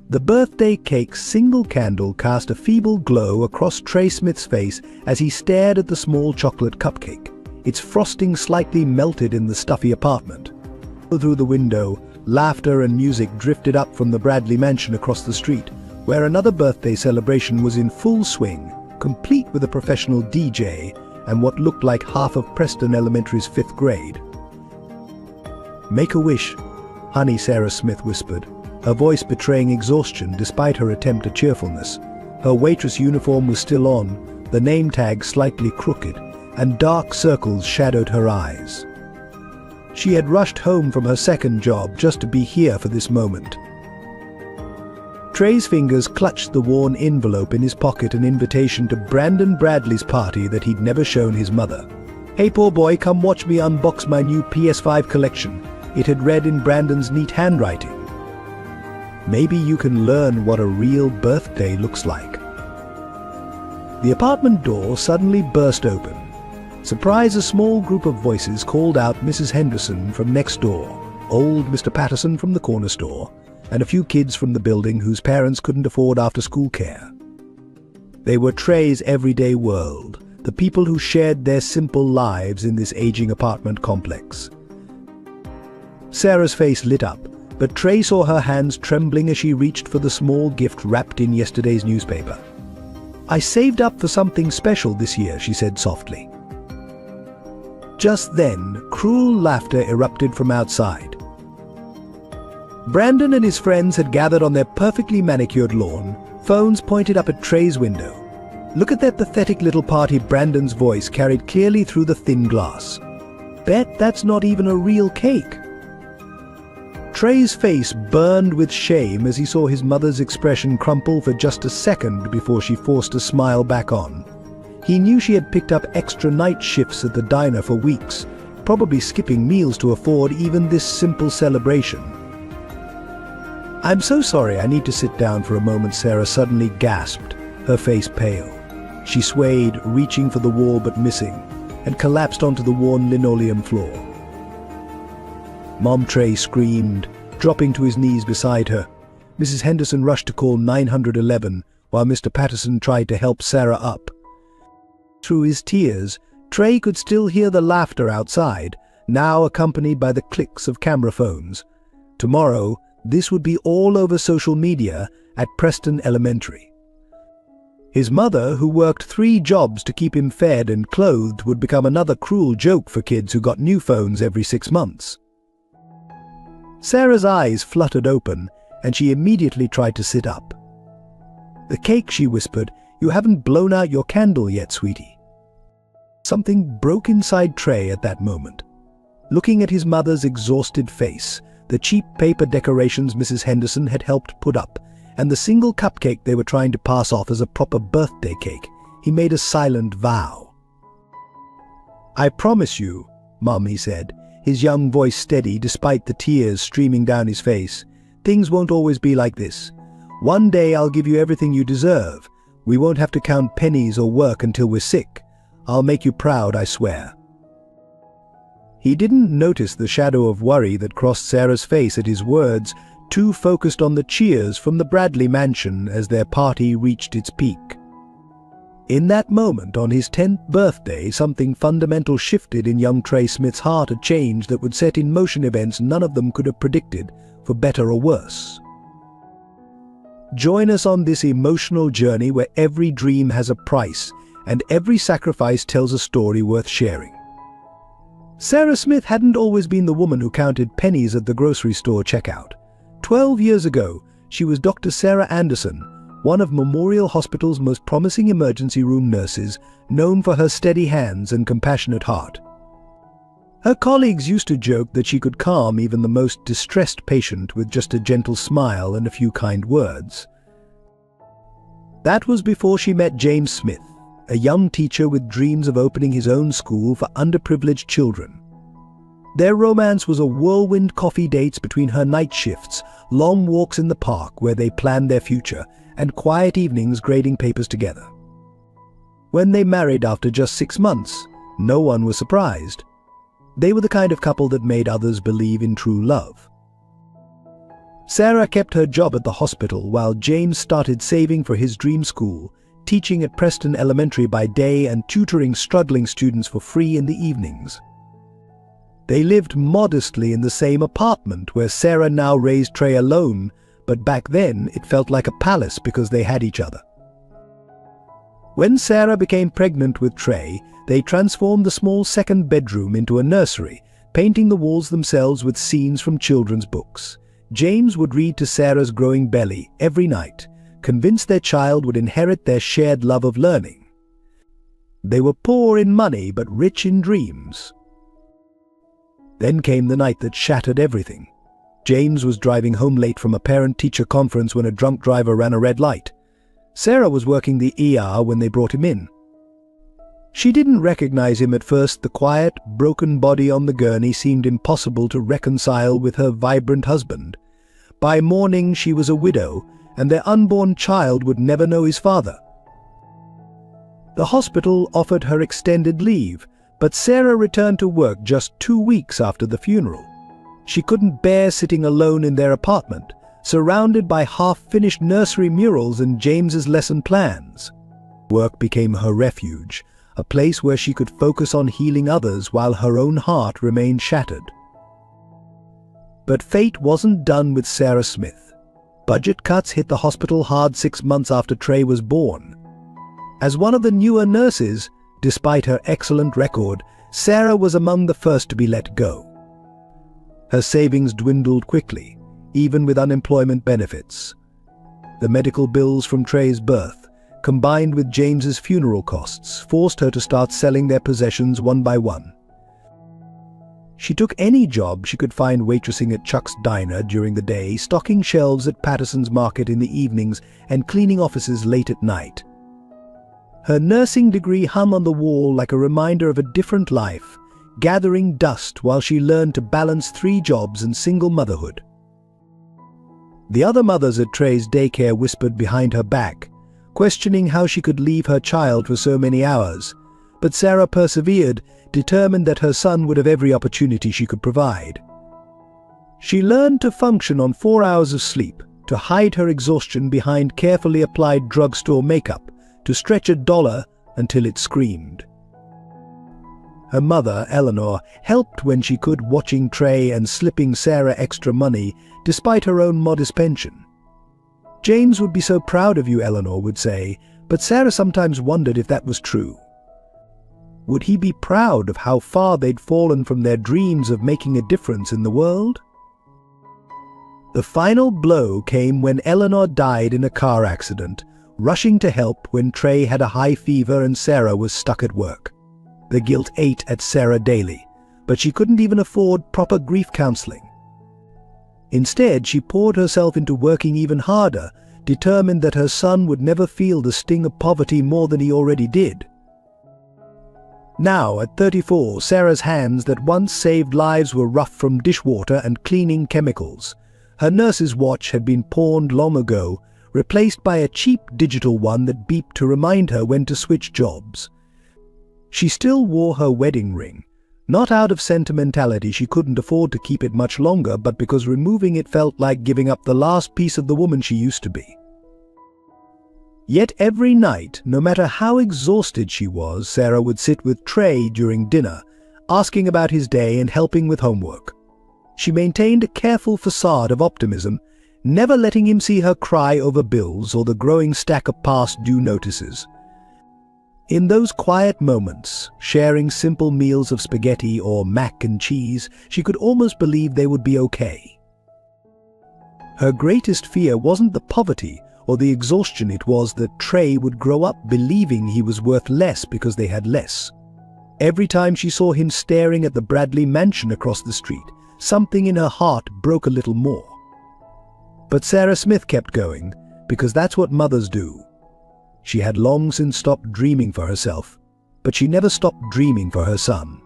The birthday cake's single candle cast a feeble glow across Trey Smith's face as he stared at the small chocolate cupcake. Its frosting slightly melted in the stuffy apartment. Through the window, laughter and music drifted up from the Bradley mansion across the street, where another birthday celebration was in full swing, complete with a professional DJ and what looked like half of Preston Elementary's 5th grade. "Make a wish, honey," Sarah Smith whispered, her voice betraying exhaustion despite her attempt at cheerfulness. Her waitress uniform was still on, the name tag slightly crooked, and dark circles shadowed her eyes. She had rushed home from her second job just to be here for this moment. Trey's fingers clutched the worn envelope in his pocket, an invitation to Brandon Bradley's party that he'd never shown his mother. "Hey poor boy, come watch me unbox my new PS5 collection," it had read in Brandon's neat handwriting. "Maybe you can learn what a real birthday looks like." The apartment door suddenly burst open. Surprise, a small group of voices called out Mrs. Henderson from next door, old Mr. Patterson from the corner store, and a few kids from the building whose parents couldn't afford after-school care. They were Trey's everyday world, the people who shared their simple lives in this aging apartment complex. Sarah's face lit up, but Trey saw her hands trembling as she reached for the small gift wrapped in yesterday's newspaper. "I saved up for something special this year," she said softly. Just then, cruel laughter erupted from outside. Brandon and his friends had gathered on their perfectly manicured lawn, phones pointed up at Trey's window. "Look at that pathetic little party," Brandon's voice carried clearly through the thin glass. "Bet that's not even a real cake." Trey's face burned with shame as he saw his mother's expression crumple for just a second before she forced a smile back on. He knew she had picked up extra night shifts at the diner for weeks, probably skipping meals to afford even this simple celebration. "I'm so sorry, I need to sit down for a moment," Sarah suddenly gasped, her face pale. She swayed, reaching for the wall but missing, and collapsed onto the worn linoleum floor. Mom, Trey screamed, dropping to his knees beside her. Mrs. Henderson rushed to call 911, while Mr. Patterson tried to help Sarah up. Through his tears, Trey could still hear the laughter outside, now accompanied by the clicks of camera phones. Tomorrow, this would be all over social media at Preston Elementary. His mother, who worked 3 jobs to keep him fed and clothed, would become another cruel joke for kids who got new phones every 6 months. Sarah's eyes fluttered open, and she immediately tried to sit up. "The cake," she whispered. "You haven't blown out your candle yet, sweetie." Something broke inside Trey at that moment. Looking at his mother's exhausted face, the cheap paper decorations Mrs. Henderson had helped put up, and the single cupcake they were trying to pass off as a proper birthday cake, he made a silent vow. "I promise you, Mum," he said, his young voice steady despite the tears streaming down his face, "things won't always be like this. One day I'll give you everything you deserve. We won't have to count pennies or work until we're sick. I'll make you proud, I swear." He didn't notice the shadow of worry that crossed Sarah's face at his words, too focused on the cheers from the Bradley mansion as their party reached its peak. In that moment, on his 10th birthday, something fundamental shifted in young Trey Smith's heart, a change that would set in motion events none of them could have predicted, for better or worse. Join us on this emotional journey where every dream has a price, and every sacrifice tells a story worth sharing. Sarah Smith hadn't always been the woman who counted pennies at the grocery store checkout. 12 years ago, she was Dr. Sarah Anderson, one of Memorial Hospital's most promising emergency room nurses, known for her steady hands and compassionate heart. Her colleagues used to joke that she could calm even the most distressed patient with just a gentle smile and a few kind words. That was before she met James Smith, a young teacher with dreams of opening his own school for underprivileged children. Their romance was a whirlwind coffee dates between her night shifts, long walks in the park where they planned their future, and quiet evenings grading papers together. When they married after just 6 months, no one was surprised. They were the kind of couple that made others believe in true love. Sarah kept her job at the hospital while James started saving for his dream school, teaching at Preston Elementary by day and tutoring struggling students for free in the evenings. They lived modestly in the same apartment where Sarah now raised Trey alone, but back then it felt like a palace because they had each other. When Sarah became pregnant with Trey, they transformed the small second bedroom into a nursery, painting the walls themselves with scenes from children's books. James would read to Sarah's growing belly every night, convinced their child would inherit their shared love of learning. They were poor in money but rich in dreams. Then came the night that shattered everything. James was driving home late from a parent-teacher conference when a drunk driver ran a red light. Sarah was working the ER when they brought him in. She didn't recognize him at first. The quiet, broken body on the gurney seemed impossible to reconcile with her vibrant husband. By morning she was a widow, and their unborn child would never know his father. The hospital offered her extended leave, but Sarah returned to work just 2 weeks after the funeral. She couldn't bear sitting alone in their apartment, surrounded by half-finished nursery murals and James's lesson plans. Work became her refuge, a place where she could focus on healing others while her own heart remained shattered. But fate wasn't done with Sarah Smith. Budget cuts hit the hospital hard 6 months after Trey was born. As one of the newer nurses, despite her excellent record, Sarah was among the first to be let go. Her savings dwindled quickly, even with unemployment benefits. The medical bills from Trey's birth, combined with James's funeral costs, forced her to start selling their possessions one by one. She took any job she could find, waitressing at Chuck's Diner during the day, stocking shelves at Patterson's Market in the evenings, and cleaning offices late at night. Her nursing degree hung on the wall like a reminder of a different life, gathering dust while she learned to balance 3 jobs and single motherhood. The other mothers at Trey's daycare whispered behind her back, questioning how she could leave her child for so many hours, but Sarah persevered, determined that her son would have every opportunity she could provide. She learned to function on 4 hours of sleep, to hide her exhaustion behind carefully applied drugstore makeup, to stretch $1 until it screamed. Her mother, Eleanor, helped when she could, watching Trey and slipping Sarah extra money despite her own modest pension. "James would be so proud of you," Eleanor would say, but Sarah sometimes wondered if that was true. Would he be proud of how far they'd fallen from their dreams of making a difference in the world? The final blow came when Eleanor died in a car accident, rushing to help when Trey had a high fever and Sarah was stuck at work. The guilt ate at Sarah daily, but she couldn't even afford proper grief counseling. Instead, she poured herself into working even harder, determined that her son would never feel the sting of poverty more than he already did. Now, at 34, Sarah's hands that once saved lives were rough from dishwater and cleaning chemicals. Her nurse's watch had been pawned long ago, replaced by a cheap digital one that beeped to remind her when to switch jobs. She still wore her wedding ring, not out of sentimentality. She couldn't afford to keep it much longer, but because removing it felt like giving up the last piece of the woman she used to be. Yet every night, no matter how exhausted she was, Sarah would sit with Trey during dinner, asking about his day and helping with homework. She maintained a careful facade of optimism, never letting him see her cry over bills or the growing stack of past due notices. In those quiet moments, sharing simple meals of spaghetti or mac and cheese, she could almost believe they would be okay. Her greatest fear wasn't the poverty or the exhaustion, it was that Trey would grow up believing he was worth less because they had less. Every time she saw him staring at the Bradley mansion across the street, something in her heart broke a little more. But Sarah Smith kept going, because that's what mothers do. She had long since stopped dreaming for herself, but she never stopped dreaming for her son.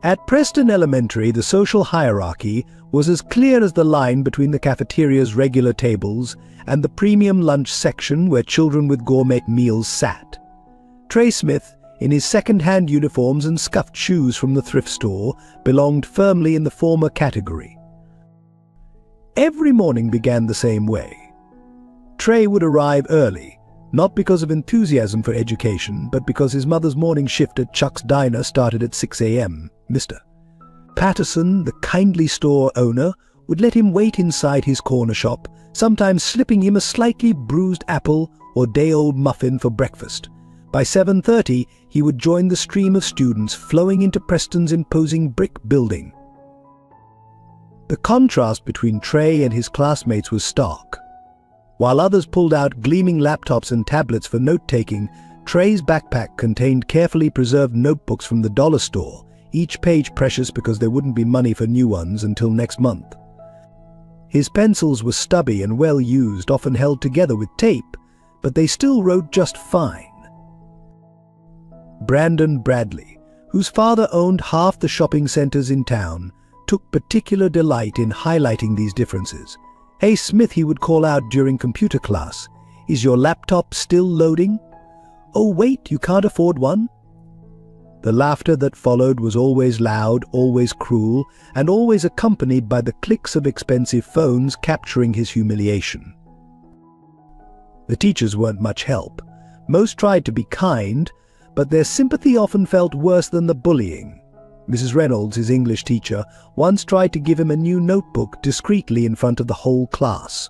At Preston Elementary, the social hierarchy was as clear as the line between the cafeteria's regular tables and the premium lunch section where children with gourmet meals sat. Trey Smith, in his second-hand uniforms and scuffed shoes from the thrift store, belonged firmly in the former category. Every morning began the same way. Trey would arrive early, not because of enthusiasm for education, but because his mother's morning shift at Chuck's Diner started at 6 a.m. Mr. Patterson, the kindly store owner, would let him wait inside his corner shop, sometimes slipping him a slightly bruised apple or day-old muffin for breakfast. By 7:30, he would join the stream of students flowing into Preston's imposing brick building. The contrast between Trey and his classmates was stark. While others pulled out gleaming laptops and tablets for note-taking, Trey's backpack contained carefully preserved notebooks from the dollar store, each page precious because there wouldn't be money for new ones until next month. His pencils were stubby and well-used, often held together with tape, but they still wrote just fine. Brandon Bradley, whose father owned half the shopping centers in town, took particular delight in highlighting these differences. "Hey Smith," he would call out during computer class, "is your laptop still loading? Oh wait, you can't afford one?" The laughter that followed was always loud, always cruel, and always accompanied by the clicks of expensive phones capturing his humiliation. The teachers weren't much help. Most tried to be kind, but their sympathy often felt worse than the bullying. Mrs. Reynolds, his English teacher, once tried to give him a new notebook discreetly in front of the whole class.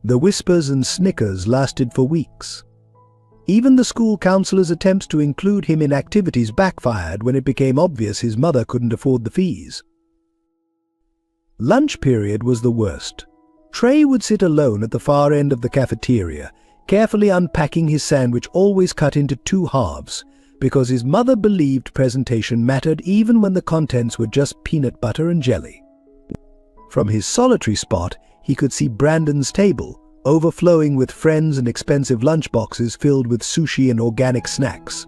The whispers and snickers lasted for weeks. Even the school counselor's attempts to include him in activities backfired when it became obvious his mother couldn't afford the fees. Lunch period was the worst. Trey would sit alone at the far end of the cafeteria, carefully unpacking his sandwich always cut into two halves, because his mother believed presentation mattered even when the contents were just peanut butter and jelly. From his solitary spot, he could see Brandon's table, overflowing with friends and expensive lunchboxes filled with sushi and organic snacks.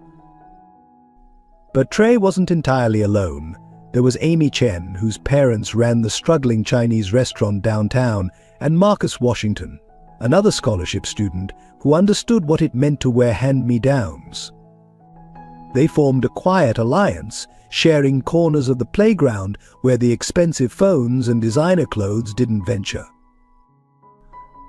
But Trey wasn't entirely alone. There was Amy Chen, whose parents ran the struggling Chinese restaurant downtown, and Marcus Washington, another scholarship student who understood what it meant to wear hand-me-downs. They formed a quiet alliance, sharing corners of the playground where the expensive phones and designer clothes didn't venture.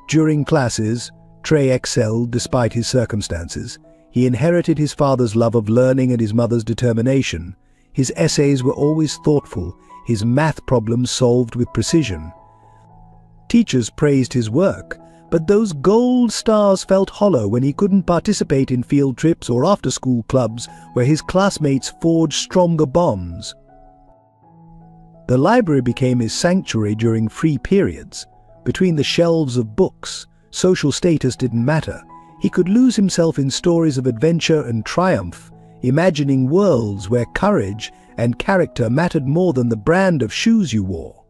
During classes, Trey excelled despite his circumstances. He inherited his father's love of learning and his mother's determination. His essays were always thoughtful, his math problems solved with precision. Teachers praised his work, but those gold stars felt hollow when he couldn't participate in field trips or after-school clubs where his classmates forged stronger bonds. The library became his sanctuary during free periods. Between the shelves of books, social status didn't matter. He could lose himself in stories of adventure and triumph, imagining worlds where courage and character mattered more than the brand of shoes you wore.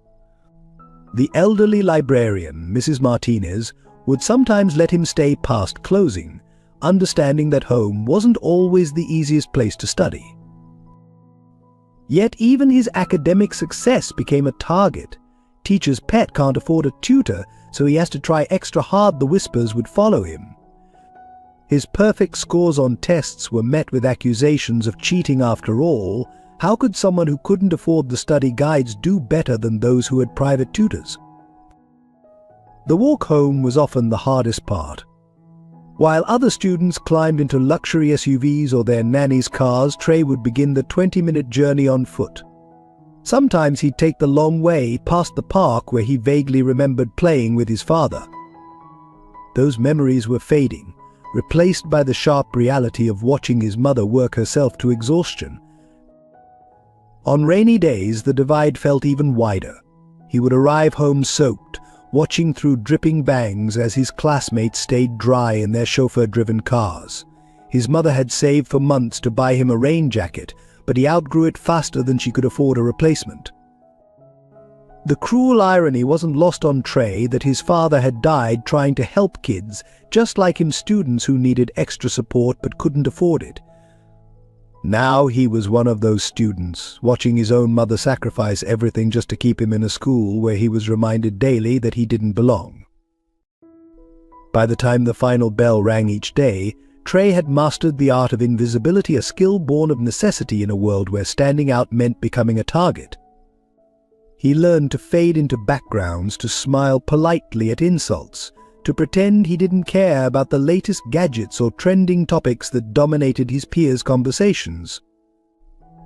The elderly librarian, Mrs. Martinez, would sometimes let him stay past closing, understanding that home wasn't always the easiest place to study. Yet even his academic success became a target. Teacher's pet can't afford a tutor, so he has to try extra hard, the whispers would follow him. His perfect scores on tests were met with accusations of cheating after all. How could someone who couldn't afford the study guides do better than those who had private tutors? The walk home was often the hardest part. While other students climbed into luxury SUVs or their nannies' cars, Trey would begin the 20-minute journey on foot. Sometimes he'd take the long way past the park where he vaguely remembered playing with his father. Those memories were fading, replaced by the sharp reality of watching his mother work herself to exhaustion. On rainy days, the divide felt even wider. He would arrive home soaked, watching through dripping bangs as his classmates stayed dry in their chauffeur-driven cars. His mother had saved for months to buy him a rain jacket, but he outgrew it faster than she could afford a replacement. The cruel irony wasn't lost on Trey that his father had died trying to help kids, just like him, students who needed extra support but couldn't afford it. Now he was one of those students, watching his own mother sacrifice everything just to keep him in a school where he was reminded daily that he didn't belong. By the time the final bell rang each day, Trey had mastered the art of invisibility, a skill born of necessity in a world where standing out meant becoming a target. He learned to fade into backgrounds, to smile politely at insults, to pretend he didn't care about the latest gadgets or trending topics that dominated his peers' conversations.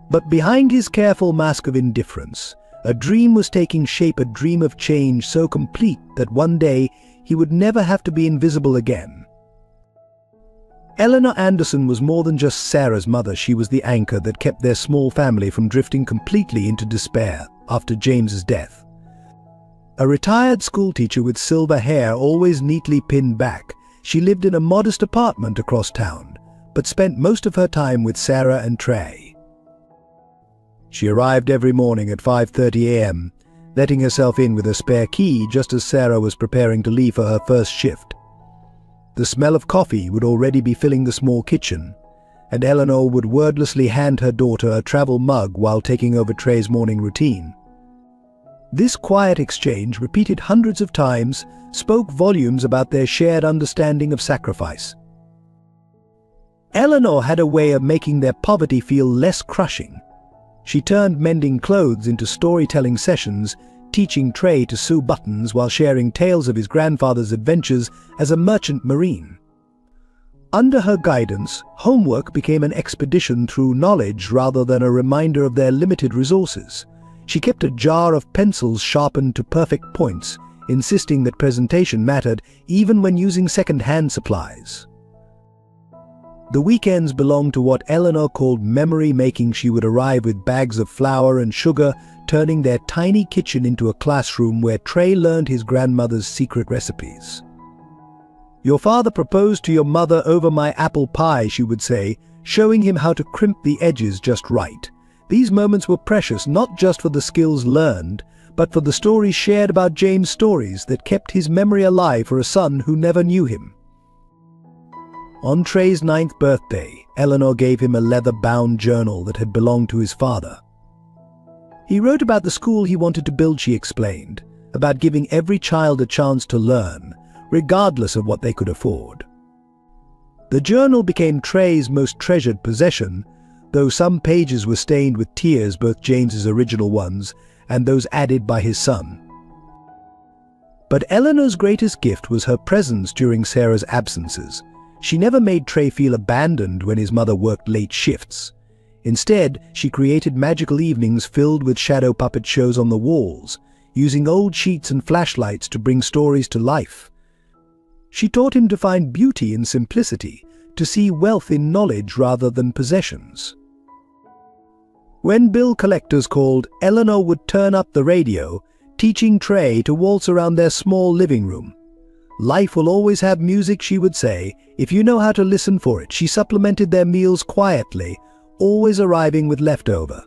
But behind his careful mask of indifference, a dream was taking shape, a dream of change so complete that one day he would never have to be invisible again. Eleanor Anderson was more than just Sarah's mother. She was the anchor that kept their small family from drifting completely into despair after James's death. A retired schoolteacher with silver hair always neatly pinned back, she lived in a modest apartment across town, but spent most of her time with Sarah and Trey. She arrived every morning at 5:30 a.m., letting herself in with a spare key just as Sarah was preparing to leave for her first shift. The smell of coffee would already be filling the small kitchen, and Eleanor would wordlessly hand her daughter a travel mug while taking over Trey's morning routine. This quiet exchange, repeated hundreds of times, spoke volumes about their shared understanding of sacrifice. Eleanor had a way of making their poverty feel less crushing. She turned mending clothes into storytelling sessions, teaching Trey to sew buttons while sharing tales of his grandfather's adventures as a merchant marine. Under her guidance, homework became an expedition through knowledge rather than a reminder of their limited resources. She kept a jar of pencils sharpened to perfect points, insisting that presentation mattered even when using second-hand supplies. The weekends belonged to what Eleanor called memory making. She would arrive with bags of flour and sugar, turning their tiny kitchen into a classroom where Trey learned his grandmother's secret recipes. "Your father proposed to your mother over my apple pie," she would say, showing him how to crimp the edges just right. These moments were precious, not just for the skills learned, but for the stories shared about James, stories that kept his memory alive for a son who never knew him. On Trey's 9th birthday, Eleanor gave him a leather-bound journal that had belonged to his father. He wrote about the school he wanted to build, she explained, about giving every child a chance to learn, regardless of what they could afford. The journal became Trey's most treasured possession, though some pages were stained with tears, both James's original ones and those added by his son. But Eleanor's greatest gift was her presence during Sarah's absences. She never made Trey feel abandoned when his mother worked late shifts. Instead, she created magical evenings filled with shadow puppet shows on the walls, using old sheets and flashlights to bring stories to life. She taught him to find beauty in simplicity, to see wealth in knowledge rather than possessions. When bill collectors called, Eleanor would turn up the radio, teaching Trey to waltz around their small living room. "Life will always have music," she would say, "if you know how to listen for it." She supplemented their meals quietly, always arriving with leftover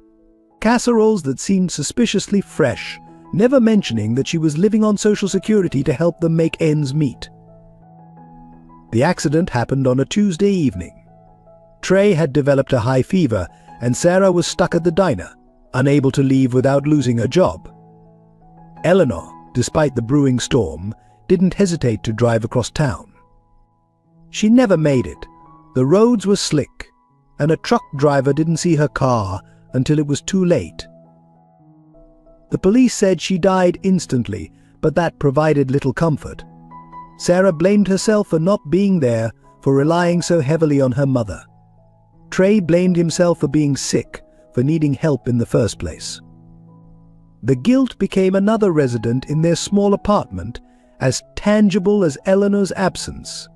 casseroles that seemed suspiciously fresh, never mentioning that she was living on Social Security to help them make ends meet. The accident happened on a Tuesday evening. Trey had developed a high fever, and Sarah was stuck at the diner, unable to leave without losing her job. Eleanor, despite the brewing storm, didn't hesitate to drive across town. She never made it. The roads were slick, and a truck driver didn't see her car until it was too late. The police said she died instantly, but that provided little comfort. Sarah blamed herself for not being there, for relying so heavily on her mother. Trey blamed himself for being sick, for needing help in the first place. The guilt became another resident in their small apartment, as tangible as Eleanor's absence.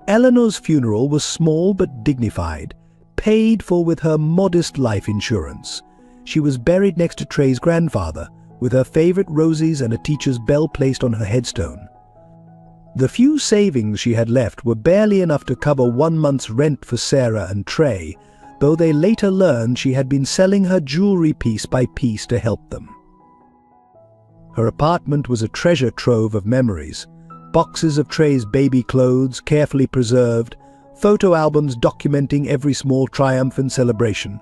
Eleanor's funeral was small but dignified, paid for with her modest life insurance. She was buried next to Trey's grandfather, with her favorite roses and a teacher's bell placed on her headstone. The few savings she had left were barely enough to cover 1 month's rent for Sarah and Trey, though they later learned she had been selling her jewelry piece by piece to help them. Her apartment was a treasure trove of memories. Boxes of Trey's baby clothes, carefully preserved, photo albums documenting every small triumph and celebration,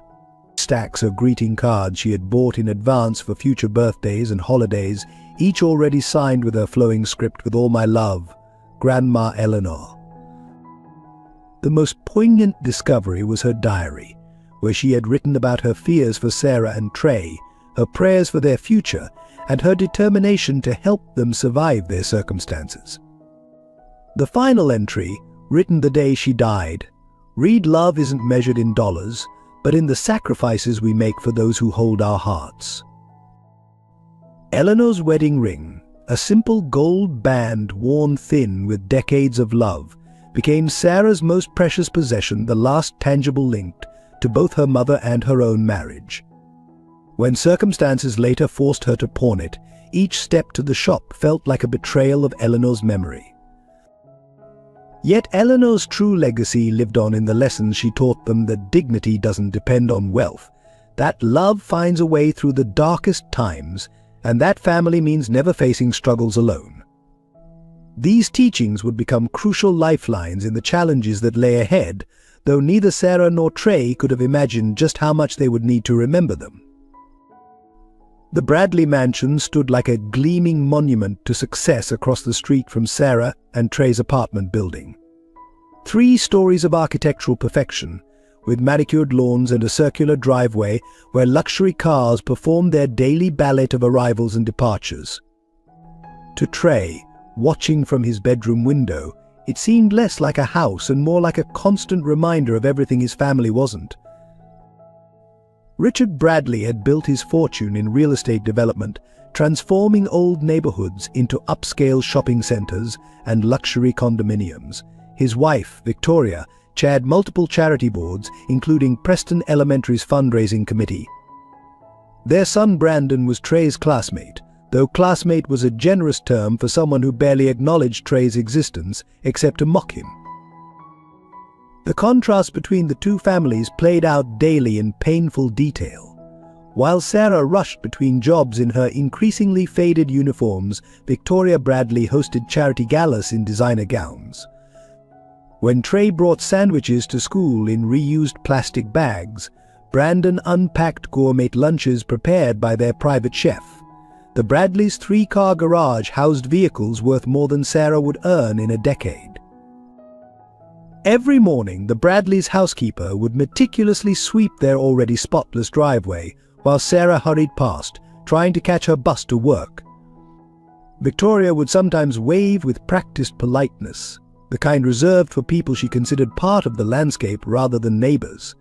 stacks of greeting cards she had bought in advance for future birthdays and holidays, each already signed with her flowing script, "With all my love, Grandma Eleanor." The most poignant discovery was her diary, where she had written about her fears for Sarah and Trey, her prayers for their future, and her determination to help them survive their circumstances. The final entry, written the day she died, read: "Love isn't measured in dollars, but in the sacrifices we make for those who hold our hearts." Eleanor's wedding ring, a simple gold band worn thin with decades of love, became Sarah's most precious possession, the last tangible link to both her mother and her own marriage. When circumstances later forced her to pawn it, each step to the shop felt like a betrayal of Eleanor's memory. Yet Eleanor's true legacy lived on in the lessons she taught them: that dignity doesn't depend on wealth, that love finds a way through the darkest times, and that family means never facing struggles alone. These teachings would become crucial lifelines in the challenges that lay ahead, though neither Sarah nor Trey could have imagined just how much they would need to remember them. The Bradley mansion stood like a gleaming monument to success across the street from Sarah and Trey's apartment building. 3 stories of architectural perfection, with manicured lawns and a circular driveway where luxury cars performed their daily ballet of arrivals and departures. To Trey, watching from his bedroom window, it seemed less like a house and more like a constant reminder of everything his family wasn't. Richard Bradley had built his fortune in real estate development, transforming old neighborhoods into upscale shopping centers and luxury condominiums. His wife, Victoria, chaired multiple charity boards, including Preston Elementary's fundraising committee. Their son Brandon was Trey's classmate, though classmate was a generous term for someone who barely acknowledged Trey's existence except to mock him. The contrast between the two families played out daily in painful detail. While Sarah rushed between jobs in her increasingly faded uniforms, Victoria Bradley hosted charity galas in designer gowns. When Trey brought sandwiches to school in reused plastic bags, Brandon unpacked gourmet lunches prepared by their private chef. The Bradleys' 3-car garage housed vehicles worth more than Sarah would earn in a decade. Every morning, the Bradleys' housekeeper would meticulously sweep their already spotless driveway, while Sarah hurried past, trying to catch her bus to work. Victoria would sometimes wave with practiced politeness, the kind reserved for people she considered part of the landscape rather than neighbors.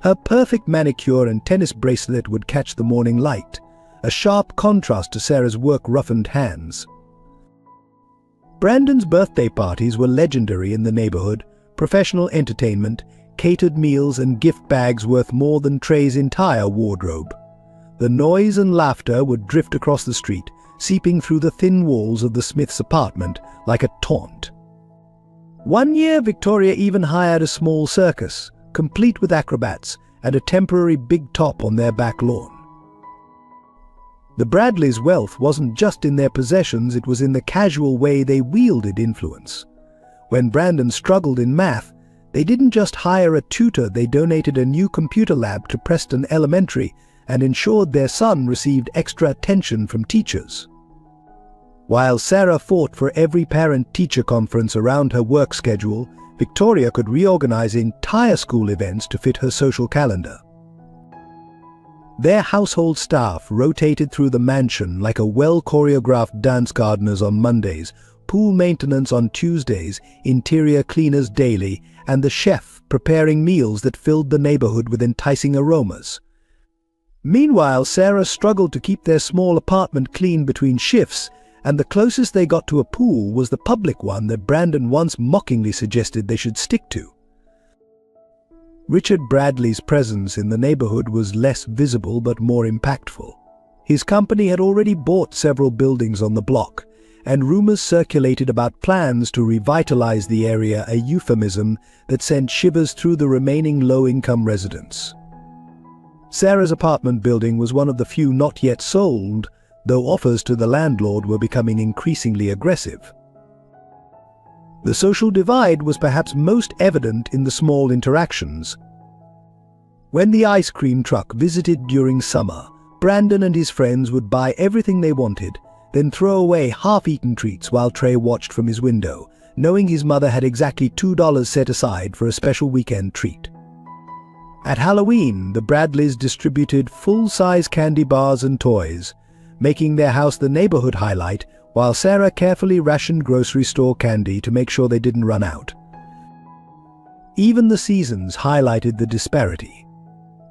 Her perfect manicure and tennis bracelet would catch the morning light, a sharp contrast to Sarah's work-roughened hands. Brandon's birthday parties were legendary in the neighborhood: professional entertainment, catered meals, and gift bags worth more than Trey's entire wardrobe. The noise and laughter would drift across the street, seeping through the thin walls of the Smiths' apartment like a taunt. One year, Victoria even hired a small circus, complete with acrobats and a temporary big top on their back lawn. The Bradleys' wealth wasn't just in their possessions, it was in the casual way they wielded influence. When Brandon struggled in math, they didn't just hire a tutor, they donated a new computer lab to Preston Elementary and ensured their son received extra attention from teachers. While Sarah fought for every parent-teacher conference around her work schedule, Victoria could reorganize entire school events to fit her social calendar. Their household staff rotated through the mansion like a well-choreographed dance gardeners on Mondays, pool maintenance on Tuesdays, interior cleaners daily, and the chef preparing meals that filled the neighborhood with enticing aromas. Meanwhile, Sarah struggled to keep their small apartment clean between shifts, and the closest they got to a pool was the public one that Brandon once mockingly suggested they should stick to. Richard Bradley's presence in the neighborhood was less visible but more impactful. His company had already bought several buildings on the block, and rumors circulated about plans to revitalize the area, a euphemism that sent shivers through the remaining low-income residents. Sarah's apartment building was one of the few not yet sold, though offers to the landlord were becoming increasingly aggressive. The social divide was perhaps most evident in the small interactions. When the ice cream truck visited during summer, Brandon and his friends would buy everything they wanted, then throw away half-eaten treats while Trey watched from his window, knowing his mother had exactly $2 set aside for a special weekend treat. At Halloween, the Bradleys distributed full-size candy bars and toys, making their house the neighborhood highlight, while Sarah carefully rationed grocery store candy to make sure they didn't run out. Even the seasons highlighted the disparity.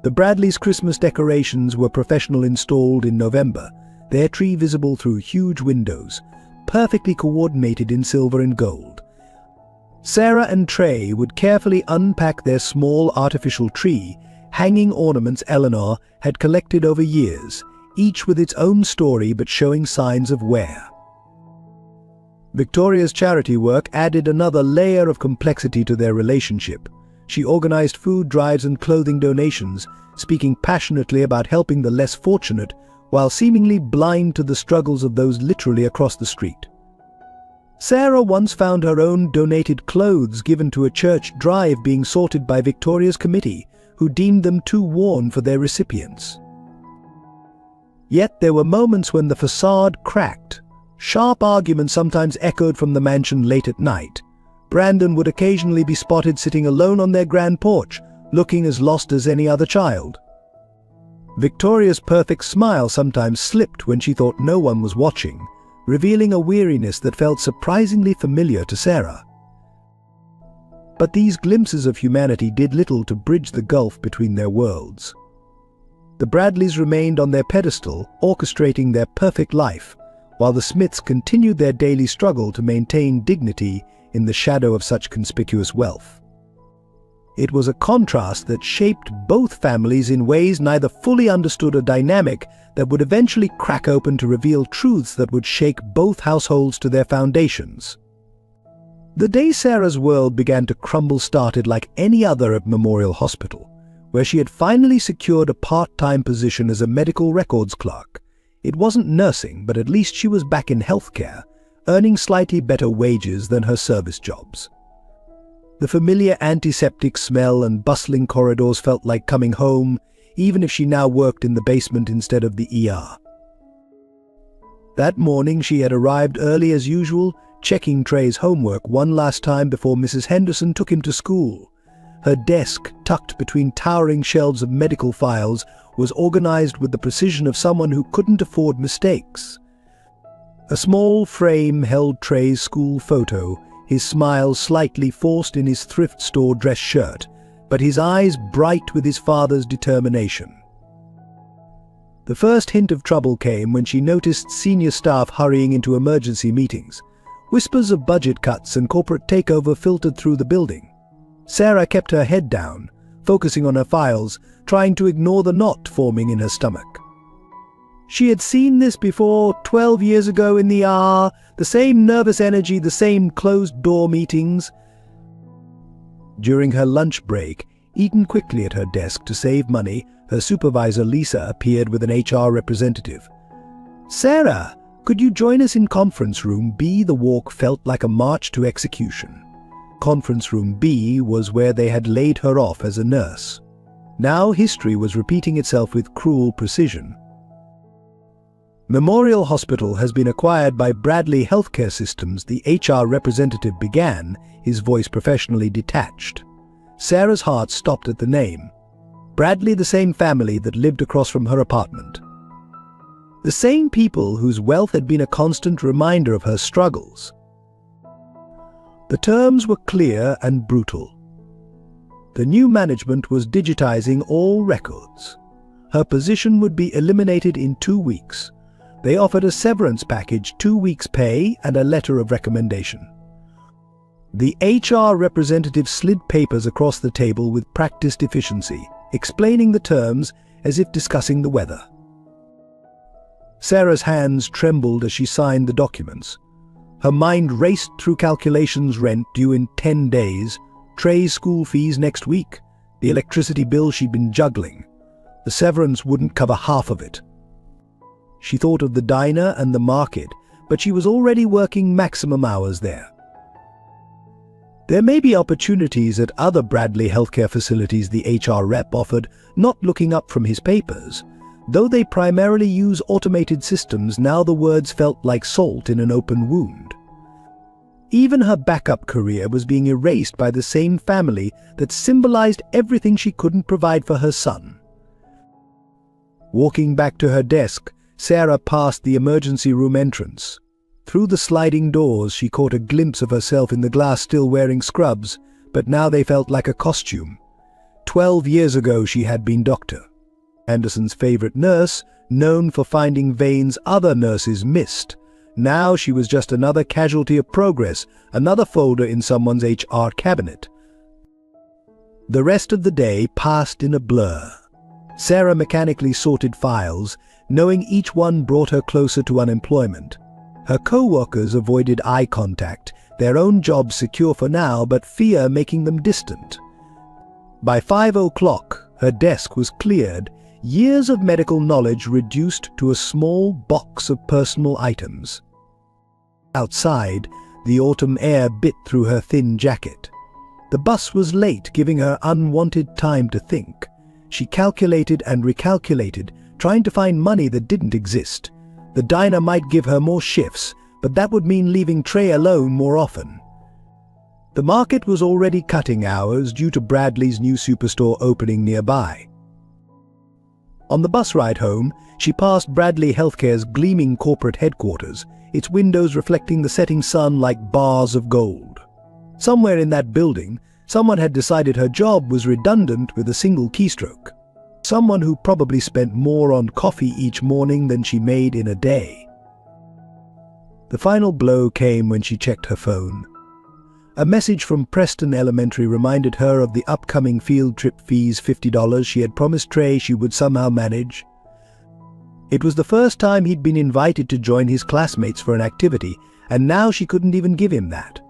The Bradleys' Christmas decorations were professional, installed in November, their tree visible through huge windows, perfectly coordinated in silver and gold. Sarah and Trey would carefully unpack their small artificial tree, hanging ornaments Eleanor had collected over years, each with its own story but showing signs of wear. Victoria's charity work added another layer of complexity to their relationship. She organized food drives and clothing donations, speaking passionately about helping the less fortunate, while seemingly blind to the struggles of those literally across the street. Sarah once found her own donated clothes given to a church drive being sorted by Victoria's committee, who deemed them too worn for their recipients. Yet there were moments when the facade cracked. Sharp arguments sometimes echoed from the mansion late at night. Brandon would occasionally be spotted sitting alone on their grand porch, looking as lost as any other child. Victoria's perfect smile sometimes slipped when she thought no one was watching, revealing a weariness that felt surprisingly familiar to Sarah. But these glimpses of humanity did little to bridge the gulf between their worlds. The Bradleys remained on their pedestal, orchestrating their perfect life, while the Smiths continued their daily struggle to maintain dignity in the shadow of such conspicuous wealth. It was a contrast that shaped both families in ways neither fully understood, a dynamic that would eventually crack open to reveal truths that would shake both households to their foundations. The day Sarah's world began to crumble started like any other at Memorial Hospital, where she had finally secured a part-time position as a medical records clerk. It wasn't nursing, but at least she was back in healthcare, earning slightly better wages than her service jobs. The familiar antiseptic smell and bustling corridors felt like coming home, even if she now worked in the basement instead of the ER. That morning she had arrived early as usual, checking Trey's homework one last time before Mrs. Henderson took him to school. Her desk, tucked between towering shelves of medical files, was organized with the precision of someone who couldn't afford mistakes. A small frame held Trey's school photo, his smile slightly forced in his thrift store dress shirt, but his eyes bright with his father's determination. The first hint of trouble came when she noticed senior staff hurrying into emergency meetings. Whispers of budget cuts and corporate takeover filtered through the building. Sarah kept her head down, focusing on her files, trying to ignore the knot forming in her stomach. She had seen this before, 12 years ago in the the same nervous energy, the same closed-door meetings. During her lunch break, eaten quickly at her desk to save money, her supervisor Lisa appeared with an HR representative. "Sarah, could you join us in Conference Room B?" The walk felt like a march to execution. Conference Room B was where they had laid her off as a nurse. Now history was repeating itself with cruel precision. Memorial Hospital has been acquired by Bradley Healthcare Systems, the HR representative began, his voice professionally detached. Sarah's heart stopped at the name. Bradley, the same family that lived across from her apartment. The same people whose wealth had been a constant reminder of her struggles. The terms were clear and brutal. The new management was digitizing all records. Her position would be eliminated in 2 weeks. They offered a severance package, 2 weeks' pay, and a letter of recommendation. The HR representative slid papers across the table with practiced efficiency, explaining the terms as if discussing the weather. Sarah's hands trembled as she signed the documents. Her mind raced through calculations: rent due in 10 days, Trey's school fees next week, the electricity bill she'd been juggling. The severance wouldn't cover half of it. She thought of the diner and the market, but she was already working maximum hours there. There may be opportunities at other Bradley healthcare facilities, the HR rep offered, not looking up from his papers. Though they primarily use automated systems, now the words felt like salt in an open wound. Even her backup career was being erased by the same family that symbolized everything she couldn't provide for her son. Walking back to her desk, Sarah passed the emergency room entrance. Through the sliding doors, she caught a glimpse of herself in the glass, still wearing scrubs, but now they felt like a costume. 12 years ago she had been Dr. Anderson's favorite nurse, known for finding veins other nurses missed. Now she was just another casualty of progress, another folder in someone's HR cabinet. The rest of the day passed in a blur. Sarah mechanically sorted files, knowing each one brought her closer to unemployment. Her co-workers avoided eye contact, their own jobs secure for now, but fear making them distant. By 5 o'clock, her desk was cleared, years of medical knowledge reduced to a small box of personal items. Outside, the autumn air bit through her thin jacket. The bus was late, giving her unwanted time to think. She calculated and recalculated, trying to find money that didn't exist. The diner might give her more shifts, but that would mean leaving Trey alone more often. The market was already cutting hours due to Bradley's new superstore opening nearby. On the bus ride home, she passed Bradley Healthcare's gleaming corporate headquarters, its windows reflecting the setting sun like bars of gold. Somewhere in that building, someone had decided her job was redundant with a single keystroke. Someone who probably spent more on coffee each morning than she made in a day. The final blow came when she checked her phone. A message from Preston Elementary reminded her of the upcoming field trip fees, $50 she had promised Trey she would somehow manage. It was the first time he'd been invited to join his classmates for an activity, and now she couldn't even give him that.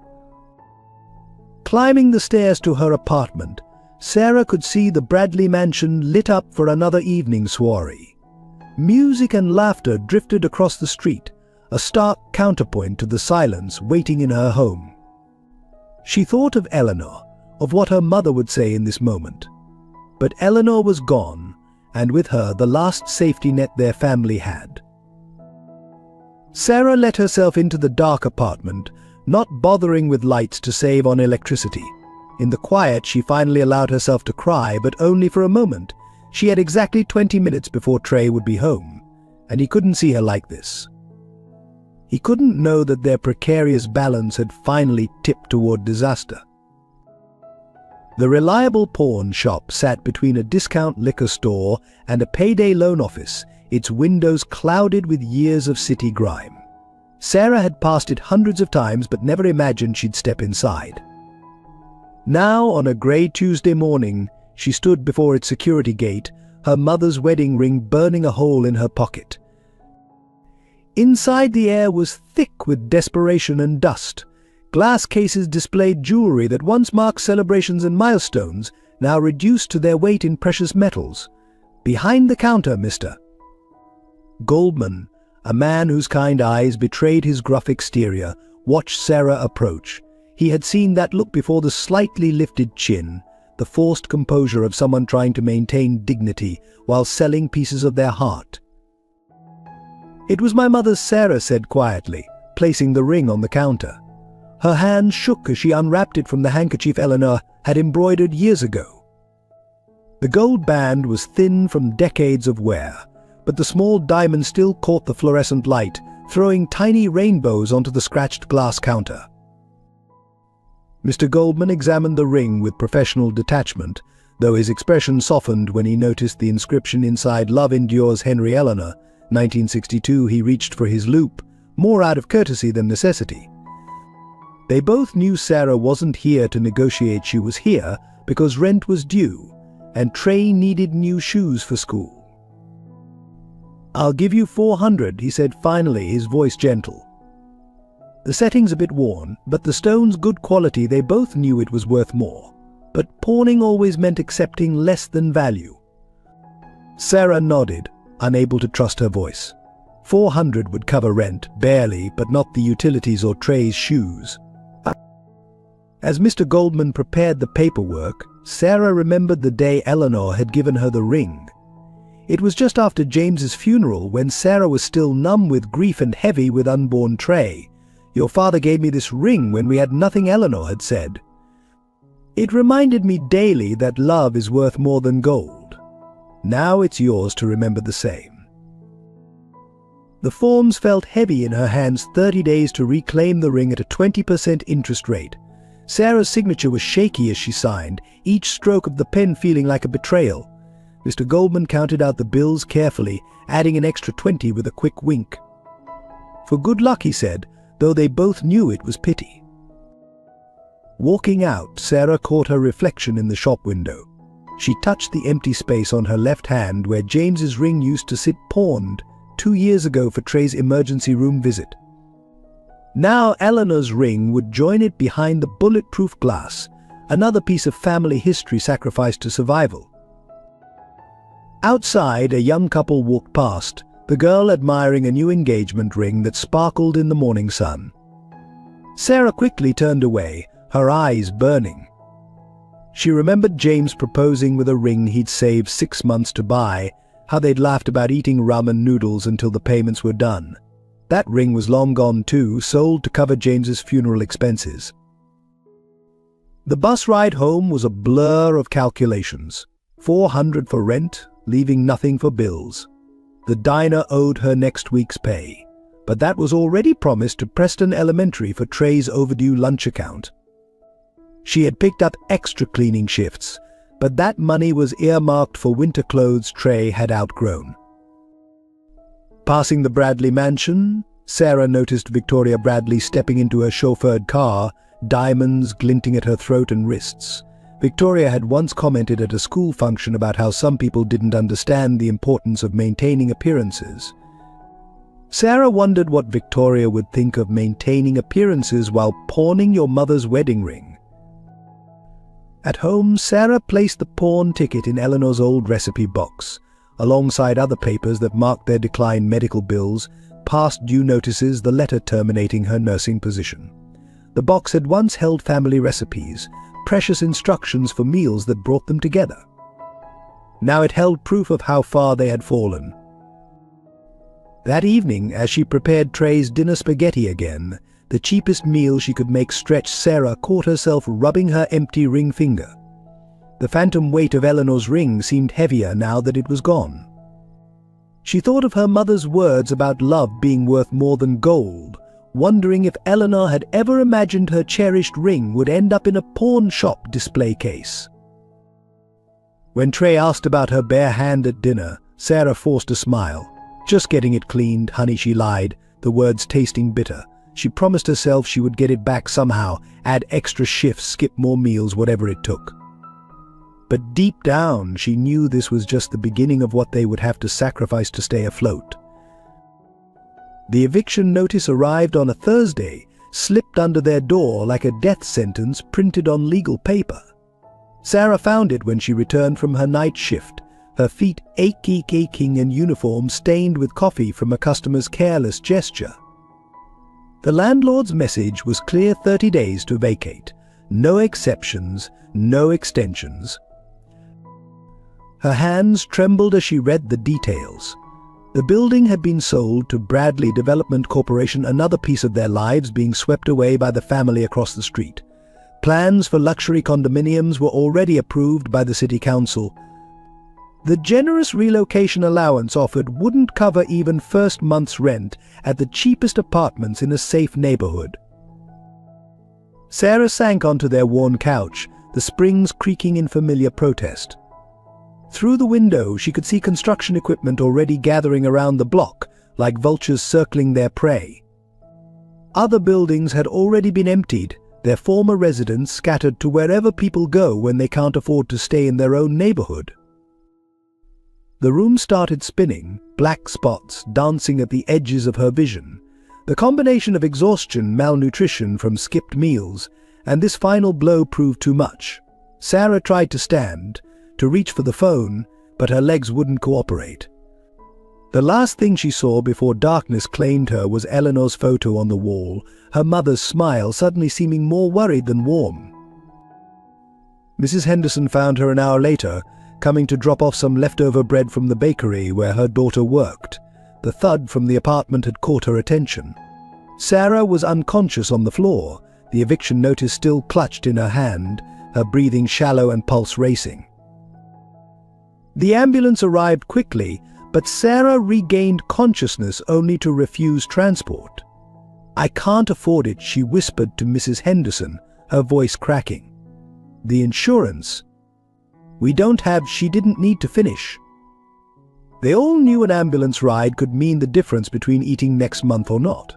Climbing the stairs to her apartment, Sarah could see the Bradley mansion lit up for another evening soiree. Music and laughter drifted across the street, a stark counterpoint to the silence waiting in her home. She thought of Eleanor, of what her mother would say in this moment. But Eleanor was gone, and with her the last safety net their family had. Sarah let herself into the dark apartment, not bothering with lights to save on electricity. In the quiet, she finally allowed herself to cry, but only for a moment. She had exactly 20 minutes before Trey would be home, and he couldn't see her like this. He couldn't know that their precarious balance had finally tipped toward disaster. The reliable pawn shop sat between a discount liquor store and a payday loan office, its windows clouded with years of city grime. Sarah had passed it hundreds of times but never imagined she'd step inside. Now, on a grey Tuesday morning, she stood before its security gate, her mother's wedding ring burning a hole in her pocket. Inside, the air was thick with desperation and dust. Glass cases displayed jewelry that once marked celebrations and milestones, now reduced to their weight in precious metals. Behind the counter, Mr. Goldman, a man whose kind eyes betrayed his gruff exterior, watched Sarah approach. He had seen that look before, the slightly lifted chin, the forced composure of someone trying to maintain dignity while selling pieces of their heart. "It was my mother's," Sarah said quietly, placing the ring on the counter. Her hand shook as she unwrapped it from the handkerchief Eleanor had embroidered years ago. The gold band was thin from decades of wear, but the small diamond still caught the fluorescent light, throwing tiny rainbows onto the scratched glass counter. Mr. Goldman examined the ring with professional detachment, though his expression softened when he noticed the inscription inside, "Love endures, Henry Eleanor, 1962. He reached for his loop, more out of courtesy than necessity. They both knew Sarah wasn't here to negotiate. She was here because rent was due, and Trey needed new shoes for school. "I'll give you $400, he said finally, his voice gentle. The setting's a bit worn, but the stone's good quality. They both knew it was worth more, but pawning always meant accepting less than value. Sarah nodded, unable to trust her voice. $400 would cover rent, barely, but not the utilities or Trey's shoes. As Mr. Goldman prepared the paperwork, Sarah remembered the day Eleanor had given her the ring. It was just after James's funeral, when Sarah was still numb with grief and heavy with unborn Trey. Your father gave me this ring when we had nothing," Eleanor had said. "It reminded me daily that love is worth more than gold. Now it's yours to remember the same." The forms felt heavy in her hands. 30 days to reclaim the ring at a 20% interest rate. Sarah's signature was shaky as she signed, each stroke of the pen feeling like a betrayal. Mr. Goldman counted out the bills carefully, adding an extra 20 with a quick wink. "For good luck," he said, though they both knew it was pity. Walking out, Sarah caught her reflection in the shop window. She touched the empty space on her left hand where James's ring used to sit pawned 2 years ago for Trey's emergency room visit. Now Eleanor's ring would join it behind the bulletproof glass, another piece of family history sacrificed to survival. Outside, a young couple walked past, the girl admiring a new engagement ring that sparkled in the morning sun. Sarah quickly turned away, her eyes burning. She remembered James proposing with a ring he'd saved 6 months to buy, how they'd laughed about eating ramen noodles until the payments were done. That ring was long gone too, sold to cover James's funeral expenses. The bus ride home was a blur of calculations. $400 for rent, leaving nothing for bills. The diner owed her next week's pay, but that was already promised to Preston Elementary for Trey's overdue lunch account. She had picked up extra cleaning shifts, but that money was earmarked for winter clothes Trey had outgrown. Passing the Bradley mansion, Sarah noticed Victoria Bradley stepping into her chauffeured car, diamonds glinting at her throat and wrists. Victoria had once commented at a school function about how some people didn't understand the importance of maintaining appearances. Sarah wondered what Victoria would think of maintaining appearances while pawning your mother's wedding ring. At home, Sarah placed the pawn ticket in Eleanor's old recipe box, alongside other papers that marked their declined medical bills, past due notices, the letter terminating her nursing position. The box had once held family recipes, precious instructions for meals that brought them together. Now it held proof of how far they had fallen. That evening, as she prepared Trey's dinner spaghetti again, the cheapest meal she could make stretched, Sarah caught herself rubbing her empty ring finger. The phantom weight of Eleanor's ring seemed heavier now that it was gone. She thought of her mother's words about love being worth more than gold, wondering if Eleanor had ever imagined her cherished ring would end up in a pawn shop display case. When Trey asked about her bare hand at dinner, Sarah forced a smile. "Just getting it cleaned, honey," she lied, the words tasting bitter. She promised herself she would get it back somehow, add extra shifts, skip more meals, whatever it took. But deep down, she knew this was just the beginning of what they would have to sacrifice to stay afloat. The eviction notice arrived on a Thursday, slipped under their door like a death sentence printed on legal paper. Sarah found it when she returned from her night shift, her feet aching and uniform stained with coffee from a customer's careless gesture. The landlord's message was clear: 30 days to vacate. No exceptions, no extensions. Her hands trembled as she read the details. The building had been sold to Bradley Development Corporation, another piece of their lives being swept away by the family across the street. Plans for luxury condominiums were already approved by the city council. The generous relocation allowance offered wouldn't cover even first month's rent at the cheapest apartments in a safe neighborhood. Sarah sank onto their worn couch, the springs creaking in familiar protest. Through the window, she could see construction equipment already gathering around the block, like vultures circling their prey. Other buildings had already been emptied, their former residents scattered to wherever people go when they can't afford to stay in their own neighborhood. The room started spinning, black spots dancing at the edges of her vision. The combination of exhaustion, malnutrition from skipped meals, and this final blow proved too much. Sarah tried to stand, to reach for the phone, but her legs wouldn't cooperate. The last thing she saw before darkness claimed her was Eleanor's photo on the wall, her mother's smile suddenly seeming more worried than warm. Mrs. Henderson found her an hour later, coming to drop off some leftover bread from the bakery where her daughter worked. The thud from the apartment had caught her attention. Sarah was unconscious on the floor, the eviction notice still clutched in her hand, her breathing shallow and pulse racing. The ambulance arrived quickly, but Sarah regained consciousness only to refuse transport. "I can't afford it," she whispered to Mrs. Henderson, her voice cracking. "The insurance. We don't have." She didn't need to finish. They all knew an ambulance ride could mean the difference between eating next month or not.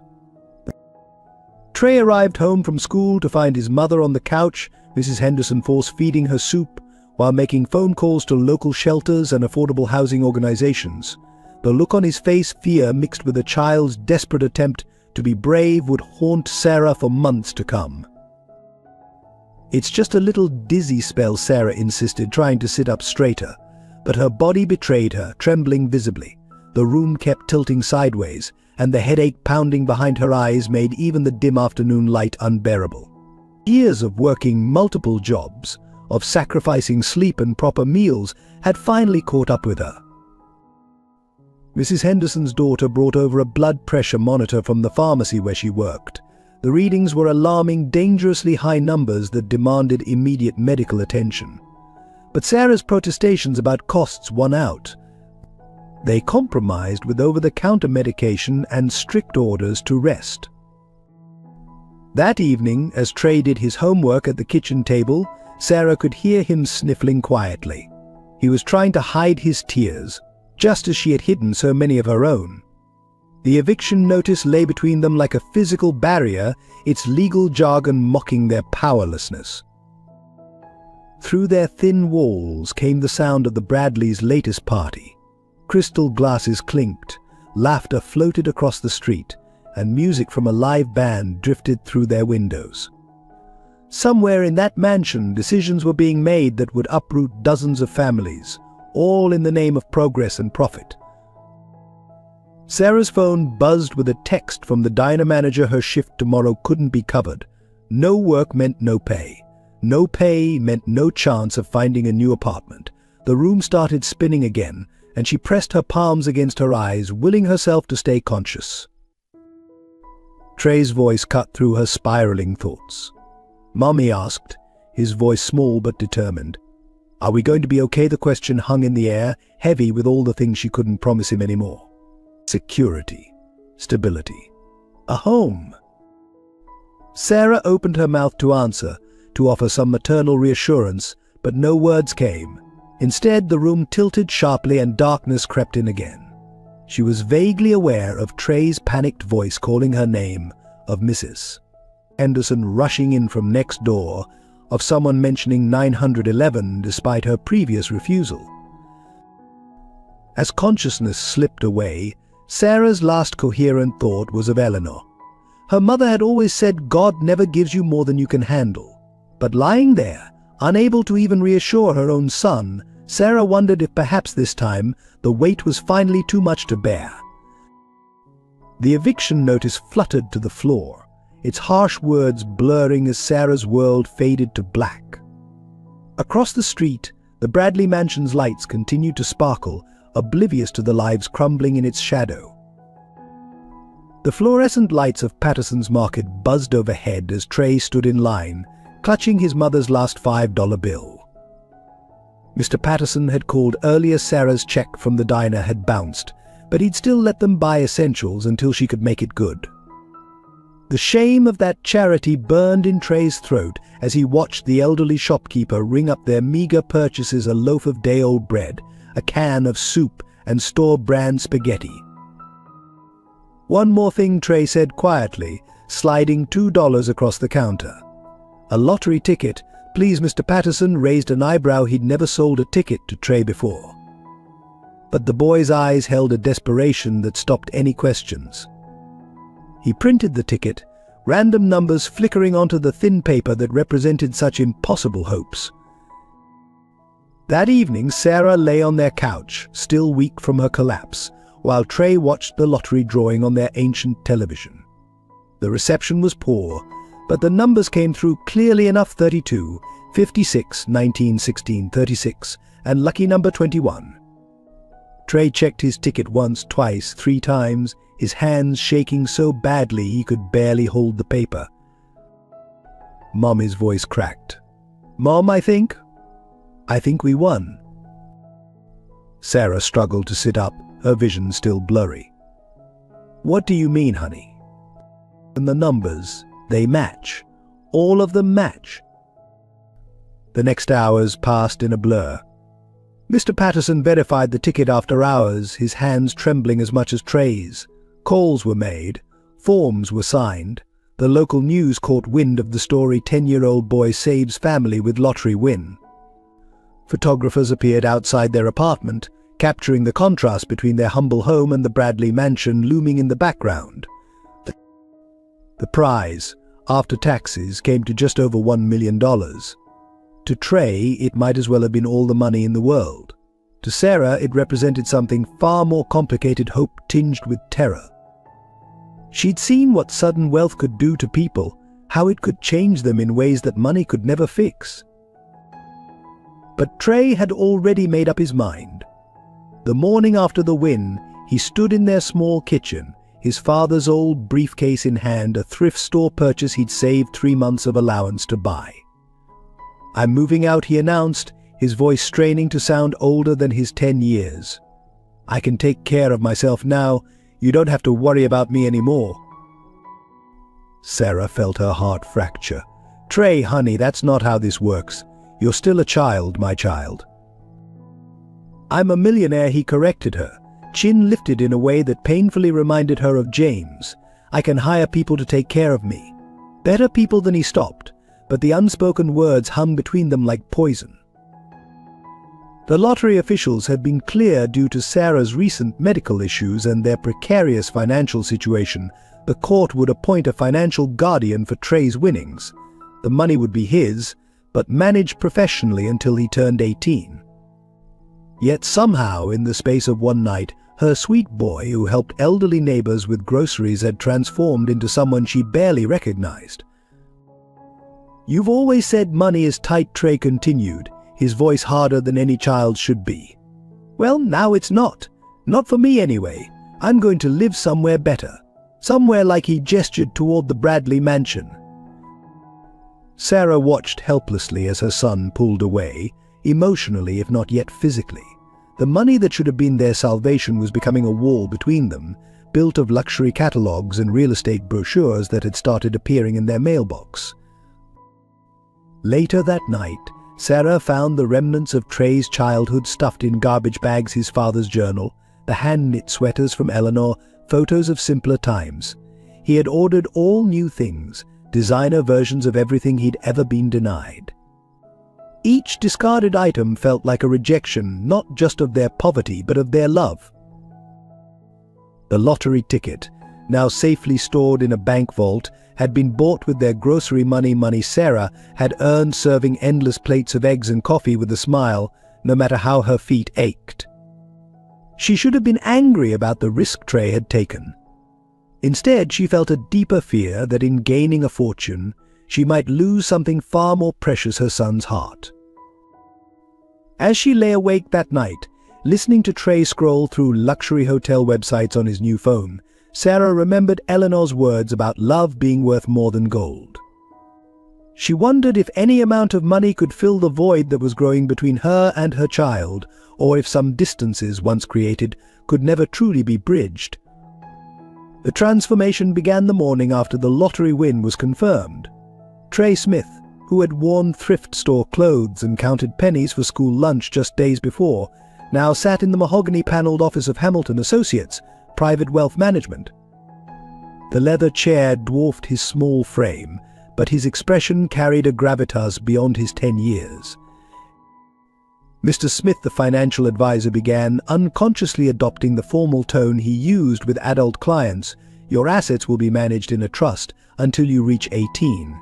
Trey arrived home from school to find his mother on the couch, Mrs. Henderson force-feeding her soup, while making phone calls to local shelters and affordable housing organizations. The look on his face, fear mixed with a child's desperate attempt to be brave, would haunt Sarah for months to come. "It's just a little dizzy spell," Sarah insisted, trying to sit up straighter. But her body betrayed her, trembling visibly. The room kept tilting sideways, and the headache pounding behind her eyes made even the dim afternoon light unbearable. Years of working multiple jobs, of sacrificing sleep and proper meals, had finally caught up with her. Mrs. Henderson's daughter brought over a blood pressure monitor from the pharmacy where she worked. The readings were alarming, dangerously high numbers that demanded immediate medical attention. But Sarah's protestations about costs won out. They compromised with over-the-counter medication and strict orders to rest. That evening, as Trey did his homework at the kitchen table, Sarah could hear him sniffling quietly. He was trying to hide his tears, just as she had hidden so many of her own. The eviction notice lay between them like a physical barrier, its legal jargon mocking their powerlessness. Through their thin walls came the sound of the Bradleys' latest party. Crystal glasses clinked, laughter floated across the street, and music from a live band drifted through their windows. Somewhere in that mansion, decisions were being made that would uproot dozens of families, all in the name of progress and profit. Sarah's phone buzzed with a text from the diner manager. Her shift tomorrow couldn't be covered. No work meant no pay. No pay meant no chance of finding a new apartment. The room started spinning again, and she pressed her palms against her eyes, willing herself to stay conscious. Trey's voice cut through her spiraling thoughts. "Mom," he asked, his voice small but determined. "Are we going to be okay?" The question hung in the air, heavy with all the things she couldn't promise him anymore. Security, stability, a home. Sarah opened her mouth to answer, to offer some maternal reassurance, but no words came. Instead, the room tilted sharply and darkness crept in again. She was vaguely aware of Trey's panicked voice calling her name, of Mrs. Henderson rushing in from next door, of someone mentioning 911 despite her previous refusal. As consciousness slipped away, Sarah's last coherent thought was of Eleanor. Her mother had always said God never gives you more than you can handle. But lying there, unable to even reassure her own son, Sarah wondered if perhaps this time the weight was finally too much to bear. The eviction notice fluttered to the floor, its harsh words blurring as Sarah's world faded to black. Across the street, the Bradley mansion's lights continued to sparkle, oblivious to the lives crumbling in its shadow. The fluorescent lights of Patterson's Market buzzed overhead as Trey stood in line, clutching his mother's last $5 bill. Mr. Patterson had called earlier. Sarah's check from the diner had bounced, but he'd still let them buy essentials until she could make it good. The shame of that charity burned in Trey's throat as he watched the elderly shopkeeper ring up their meager purchases: a loaf of day-old bread, a can of soup, and store-brand spaghetti. "One more thing," Trey said quietly, sliding $2 across the counter. "A lottery ticket, please." Mr. Patterson raised an eyebrow. He'd never sold a ticket to Trey before. But the boy's eyes held a desperation that stopped any questions. He printed the ticket, random numbers flickering onto the thin paper that represented such impossible hopes. That evening, Sarah lay on their couch, still weak from her collapse, while Trey watched the lottery drawing on their ancient television. The reception was poor, but the numbers came through clearly enough: 32, 56, 19, 16, 36, and lucky number 21. Trey checked his ticket once, twice, 3 times. his hands shaking so badly he could barely hold the paper. Mommy's voice cracked. "Mom, I think we won." Sarah struggled to sit up, her vision still blurry. "What do you mean, honey?" "And the numbers, they match. All of them match." The next hours passed in a blur. Mr. Patterson verified the ticket after hours, his hands trembling as much as Trey's. Calls were made, forms were signed. The local news caught wind of the story 10-year-old boy saves family with lottery win. Photographers appeared outside their apartment, capturing the contrast between their humble home and the Bradley mansion looming in the background. The prize, after taxes, came to just over $1 million. To Trey, it might as well have been all the money in the world. To Sarah, it represented something far more complicated, hope tinged with terror. She'd seen what sudden wealth could do to people, how it could change them in ways that money could never fix. But Trey had already made up his mind. The morning after the win, he stood in their small kitchen, his father's old briefcase in hand, a thrift store purchase he'd saved 3 months of allowance to buy. "I'm moving out," he announced, his voice straining to sound older than his 10 years. "I can take care of myself now. You don't have to worry about me anymore." Sarah felt her heart fracture. "Trey, honey, that's not how this works. You're still a child, my child." "I'm a millionaire," he corrected her, chin lifted in a way that painfully reminded her of James. "I can hire people to take care of me." Better people than he stopped, but the unspoken words hung between them like poison. The lottery officials had been clear due to Sarah's recent medical issues and their precarious financial situation. The court would appoint a financial guardian for Trey's winnings. The money would be his, but managed professionally until he turned 18. Yet somehow, in the space of one night, her sweet boy who helped elderly neighbors with groceries had transformed into someone she barely recognized. "You've always said money is tight," Trey continued, his voice harder than any child's should be. "Well, now it's not. Not for me anyway. I'm going to live somewhere better. Somewhere like," he gestured toward the Bradley mansion. Sarah watched helplessly as her son pulled away, emotionally if not yet physically. The money that should have been their salvation was becoming a wall between them, built of luxury catalogs and real estate brochures that had started appearing in their mailbox. Later that night, Sarah found the remnants of Trey's childhood stuffed in garbage bags, his father's journal, the hand-knit sweaters from Eleanor, photos of simpler times. He had ordered all new things, designer versions of everything he'd ever been denied. Each discarded item felt like a rejection, not just of their poverty, but of their love. The lottery ticket, now safely stored in a bank vault, had been bought with their grocery money Sarah had earned serving endless plates of eggs and coffee with a smile, no matter how her feet ached. She should have been angry about the risk Trey had taken. Instead, she felt a deeper fear that in gaining a fortune, she might lose something far more precious, her son's heart. As she lay awake that night, listening to Trey scroll through luxury hotel websites on his new phone, Sarah remembered Eleanor's words about love being worth more than gold. She wondered if any amount of money could fill the void that was growing between her and her child, or if some distances once created could never truly be bridged. The transformation began the morning after the lottery win was confirmed. Trey Smith, who had worn thrift store clothes and counted pennies for school lunch just days before, now sat in the mahogany-paneled office of Hamilton Associates, Private Wealth Management. The leather chair dwarfed his small frame, but his expression carried a gravitas beyond his 10 years. Mr. Smith, the financial advisor, began, unconsciously adopting the formal tone he used with adult clients. "Your assets will be managed in a trust until you reach 18.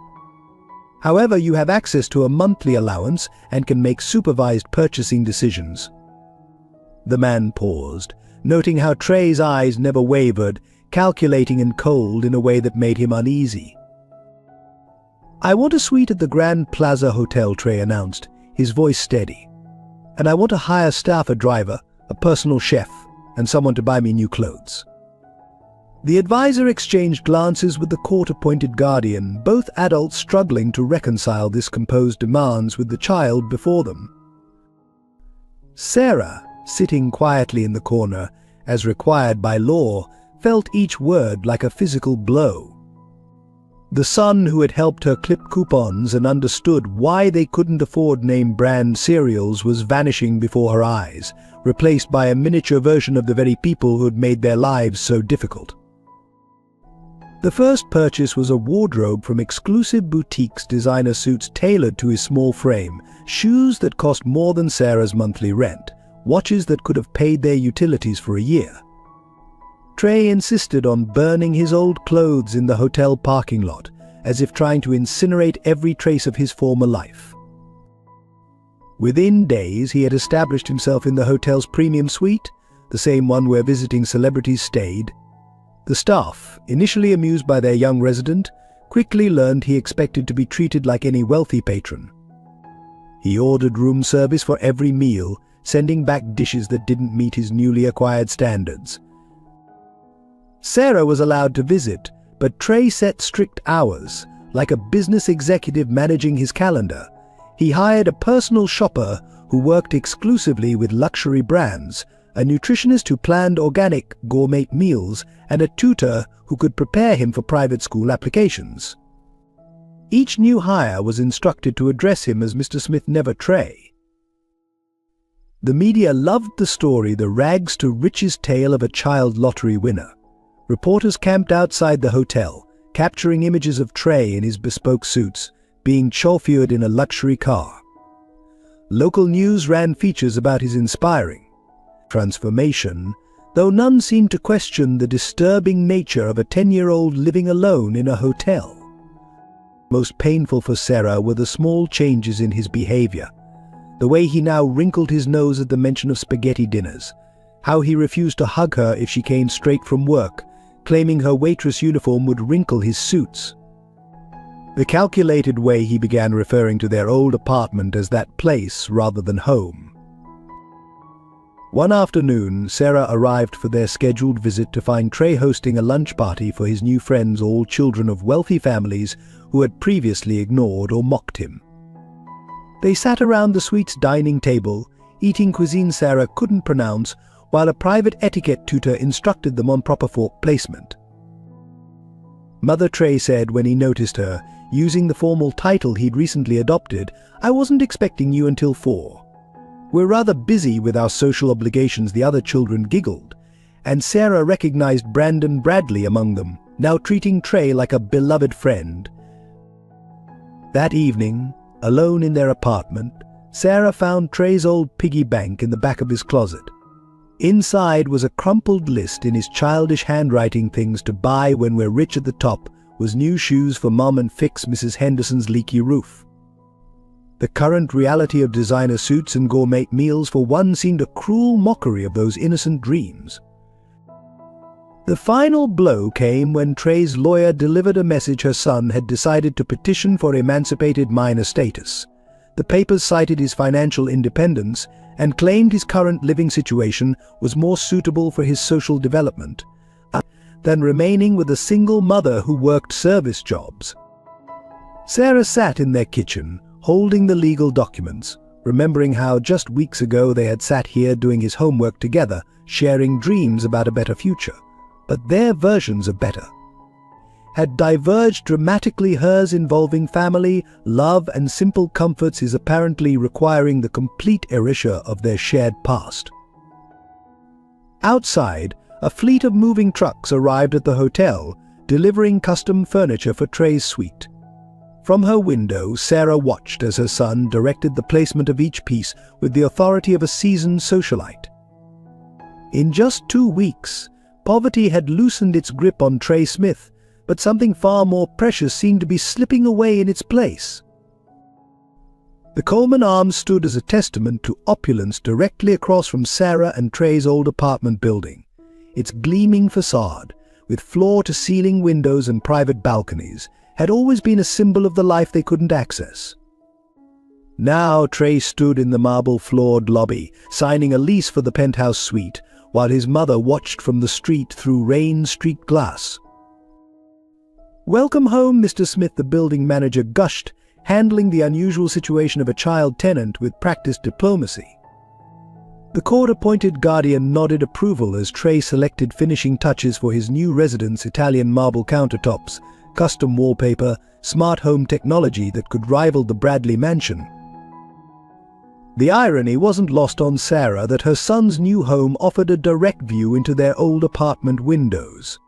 However, you have access to a monthly allowance and can make supervised purchasing decisions." The man paused, noting how Trey's eyes never wavered, calculating and cold in a way that made him uneasy. "I want a suite at the Grand Plaza Hotel," Trey announced, his voice steady. "And I want to hire staff, a driver, a personal chef, and someone to buy me new clothes." The advisor exchanged glances with the court-appointed guardian, both adults struggling to reconcile this composed demands with the child before them. Sarah, sitting quietly in the corner, as required by law, felt each word like a physical blow. The son who had helped her clip coupons and understood why they couldn't afford name-brand cereals was vanishing before her eyes, replaced by a miniature version of the very people who had made their lives so difficult. The first purchase was a wardrobe from exclusive boutiques, designer suits tailored to his small frame, shoes that cost more than Sarah's monthly rent, watches that could have paid their utilities for a year. Trey insisted on burning his old clothes in the hotel parking lot, as if trying to incinerate every trace of his former life. Within days, he had established himself in the hotel's premium suite, the same one where visiting celebrities stayed. The staff, initially amused by their young resident, quickly learned he expected to be treated like any wealthy patron. He ordered room service for every meal, sending back dishes that didn't meet his newly acquired standards. Sarah was allowed to visit, but Trey set strict hours, like a business executive managing his calendar. He hired a personal shopper who worked exclusively with luxury brands, a nutritionist who planned organic, gourmet meals, and a tutor who could prepare him for private school applications. Each new hire was instructed to address him as Mr. Smith, never Trey. The media loved the story, the rags to riches tale of a child lottery winner. Reporters camped outside the hotel, capturing images of Trey in his bespoke suits, being chauffeured in a luxury car. Local news ran features about his inspiring transformation, though none seemed to question the disturbing nature of a 10-year-old living alone in a hotel. Most painful for Sarah were the small changes in his behavior. The way he now wrinkled his nose at the mention of spaghetti dinners, how he refused to hug her if she came straight from work, claiming her waitress uniform would wrinkle his suits. The calculated way he began referring to their old apartment as that place rather than home. One afternoon, Sarah arrived for their scheduled visit to find Trey hosting a lunch party for his new friends, all children of wealthy families who had previously ignored or mocked him. They sat around the suite's dining table, eating cuisine Sarah couldn't pronounce, while a private etiquette tutor instructed them on proper fork placement. Mother Trey said when he noticed her, using the formal title he'd recently adopted, "I wasn't expecting you until 4. We're rather busy with our social obligations." The other children giggled, and Sarah recognized Brandon Bradley among them, now treating Trey like a beloved friend. That evening, alone in their apartment, Sarah found Trey's old piggy bank in the back of his closet. Inside was a crumpled list in his childish handwriting. Things to buy when we're rich. At the top was new shoes for Mom and fix Mrs. Henderson's leaky roof. The current reality of designer suits and gourmet meals for one seemed a cruel mockery of those innocent dreams. The final blow came when Trey's lawyer delivered a message her son had decided to petition for emancipated minor status. The papers cited his financial independence and claimed his current living situation was more suitable for his social development than remaining with a single mother who worked service jobs. Sarah sat in their kitchen, holding the legal documents, remembering how just weeks ago they had sat here doing his homework together, sharing dreams about a better future. But their versions of better had diverged dramatically, hers involving family, love, and simple comforts, his apparently requiring the complete erasure of their shared past. Outside, a fleet of moving trucks arrived at the hotel, delivering custom furniture for Trey's suite. From her window, Sarah watched as her son directed the placement of each piece with the authority of a seasoned socialite. In just 2 weeks, poverty had loosened its grip on Trey Smith, but something far more precious seemed to be slipping away in its place. The Coleman Arms stood as a testament to opulence directly across from Sarah and Trey's old apartment building. Its gleaming facade, with floor-to-ceiling windows and private balconies, had always been a symbol of the life they couldn't access. Now Trey stood in the marble-floored lobby, signing a lease for the penthouse suite, while his mother watched from the street through rain-streaked glass. "Welcome home, Mr. Smith," the building manager gushed, handling the unusual situation of a child tenant with practiced diplomacy. The court-appointed guardian nodded approval as Trey selected finishing touches for his new residence: Italian marble countertops, custom wallpaper, smart home technology that could rival the Bradley mansion. The irony wasn't lost on Sarah that her son's new home offered a direct view into their old apartment windows.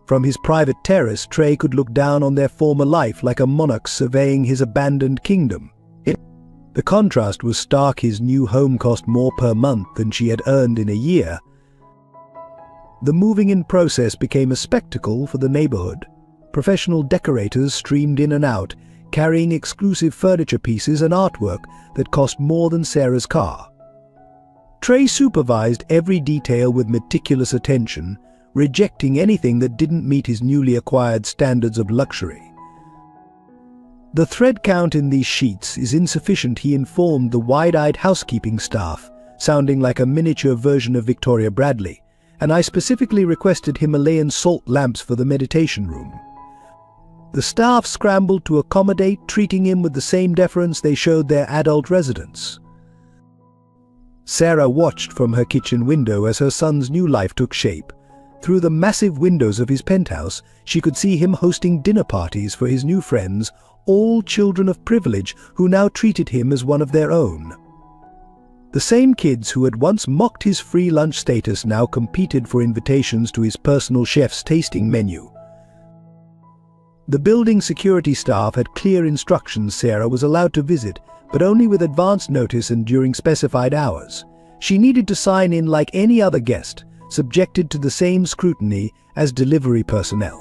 From his private terrace, Trey could look down on their former life like a monarch surveying his abandoned kingdom. The contrast was stark. His new home cost more per month than she had earned in a year. The moving-in process became a spectacle for the neighborhood. Professional decorators streamed in and out, carrying exclusive furniture pieces and artwork that cost more than Sarah's car. Trey supervised every detail with meticulous attention, rejecting anything that didn't meet his newly acquired standards of luxury. "The thread count in these sheets is insufficient," he informed the wide-eyed housekeeping staff, sounding like a miniature version of Victoria Bradley, "and I specifically requested Himalayan salt lamps for the meditation room." The staff scrambled to accommodate, treating him with the same deference they showed their adult residents. Sarah watched from her kitchen window as her son's new life took shape. Through the massive windows of his penthouse, she could see him hosting dinner parties for his new friends, all children of privilege who now treated him as one of their own. The same kids who had once mocked his free lunch status now competed for invitations to his personal chef's tasting menu. The building security staff had clear instructions. Sarah was allowed to visit, but only with advance notice and during specified hours. She needed to sign in like any other guest, subjected to the same scrutiny as delivery personnel.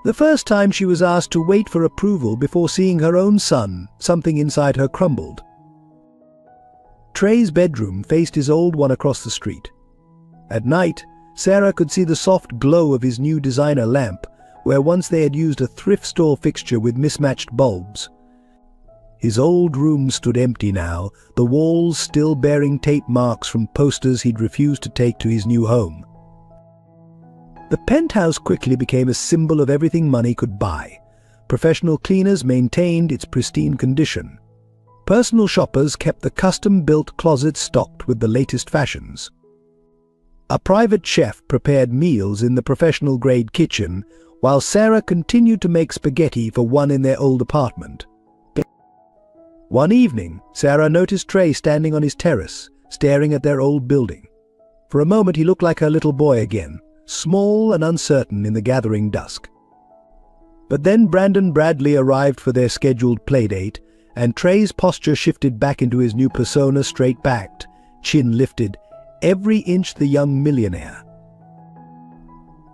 The first time she was asked to wait for approval before seeing her own son, something inside her crumbled. Trey's bedroom faced his old one across the street. At night, Sarah could see the soft glow of his new designer lamp, where once they had used a thrift store fixture with mismatched bulbs. His old room stood empty now, the walls still bearing tape marks from posters he'd refused to take to his new home. The penthouse quickly became a symbol of everything money could buy. Professional cleaners maintained its pristine condition. Personal shoppers kept the custom-built closets stocked with the latest fashions. A private chef prepared meals in the professional-grade kitchen, while Sarah continued to make spaghetti for one in their old apartment. One evening, Sarah noticed Trey standing on his terrace, staring at their old building. For a moment he looked like her little boy again, small and uncertain in the gathering dusk. But then Brandon Bradley arrived for their scheduled playdate, and Trey's posture shifted back into his new persona, straight-backed, chin lifted, every inch the young millionaire.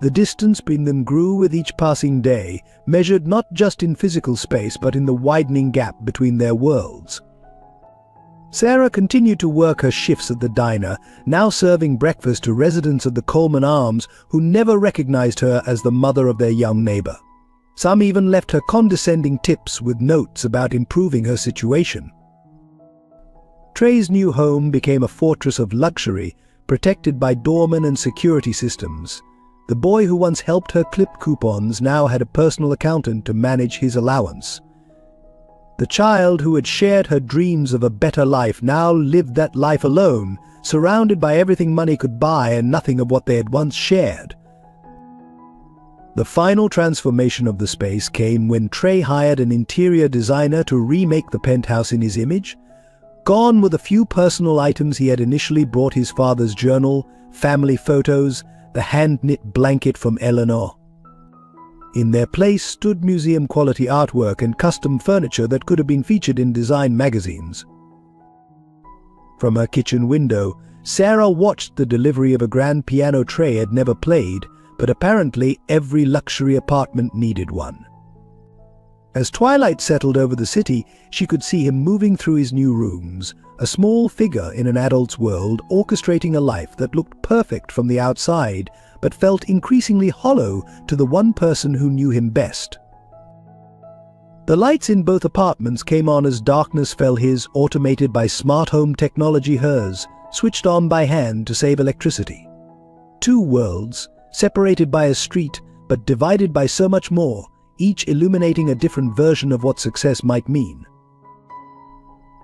The distance between them grew with each passing day, measured not just in physical space but in the widening gap between their worlds. Sarah continued to work her shifts at the diner, now serving breakfast to residents of the Coleman Arms who never recognized her as the mother of their young neighbor. Some even left her condescending tips with notes about improving her situation. Trey's new home became a fortress of luxury, protected by doormen and security systems. The boy who once helped her clip coupons now had a personal accountant to manage his allowance. The child who had shared her dreams of a better life now lived that life alone, surrounded by everything money could buy and nothing of what they had once shared. The final transformation of the space came when Trey hired an interior designer to remake the penthouse in his image. Gone were the few personal items he had initially brought: his father's journal, family photos, the hand-knit blanket from Eleanor. In their place stood museum-quality artwork and custom furniture that could have been featured in design magazines. From her kitchen window, Sarah watched the delivery of a grand piano Trey had never played, but apparently every luxury apartment needed one. As twilight settled over the city, she could see him moving through his new rooms, a small figure in an adult's world, orchestrating a life that looked perfect from the outside, but felt increasingly hollow to the one person who knew him best. The lights in both apartments came on as darkness fell, his automated by smart home technology, hers switched on by hand to save electricity. Two worlds, separated by a street but divided by so much more, each illuminating a different version of what success might mean.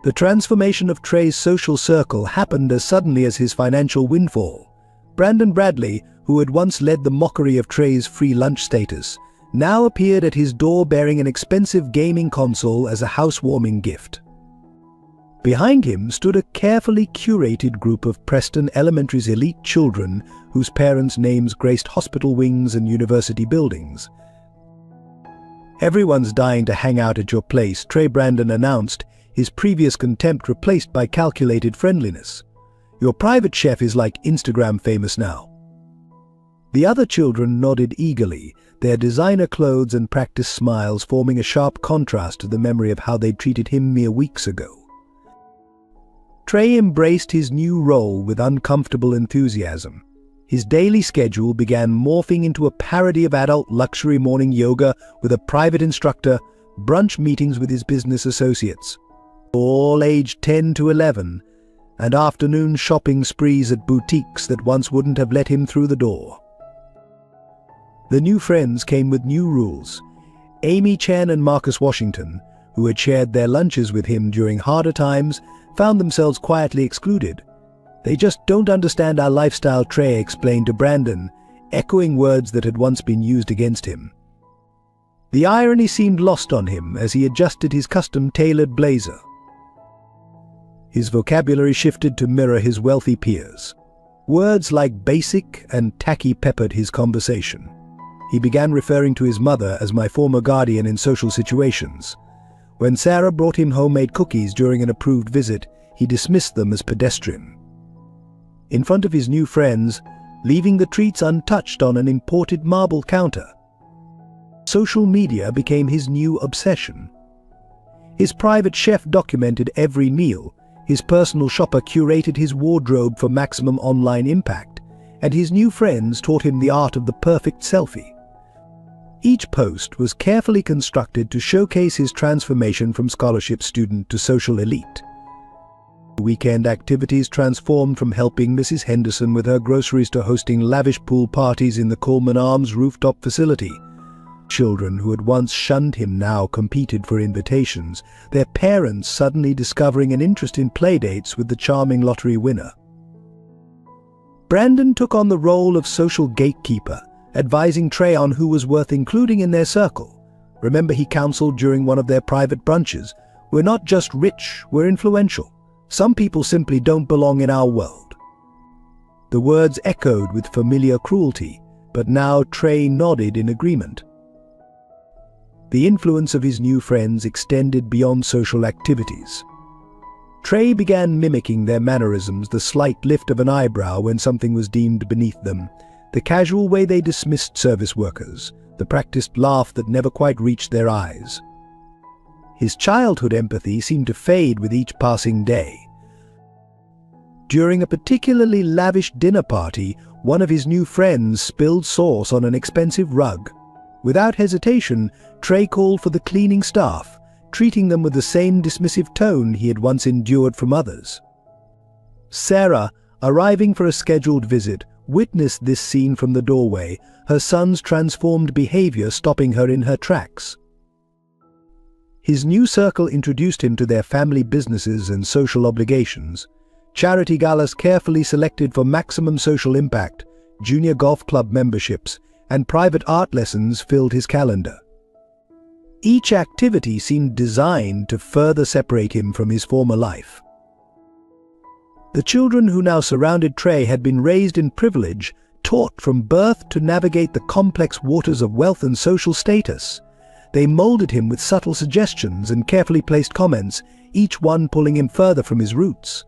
The transformation of Trey's social circle happened as suddenly as his financial windfall. Brandon Bradley, who had once led the mockery of Trey's free lunch status, now appeared at his door bearing an expensive gaming console as a housewarming gift. Behind him stood a carefully curated group of Preston Elementary's elite children whose parents' names graced hospital wings and university buildings. "Everyone's dying to hang out at your place," Trey Brandon announced, his previous contempt replaced by calculated friendliness. "Your private chef is like Instagram famous now." The other children nodded eagerly, their designer clothes and practiced smiles forming a sharp contrast to the memory of how they'd treated him mere weeks ago. Trey embraced his new role with uncomfortable enthusiasm. His daily schedule began morphing into a parody of adult luxury morning yoga with a private instructor, brunch meetings with his business associates, all aged 10 to 11, and afternoon shopping sprees at boutiques that once wouldn't have let him through the door. The new friends came with new rules. Amy Chen and Marcus Washington, who had shared their lunches with him during harder times, found themselves quietly excluded. "They just don't understand our lifestyle," Trey explained to Brandon, echoing words that had once been used against him. The irony seemed lost on him as he adjusted his custom-tailored blazer. His vocabulary shifted to mirror his wealthy peers. Words like basic and tacky peppered his conversation. He began referring to his mother as my former guardian in social situations. When Sarah brought him homemade cookies during an approved visit, he dismissed them as pedestrian. In front of his new friends, leaving the treats untouched on an imported marble counter. Social media became his new obsession. His private chef documented every meal, his personal shopper curated his wardrobe for maximum online impact, and his new friends taught him the art of the perfect selfie. Each post was carefully constructed to showcase his transformation from scholarship student to social elite. Weekend activities transformed from helping Mrs. Henderson with her groceries to hosting lavish pool parties in the Coleman Arms rooftop facility. Children who had once shunned him now competed for invitations, their parents suddenly discovering an interest in playdates with the charming lottery winner. Brandon took on the role of social gatekeeper, advising Trey on who was worth including in their circle. Remember, he counseled during one of their private brunches, "We're not just rich, we're influential. Some people simply don't belong in our world." The words echoed with familiar cruelty, but now Trey nodded in agreement. The influence of his new friends extended beyond social activities. Trey began mimicking their mannerisms, the slight lift of an eyebrow when something was deemed beneath them, the casual way they dismissed service workers, the practiced laugh that never quite reached their eyes. His childhood empathy seemed to fade with each passing day. During a particularly lavish dinner party, one of his new friends spilled sauce on an expensive rug. Without hesitation, Trey called for the cleaning staff, treating them with the same dismissive tone he had once endured from others. Sarah, arriving for a scheduled visit, witnessed this scene from the doorway, her son's transformed behavior stopping her in her tracks. His new circle introduced him to their family businesses and social obligations. Charity galas carefully selected for maximum social impact, junior golf club memberships, and private art lessons filled his calendar. Each activity seemed designed to further separate him from his former life. The children who now surrounded Trey had been raised in privilege, taught from birth to navigate the complex waters of wealth and social status. They molded him with subtle suggestions and carefully placed comments, each one pulling him further from his roots.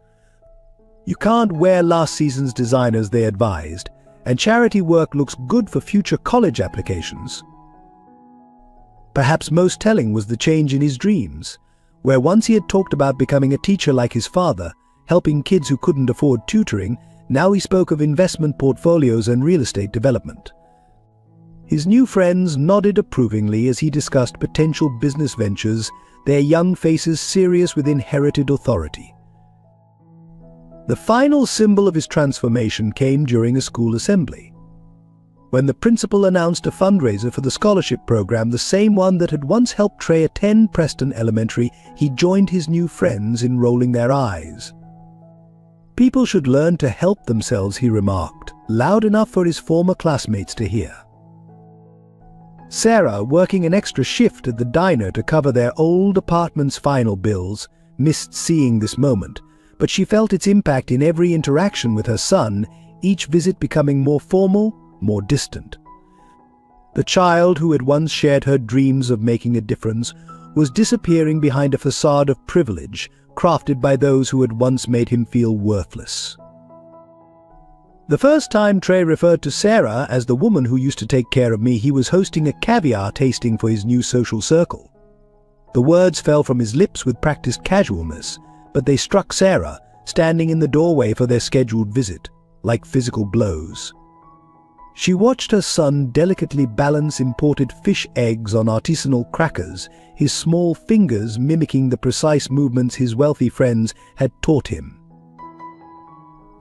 "You can't wear last season's designers," they advised, "and charity work looks good for future college applications." Perhaps most telling was the change in his dreams. Where once he had talked about becoming a teacher like his father, helping kids who couldn't afford tutoring, now he spoke of investment portfolios and real estate development. His new friends nodded approvingly as he discussed potential business ventures, their young faces serious with inherited authority. The final symbol of his transformation came during a school assembly. When the principal announced a fundraiser for the scholarship program, the same one that had once helped Trey attend Preston Elementary, he joined his new friends in rolling their eyes. "People should learn to help themselves," he remarked, loud enough for his former classmates to hear. Sarah, working an extra shift at the diner to cover their old apartment's final bills, missed seeing this moment, but she felt its impact in every interaction with her son, each visit becoming more formal, more distant. The child who had once shared her dreams of making a difference was disappearing behind a facade of privilege crafted by those who had once made him feel worthless. The first time Trey referred to Sarah as the woman who used to take care of me, he was hosting a caviar tasting for his new social circle. The words fell from his lips with practiced casualness, but they struck Sarah, standing in the doorway for their scheduled visit, like physical blows. She watched her son delicately balance imported fish eggs on artisanal crackers, his small fingers mimicking the precise movements his wealthy friends had taught him.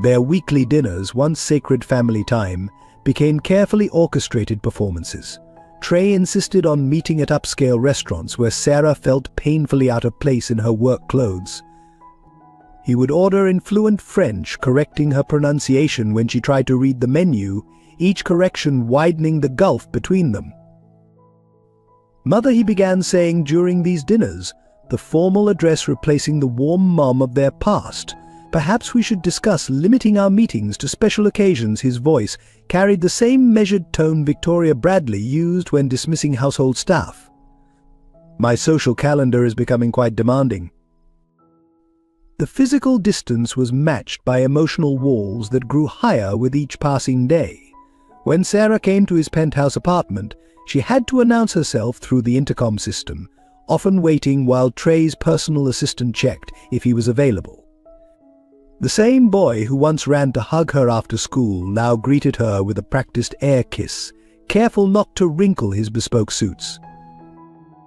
Their weekly dinners, once sacred family time, became carefully orchestrated performances. Trey insisted on meeting at upscale restaurants where Sarah felt painfully out of place in her work clothes. He would order in fluent French, correcting her pronunciation when she tried to read the menu, each correction widening the gulf between them. "Mother," he began saying during these dinners, the formal address replacing the warm mom of their past. "Perhaps we should discuss limiting our meetings to special occasions." His voice carried the same measured tone Victoria Bradley used when dismissing household staff. "My social calendar is becoming quite demanding." The physical distance was matched by emotional walls that grew higher with each passing day. When Sarah came to his penthouse apartment, she had to announce herself through the intercom system, often waiting while Trey's personal assistant checked if he was available. The same boy who once ran to hug her after school now greeted her with a practiced air kiss, careful not to wrinkle his bespoke suits.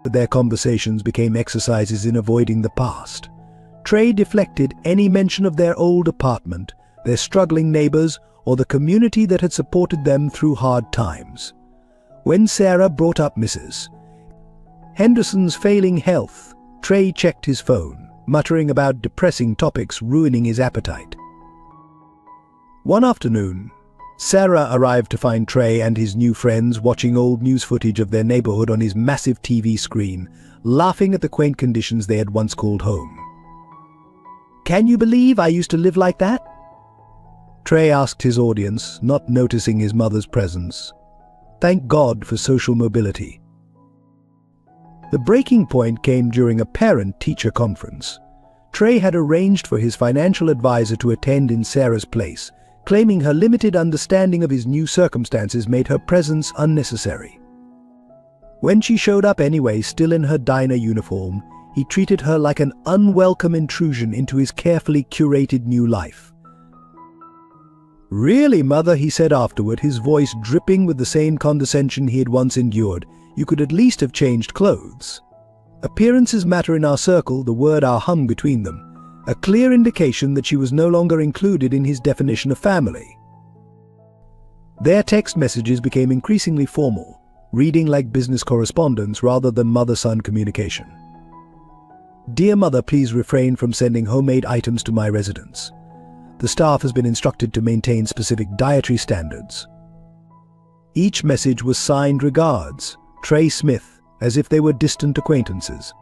Their conversations became exercises in avoiding the past. Trey deflected any mention of their old apartment, their struggling neighbors, or the community that had supported them through hard times. When Sarah brought up Mrs. Henderson's failing health, Trey checked his phone, muttering about depressing topics ruining his appetite. One afternoon, Sarah arrived to find Trey and his new friends watching old news footage of their neighborhood on his massive TV screen, laughing at the quaint conditions they had once called home. "Can you believe I used to live like that?" Trey asked his audience, not noticing his mother's presence. Thank God for social mobility. The breaking point came during a parent-teacher conference. Trey had arranged for his financial advisor to attend in Sarah's place, claiming her limited understanding of his new circumstances made her presence unnecessary. When she showed up anyway, still in her diner uniform, he treated her like an unwelcome intrusion into his carefully curated new life. "Really, Mother," he said afterward, his voice dripping with the same condescension he had once endured, "you could at least have changed clothes." Appearances matter in our circle, the word "our" hung between them, a clear indication that she was no longer included in his definition of family. Their text messages became increasingly formal, reading like business correspondence rather than mother-son communication. "Dear Mother, please refrain from sending homemade items to my residence. The staff has been instructed to maintain specific dietary standards." Each message was signed "Regards, Trey Smith," as if they were distant acquaintances.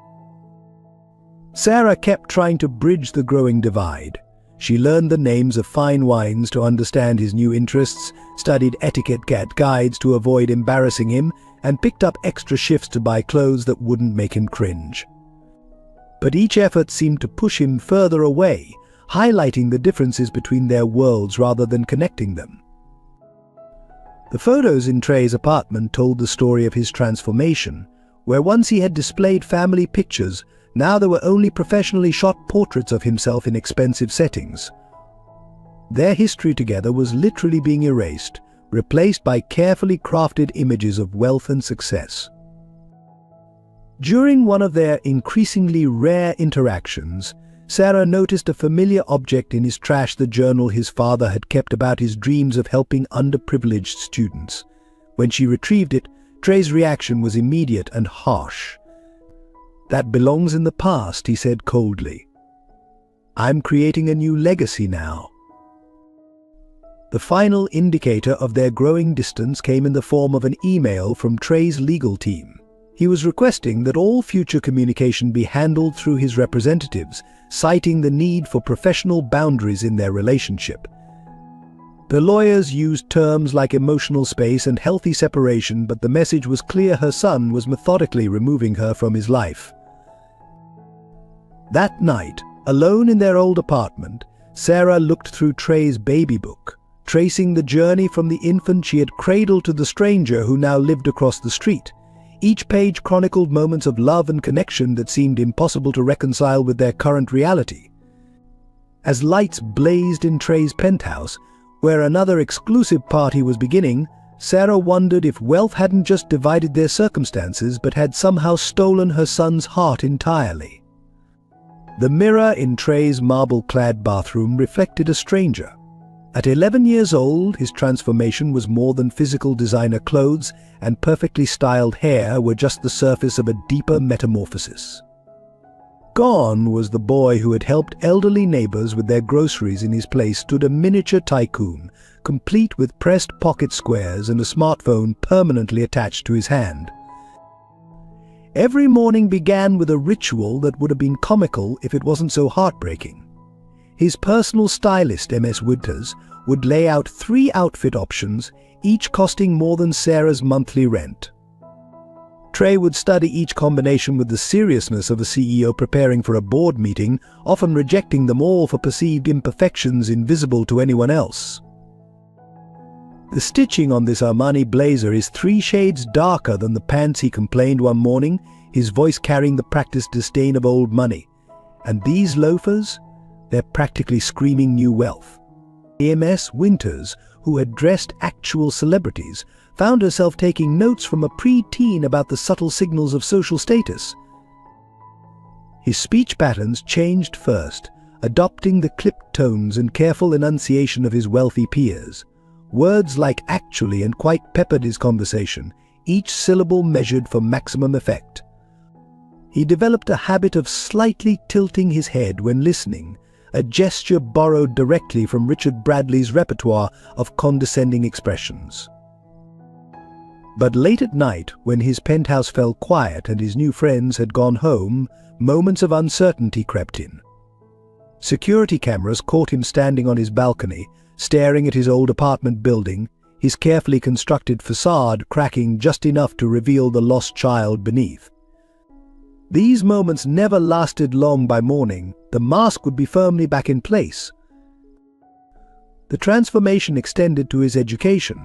Sarah kept trying to bridge the growing divide. She learned the names of fine wines to understand his new interests, studied etiquette guides to avoid embarrassing him, and picked up extra shifts to buy clothes that wouldn't make him cringe. But each effort seemed to push him further away, highlighting the differences between their worlds rather than connecting them. The photos in Trey's apartment told the story of his transformation, where once he had displayed family pictures, now there were only professionally shot portraits of himself in expensive settings. Their history together was literally being erased, replaced by carefully crafted images of wealth and success. During one of their increasingly rare interactions, Sarah noticed a familiar object in his trash, the journal his father had kept about his dreams of helping underprivileged students. When she retrieved it, Trey's reaction was immediate and harsh. "That belongs in the past," he said coldly. "I'm creating a new legacy now." The final indicator of their growing distance came in the form of an email from Trey's legal team. He was requesting that all future communication be handled through his representatives, citing the need for professional boundaries in their relationship. The lawyers used terms like emotional space and healthy separation, but the message was clear: her son was methodically removing her from his life. That night, alone in their old apartment, Sarah looked through Trey's baby book, tracing the journey from the infant she had cradled to the stranger who now lived across the street. Each page chronicled moments of love and connection that seemed impossible to reconcile with their current reality. As lights blazed in Trey's penthouse, where another exclusive party was beginning, Sarah wondered if wealth hadn't just divided their circumstances but had somehow stolen her son's heart entirely. The mirror in Trey's marble-clad bathroom reflected a stranger. At 11 years old, his transformation was more than physical. Designer clothes and perfectly styled hair were just the surface of a deeper metamorphosis. Gone was the boy who had helped elderly neighbors with their groceries. In his place stood a miniature tycoon, complete with pressed pocket squares and a smartphone permanently attached to his hand. Every morning began with a ritual that would have been comical if it wasn't so heartbreaking. His personal stylist, Ms. Winters, would lay out 3 outfit options, each costing more than Sarah's monthly rent. Trey would study each combination with the seriousness of a CEO preparing for a board meeting, often rejecting them all for perceived imperfections invisible to anyone else. The stitching on this Armani blazer is 3 shades darker than the pants he complained one morning, his voice carrying the practiced disdain of old money. And these loafers? They're practically screaming new wealth. Ms. Winters, who had dressed actual celebrities, found herself taking notes from a pre-teen about the subtle signals of social status. His speech patterns changed first, adopting the clipped tones and careful enunciation of his wealthy peers. Words like "actually" and "quite" peppered his conversation, each syllable measured for maximum effect. He developed a habit of slightly tilting his head when listening, a gesture borrowed directly from Richard Bradley's repertoire of condescending expressions. But late at night, when his penthouse fell quiet and his new friends had gone home, moments of uncertainty crept in. Security cameras caught him standing on his balcony, staring at his old apartment building, his carefully constructed facade cracking just enough to reveal the lost child beneath. These moments never lasted long. By morning, the mask would be firmly back in place. The transformation extended to his education.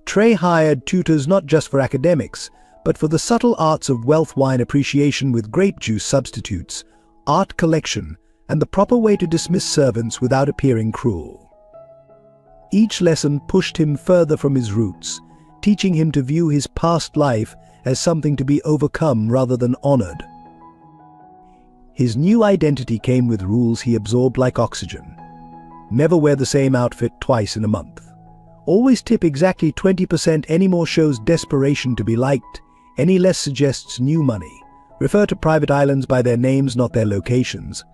Trey hired tutors not just for academics, but for the subtle arts of wealth, wine appreciation with grape juice substitutes, art collection, and the proper way to dismiss servants without appearing cruel. Each lesson pushed him further from his roots, teaching him to view his past life as something to be overcome rather than honored. His new identity came with rules he absorbed like oxygen. Never wear the same outfit twice in a month. Always tip exactly 20%. Any more shows desperation to be liked. Any less suggests new money. Refer to private islands by their names, not their locations.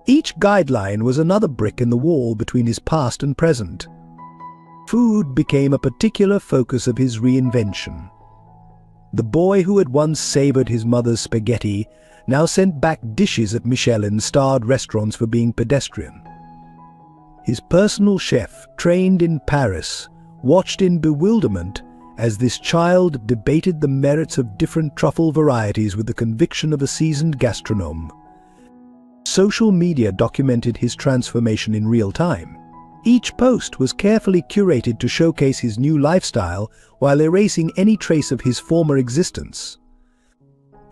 Each guideline was another brick in the wall between his past and present. Food became a particular focus of his reinvention. The boy who had once savored his mother's spaghetti now sent back dishes at Michelin-starred restaurants for being pedestrian. His personal chef, trained in Paris, watched in bewilderment as this child debated the merits of different truffle varieties with the conviction of a seasoned gastronome. Social media documented his transformation in real time. Each post was carefully curated to showcase his new lifestyle while erasing any trace of his former existence.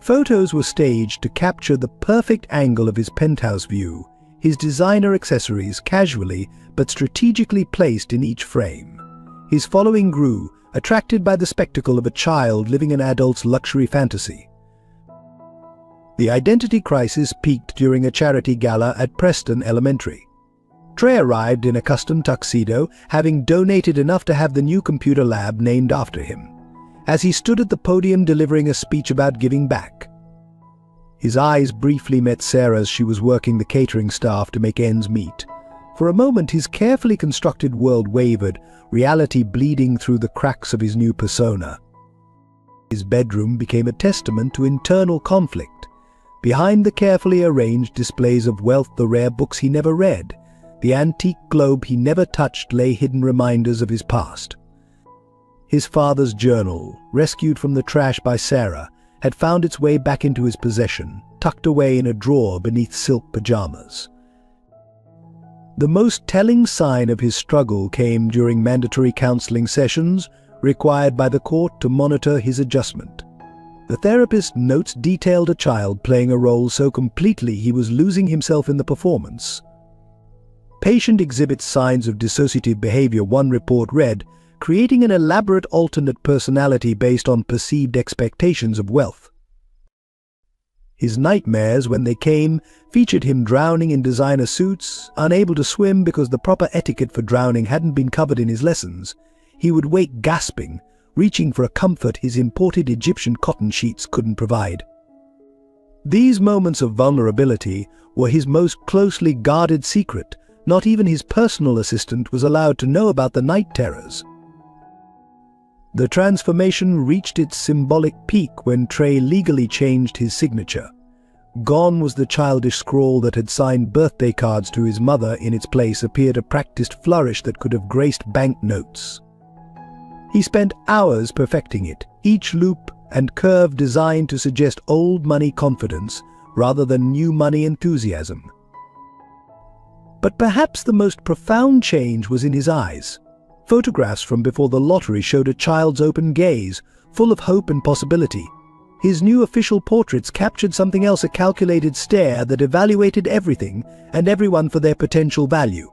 Photos were staged to capture the perfect angle of his penthouse view, his designer accessories casually but strategically placed in each frame. His following grew, attracted by the spectacle of a child living an adult's luxury fantasy. The identity crisis peaked during a charity gala at Preston Elementary. Trey arrived in a custom tuxedo, having donated enough to have the new computer lab named after him, as he stood at the podium delivering a speech about giving back. His eyes briefly met Sarah's. She was working the catering staff to make ends meet. For a moment his carefully constructed world wavered, reality bleeding through the cracks of his new persona. His bedroom became a testament to internal conflict. Behind the carefully arranged displays of wealth, the rare books he never read, the antique globe he never touched, lay hidden reminders of his past. His father's journal, rescued from the trash by Sarah, had found its way back into his possession, tucked away in a drawer beneath silk pajamas. The most telling sign of his struggle came during mandatory counseling sessions required by the court to monitor his adjustment. The therapist notes detailed a child playing a role so completely he was losing himself in the performance. Patient exhibits signs of dissociative behavior, one report read, creating an elaborate alternate personality based on perceived expectations of wealth. His nightmares, when they came, featured him drowning in designer suits, unable to swim because the proper etiquette for drowning hadn't been covered in his lessons. He would wake gasping, reaching for a comfort his imported Egyptian cotton sheets couldn't provide. These moments of vulnerability were his most closely guarded secret. Not even his personal assistant was allowed to know about the night terrors. The transformation reached its symbolic peak when Trey legally changed his signature. Gone was the childish scrawl that had signed birthday cards to his mother. In its place appeared a practiced flourish that could have graced banknotes. He spent hours perfecting it, each loop and curve designed to suggest old money confidence rather than new money enthusiasm. But perhaps the most profound change was in his eyes. Photographs from before the lottery showed a child's open gaze, full of hope and possibility. His new official portraits captured something else, a calculated stare that evaluated everything and everyone for their potential value.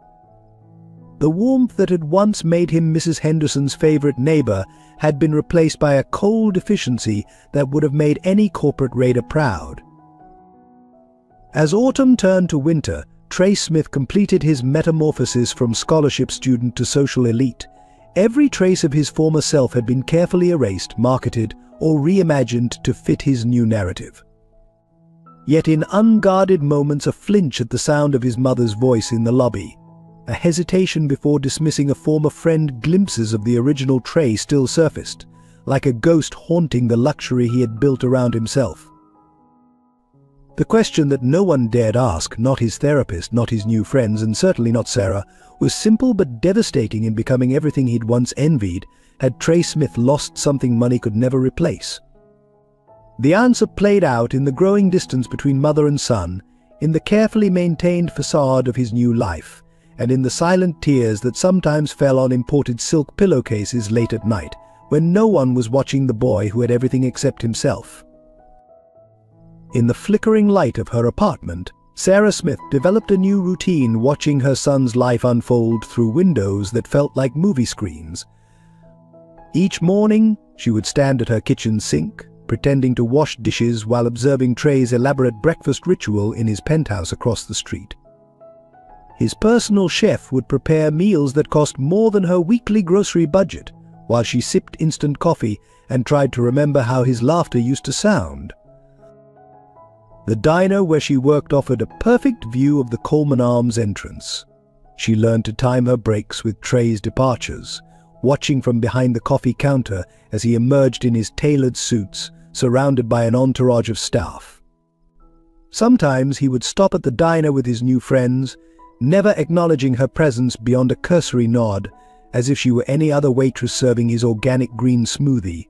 The warmth that had once made him Mrs. Henderson's favorite neighbor had been replaced by a cold efficiency that would have made any corporate raider proud. As autumn turned to winter, Trey Smith completed his metamorphosis from scholarship student to social elite. Every trace of his former self had been carefully erased, marketed, or reimagined to fit his new narrative. Yet in unguarded moments, a flinch at the sound of his mother's voice in the lobby, a hesitation before dismissing a former friend, glimpses of the original Trey still surfaced, like a ghost haunting the luxury he had built around himself. The question that no one dared ask, not his therapist, not his new friends, and certainly not Sarah, was simple but devastating. In becoming everything he'd once envied, had Trey Smith lost something money could never replace? The answer played out in the growing distance between mother and son, in the carefully maintained facade of his new life, and in the silent tears that sometimes fell on imported silk pillowcases late at night, when no one was watching the boy who had everything except himself. In the flickering light of her apartment, Sarah Smith developed a new routine, watching her son's life unfold through windows that felt like movie screens. Each morning, she would stand at her kitchen sink, pretending to wash dishes while observing Trey's elaborate breakfast ritual in his penthouse across the street. His personal chef would prepare meals that cost more than her weekly grocery budget, while she sipped instant coffee and tried to remember how his laughter used to sound. The diner where she worked offered a perfect view of the Coleman Arms entrance. She learned to time her breaks with Trey's departures, watching from behind the coffee counter as he emerged in his tailored suits, surrounded by an entourage of staff. Sometimes he would stop at the diner with his new friends, never acknowledging her presence beyond a cursory nod, as if she were any other waitress serving his organic green smoothie.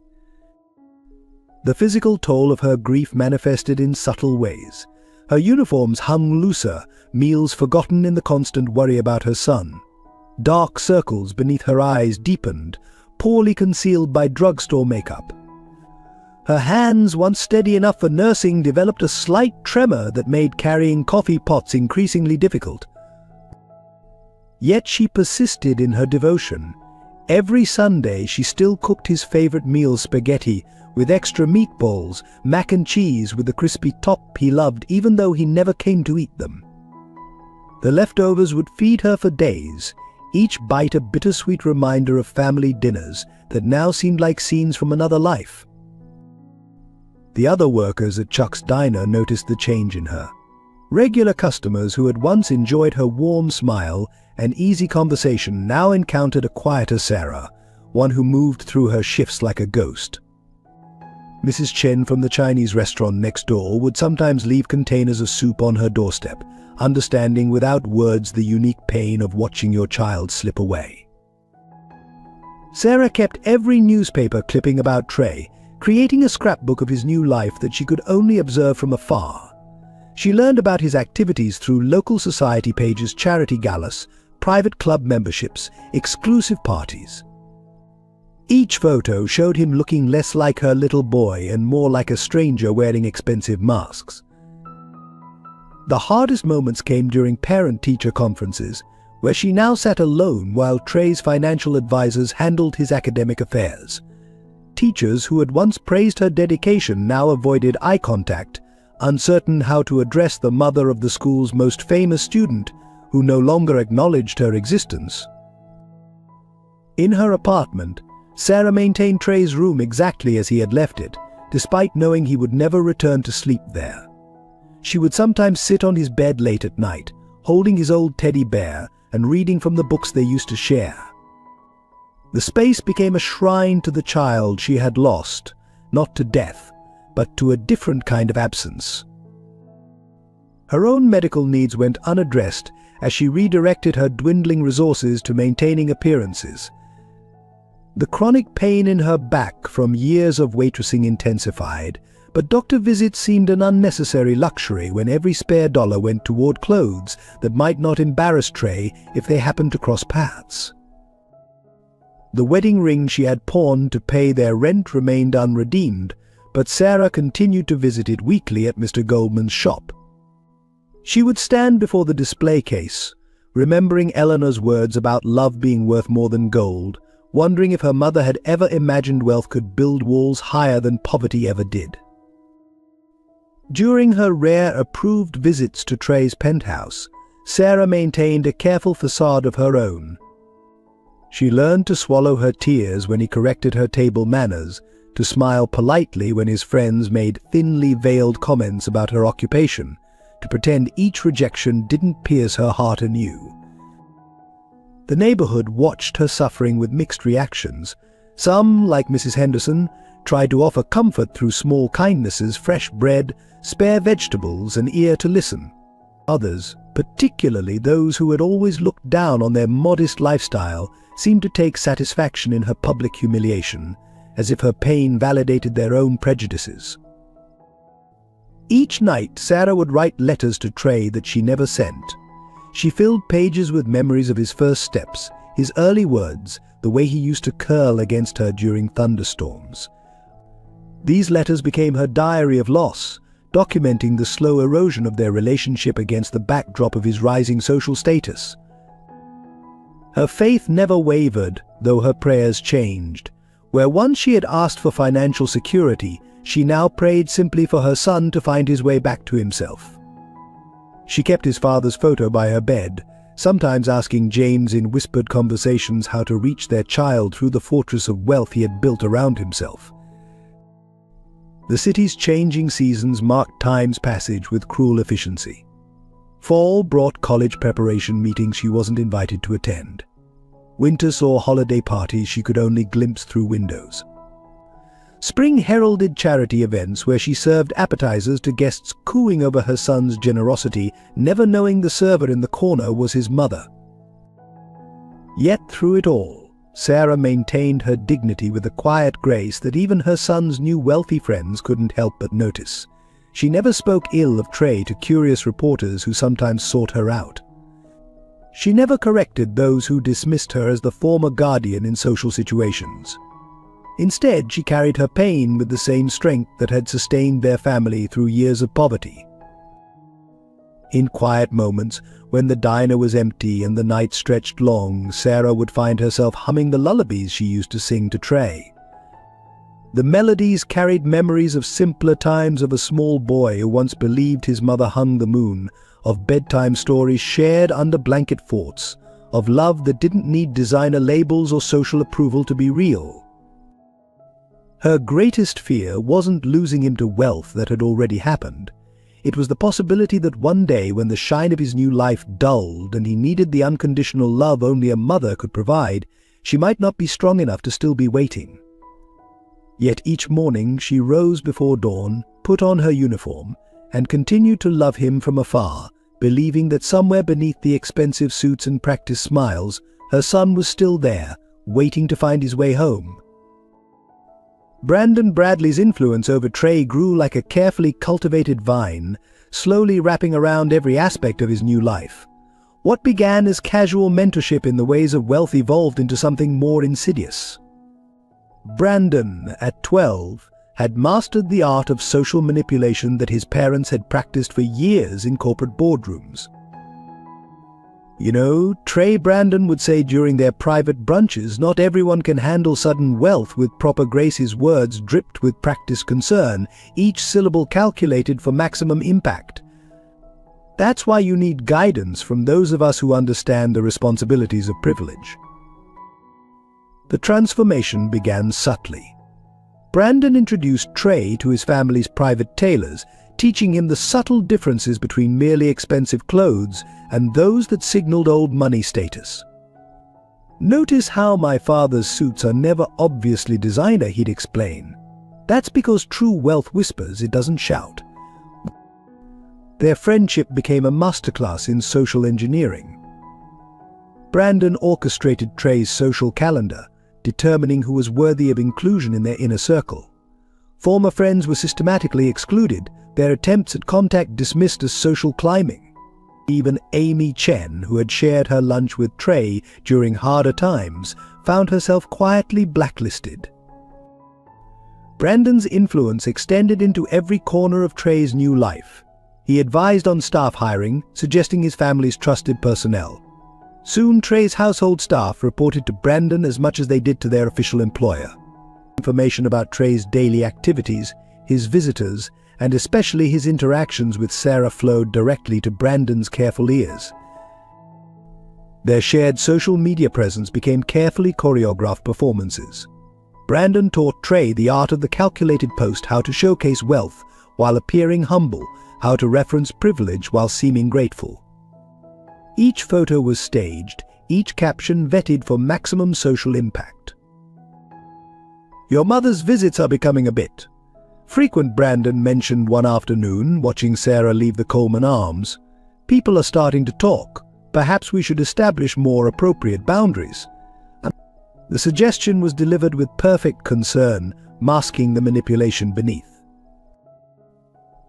The physical toll of her grief manifested in subtle ways. Her uniforms hung looser, meals forgotten in the constant worry about her son. Dark circles beneath her eyes deepened, poorly concealed by drugstore makeup. Her hands, once steady enough for nursing, developed a slight tremor that made carrying coffee pots increasingly difficult. Yet she persisted in her devotion. Every Sunday she still cooked his favorite meal, spaghetti, with extra meatballs, mac and cheese with the crispy top he loved even though he never came to eat them. The leftovers would feed her for days, each bite a bittersweet reminder of family dinners that now seemed like scenes from another life. The other workers at Chuck's diner noticed the change in her. Regular customers who had once enjoyed her warm smile and easy conversation now encountered a quieter Sarah, one who moved through her shifts like a ghost. Mrs. Chen from the Chinese restaurant next door would sometimes leave containers of soup on her doorstep, understanding without words the unique pain of watching your child slip away. Sarah kept every newspaper clipping about Trey, creating a scrapbook of his new life that she could only observe from afar. She learned about his activities through local society pages, charity galas, private club memberships, exclusive parties. Each photo showed him looking less like her little boy and more like a stranger wearing expensive masks. The hardest moments came during parent-teacher conferences, where she now sat alone while Trey's financial advisors handled his academic affairs. Teachers who had once praised her dedication now avoided eye contact, uncertain how to address the mother of the school's most famous student, who no longer acknowledged her existence. In her apartment, Sarah maintained Trey's room exactly as he had left it, despite knowing he would never return to sleep there. She would sometimes sit on his bed late at night, holding his old teddy bear and reading from the books they used to share. The space became a shrine to the child she had lost, not to death, but to a different kind of absence. Her own medical needs went unaddressed as she redirected her dwindling resources to maintaining appearances. The chronic pain in her back from years of waitressing intensified, but doctor visits seemed an unnecessary luxury when every spare dollar went toward clothes that might not embarrass Trey if they happened to cross paths. The wedding ring she had pawned to pay their rent remained unredeemed, but Sarah continued to visit it weekly at Mr. Goldman's shop. She would stand before the display case, remembering Eleanor's words about love being worth more than gold, wondering if her mother had ever imagined wealth could build walls higher than poverty ever did. During her rare approved visits to Trey's penthouse, Sarah maintained a careful facade of her own. She learned to swallow her tears when he corrected her table manners, to smile politely when his friends made thinly veiled comments about her occupation, to pretend each rejection didn't pierce her heart anew. The neighborhood watched her suffering with mixed reactions. Some, like Mrs. Henderson, tried to offer comfort through small kindnesses, fresh bread, spare vegetables, an ear to listen. Others, particularly those who had always looked down on their modest lifestyle, seemed to take satisfaction in her public humiliation, as if her pain validated their own prejudices. Each night, Sarah would write letters to Trey that she never sent. She filled pages with memories of his first steps, his early words, the way he used to curl against her during thunderstorms. These letters became her diary of loss, documenting the slow erosion of their relationship against the backdrop of his rising social status. Her faith never wavered, though her prayers changed. Where once she had asked for financial security, she now prayed simply for her son to find his way back to himself. She kept his father's photo by her bed, sometimes asking James in whispered conversations how to reach their child through the fortress of wealth he had built around himself. The city's changing seasons marked time's passage with cruel efficiency. Fall brought college preparation meetings she wasn't invited to attend. Winter saw holiday parties she could only glimpse through windows. Spring heralded charity events where she served appetizers to guests cooing over her son's generosity, never knowing the server in the corner was his mother. Yet through it all, Sarah maintained her dignity with a quiet grace that even her son's new wealthy friends couldn't help but notice. She never spoke ill of Trey to curious reporters who sometimes sought her out. She never corrected those who dismissed her as the former guardian in social situations. Instead, she carried her pain with the same strength that had sustained their family through years of poverty. In quiet moments, when the diner was empty and the night stretched long, Sarah would find herself humming the lullabies she used to sing to Trey. The melodies carried memories of simpler times, of a small boy who once believed his mother hung the moon, of bedtime stories shared under blanket forts, of love that didn't need designer labels or social approval to be real. Her greatest fear wasn't losing him to wealth that had already happened. It was the possibility that one day, when the shine of his new life dulled and he needed the unconditional love only a mother could provide, she might not be strong enough to still be waiting. Yet each morning she rose before dawn, put on her uniform, and continued to love him from afar, believing that somewhere beneath the expensive suits and practiced smiles, her son was still there, waiting to find his way home. Brandon Bradley's influence over Trey grew like a carefully cultivated vine, slowly wrapping around every aspect of his new life. What began as casual mentorship in the ways of wealth evolved into something more insidious. Brandon, at 12, had mastered the art of social manipulation that his parents had practiced for years in corporate boardrooms. You know, Trey Brandon would say during their private brunches, not everyone can handle sudden wealth with proper grace. His words dripped with practiced concern, each syllable calculated for maximum impact. That's why you need guidance from those of us who understand the responsibilities of privilege. The transformation began subtly. Brandon introduced Trey to his family's private tailors, teaching him the subtle differences between merely expensive clothes and those that signaled old money status. "Notice how my father's suits are never obviously designer," he'd explain. "That's because true wealth whispers, it doesn't shout." Their friendship became a masterclass in social engineering. Brandon orchestrated Trey's social calendar, determining who was worthy of inclusion in their inner circle. Former friends were systematically excluded, their attempts at contact dismissed as social climbing. Even Amy Chen, who had shared her lunch with Trey during harder times, found herself quietly blacklisted. Brandon's influence extended into every corner of Trey's new life. He advised on staff hiring, suggesting his family's trusted personnel. Soon, Trey's household staff reported to Brandon as much as they did to their official employer. Information about Trey's daily activities, his visitors, and especially his interactions with Sarah flowed directly to Brandon's careful ears. Their shared social media presence became carefully choreographed performances. Brandon taught Trey the art of the calculated post, how to showcase wealth while appearing humble, how to reference privilege while seeming grateful. Each photo was staged, each caption vetted for maximum social impact. "Your mother's visits are becoming a bit frequent," Brandon mentioned one afternoon, watching Sarah leave the Coleman Arms. "People are starting to talk. Perhaps we should establish more appropriate boundaries." The suggestion was delivered with perfect concern, masking the manipulation beneath.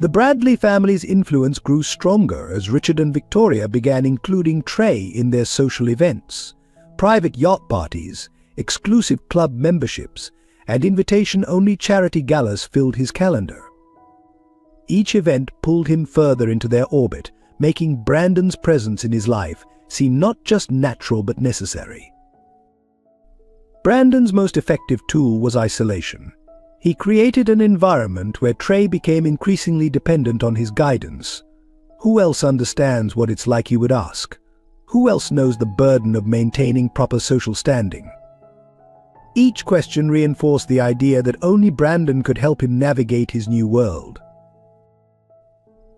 The Bradley family's influence grew stronger as Richard and Victoria began including Trey in their social events. Private yacht parties, exclusive club memberships, and invitation-only charity galas filled his calendar. Each event pulled him further into their orbit, making Brandon's presence in his life seem not just natural but necessary. Brandon's most effective tool was isolation. He created an environment where Trey became increasingly dependent on his guidance. "Who else understands what it's like?" he would ask. "Who else knows the burden of maintaining proper social standing?" Each question reinforced the idea that only Brandon could help him navigate his new world.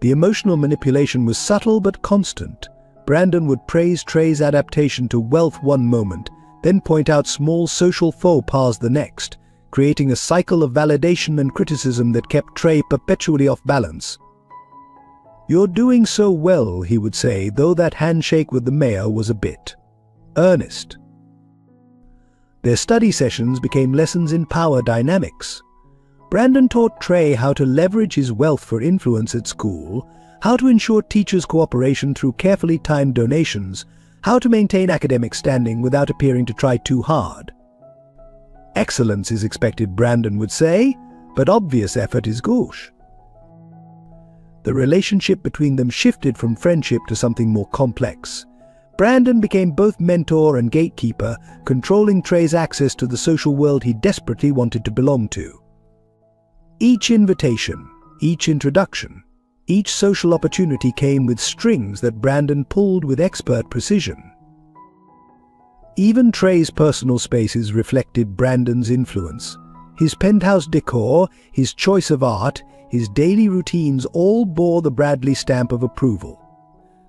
The emotional manipulation was subtle but constant. Brandon would praise Trey's adaptation to wealth one moment, then point out small social faux pas the next, creating a cycle of validation and criticism that kept Trey perpetually off balance. "You're doing so well," he would say, though that handshake with the mayor was a bit earnest. Their study sessions became lessons in power dynamics. Brandon taught Trey how to leverage his wealth for influence at school, how to ensure teachers' cooperation through carefully timed donations, how to maintain academic standing without appearing to try too hard. "Excellence is expected," Brandon would say, "but obvious effort is gauche." The relationship between them shifted from friendship to something more complex. Brandon became both mentor and gatekeeper, controlling Trey's access to the social world he desperately wanted to belong to. Each invitation, each introduction, each social opportunity came with strings that Brandon pulled with expert precision. Even Trey's personal spaces reflected Brandon's influence. His penthouse decor, his choice of art, his daily routines all bore the Bradley stamp of approval.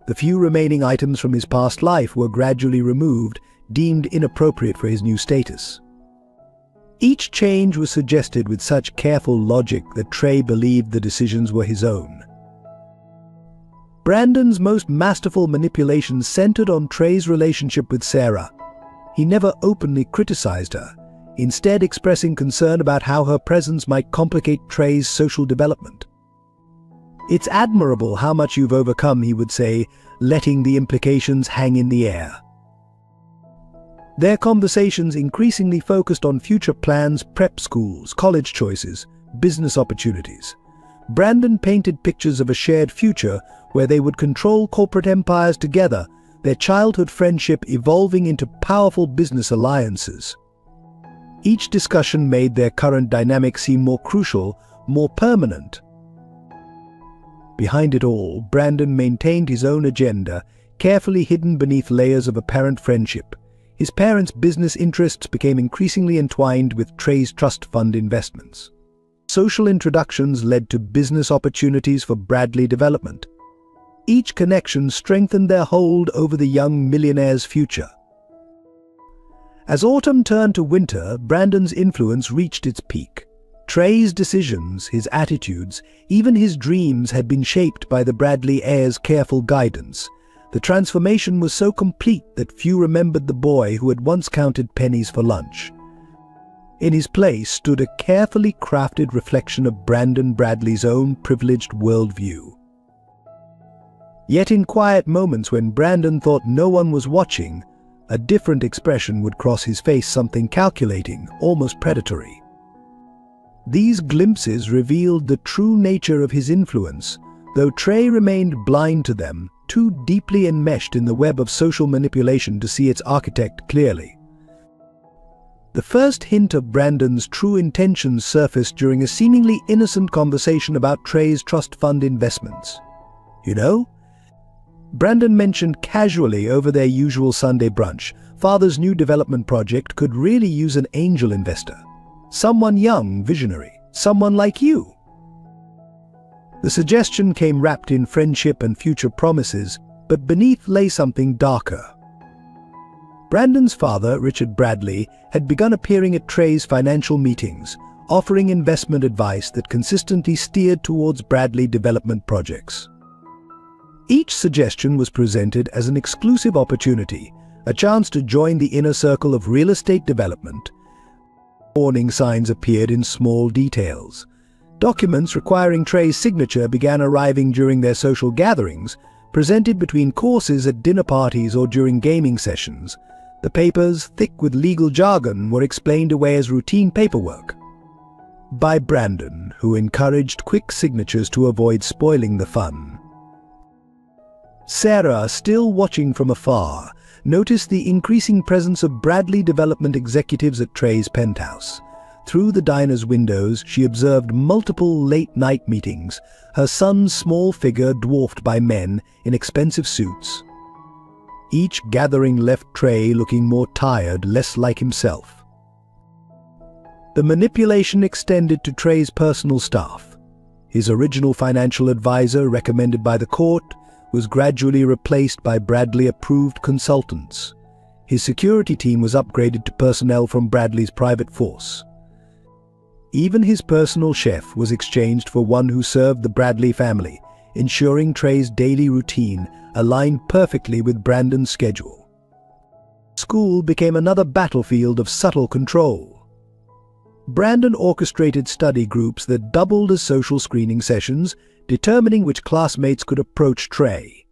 The few remaining items from his past life were gradually removed, deemed inappropriate for his new status. Each change was suggested with such careful logic that Trey believed the decisions were his own. Brandon's most masterful manipulations centered on Trey's relationship with Sarah. He never openly criticized her, instead expressing concern about how her presence might complicate Trey's social development. "It's admirable how much you've overcome," he would say, letting the implications hang in the air. Their conversations increasingly focused on future plans, prep schools, college choices, business opportunities. Brandon painted pictures of a shared future where they would control corporate empires together, their childhood friendship evolving into powerful business alliances. Each discussion made their current dynamic seem more crucial, more permanent. Behind it all, Brandon maintained his own agenda, carefully hidden beneath layers of apparent friendship. His parents' business interests became increasingly entwined with Trey's trust fund investments. Social introductions led to business opportunities for Bradley development. Each connection strengthened their hold over the young millionaire's future. As autumn turned to winter, Brandon's influence reached its peak. Trey's decisions, his attitudes, even his dreams had been shaped by the Bradley heir's careful guidance. The transformation was so complete that few remembered the boy who had once counted pennies for lunch. In his place stood a carefully crafted reflection of Brandon Bradley's own privileged worldview. Yet in quiet moments when Brandon thought no one was watching, a different expression would cross his face, something calculating, almost predatory. These glimpses revealed the true nature of his influence, though Trey remained blind to them, too deeply enmeshed in the web of social manipulation to see its architect clearly. The first hint of Brandon's true intentions surfaced during a seemingly innocent conversation about Trey's trust fund investments. "You know," Brandon mentioned casually over their usual Sunday brunch, "Father's new development project could really use an angel investor. Someone young, visionary, someone like you." The suggestion came wrapped in friendship and future promises, but beneath lay something darker. Brandon's father, Richard Bradley, had begun appearing at Trey's financial meetings, offering investment advice that consistently steered towards Bradley development projects. Each suggestion was presented as an exclusive opportunity, a chance to join the inner circle of real estate development. Warning signs appeared in small details. Documents requiring Trey's signature began arriving during their social gatherings, presented between courses at dinner parties or during gaming sessions. The papers, thick with legal jargon, were explained away as routine paperwork by Brandon, who encouraged quick signatures to avoid spoiling the fun. Sarah, still watching from afar, noticed the increasing presence of Bradley development executives at Trey's penthouse. Through the diner's windows, she observed multiple late-night meetings, her son's small figure dwarfed by men in expensive suits. Each gathering left Trey looking more tired, less like himself. The manipulation extended to Trey's personal staff. His original financial advisor, recommended by the court, was gradually replaced by Bradley-approved consultants. His security team was upgraded to personnel from Bradley's private force. Even his personal chef was exchanged for one who served the Bradley family, ensuring Trey's daily routine aligned perfectly with Brandon's schedule. School became another battlefield of subtle control. Brandon orchestrated study groups that doubled as social screening sessions, determining which classmates could approach Trey.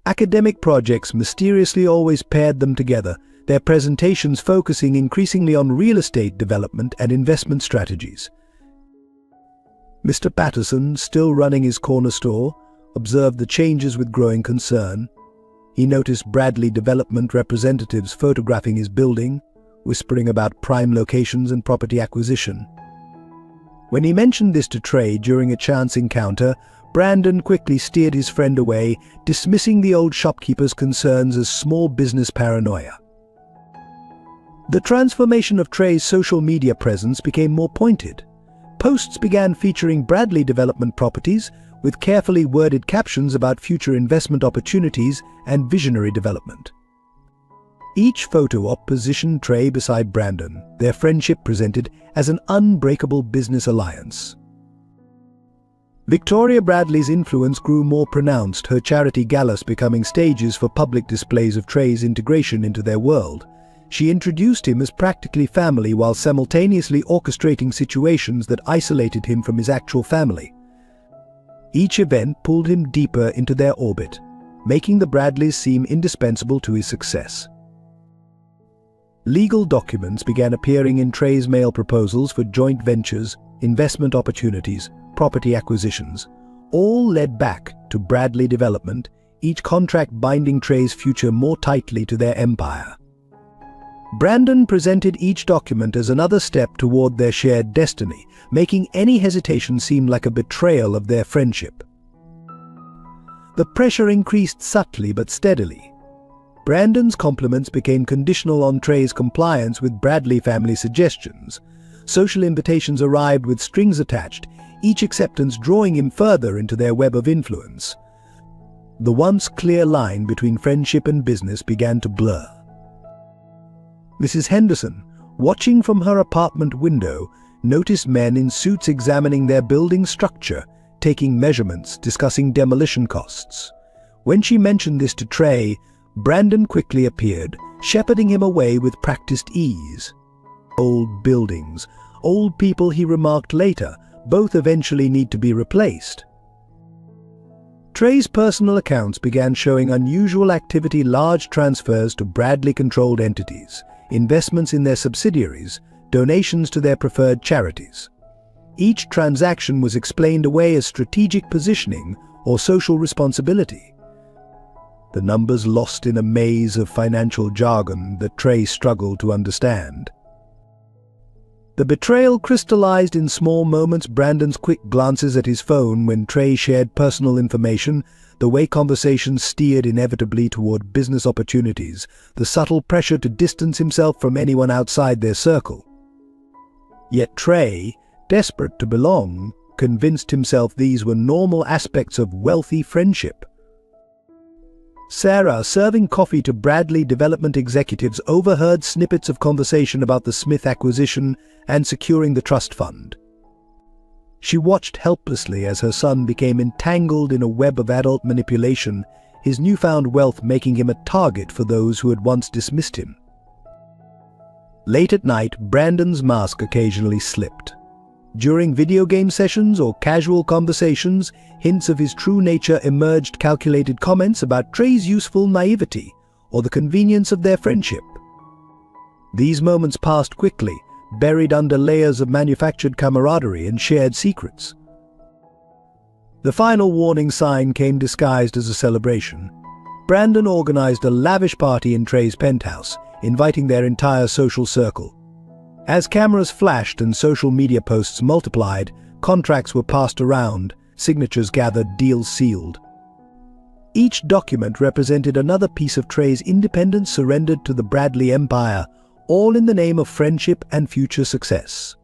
Academic projects mysteriously always paired them together, their presentations focusing increasingly on real estate development and investment strategies. Mr. Patterson, still running his corner store, observed the changes with growing concern. He noticed Bradley development representatives photographing his building, whispering about prime locations and property acquisition. When he mentioned this to Trey during a chance encounter, Brandon quickly steered his friend away, dismissing the old shopkeeper's concerns as small business paranoia. The transformation of Trey's social media presence became more pointed. Posts began featuring Bradley development properties with carefully worded captions about future investment opportunities and visionary development. Each photo op positioned Trey beside Brandon, their friendship presented as an unbreakable business alliance. Victoria Bradley's influence grew more pronounced, her charity galas becoming stages for public displays of Trey's integration into their world. She introduced him as practically family while simultaneously orchestrating situations that isolated him from his actual family. Each event pulled him deeper into their orbit, making the Bradleys seem indispensable to his success. Legal documents began appearing in Trey's mail proposals for joint ventures, investment opportunities, property acquisitions. All led back to Bradley development, each contract binding Trey's future more tightly to their empire. Brandon presented each document as another step toward their shared destiny, making any hesitation seem like a betrayal of their friendship. The pressure increased subtly but steadily. Brandon's compliments became conditional on Trey's compliance with Bradley family suggestions. Social invitations arrived with strings attached, each acceptance drawing him further into their web of influence. The once clear line between friendship and business began to blur. Mrs. Henderson, watching from her apartment window, noticed men in suits examining their building structure, taking measurements, discussing demolition costs. When she mentioned this to Trey, Brandon quickly appeared, shepherding him away with practiced ease. Old buildings, old people, he remarked later, both eventually need to be replaced. Trey's personal accounts began showing unusual activity, large transfers to Bradley-controlled entities, investments in their subsidiaries, donations to their preferred charities. Each transaction was explained away as strategic positioning or social responsibility. The numbers lost in a maze of financial jargon that Trey struggled to understand. The betrayal crystallized in small moments: Brandon's quick glances at his phone when Trey shared personal information, the way conversations steered inevitably toward business opportunities, the subtle pressure to distance himself from anyone outside their circle. Yet Trey, desperate to belong, convinced himself these were normal aspects of wealthy friendship. Sarah, serving coffee to Bradley development executives, overheard snippets of conversation about the Smith acquisition and securing the trust fund. She watched helplessly as her son became entangled in a web of adult manipulation, his newfound wealth making him a target for those who had once dismissed him. Late at night, Brandon's mask occasionally slipped. During video game sessions or casual conversations, hints of his true nature emerged, calculated comments about Trey's youthful naivety or the convenience of their friendship. These moments passed quickly, buried under layers of manufactured camaraderie and shared secrets. The final warning sign came disguised as a celebration. Brandon organized a lavish party in Trey's penthouse, inviting their entire social circle. As cameras flashed and social media posts multiplied, contracts were passed around, signatures gathered, deals sealed. Each document represented another piece of Trey's independence surrendered to the Bradley empire, all in the name of friendship and future success.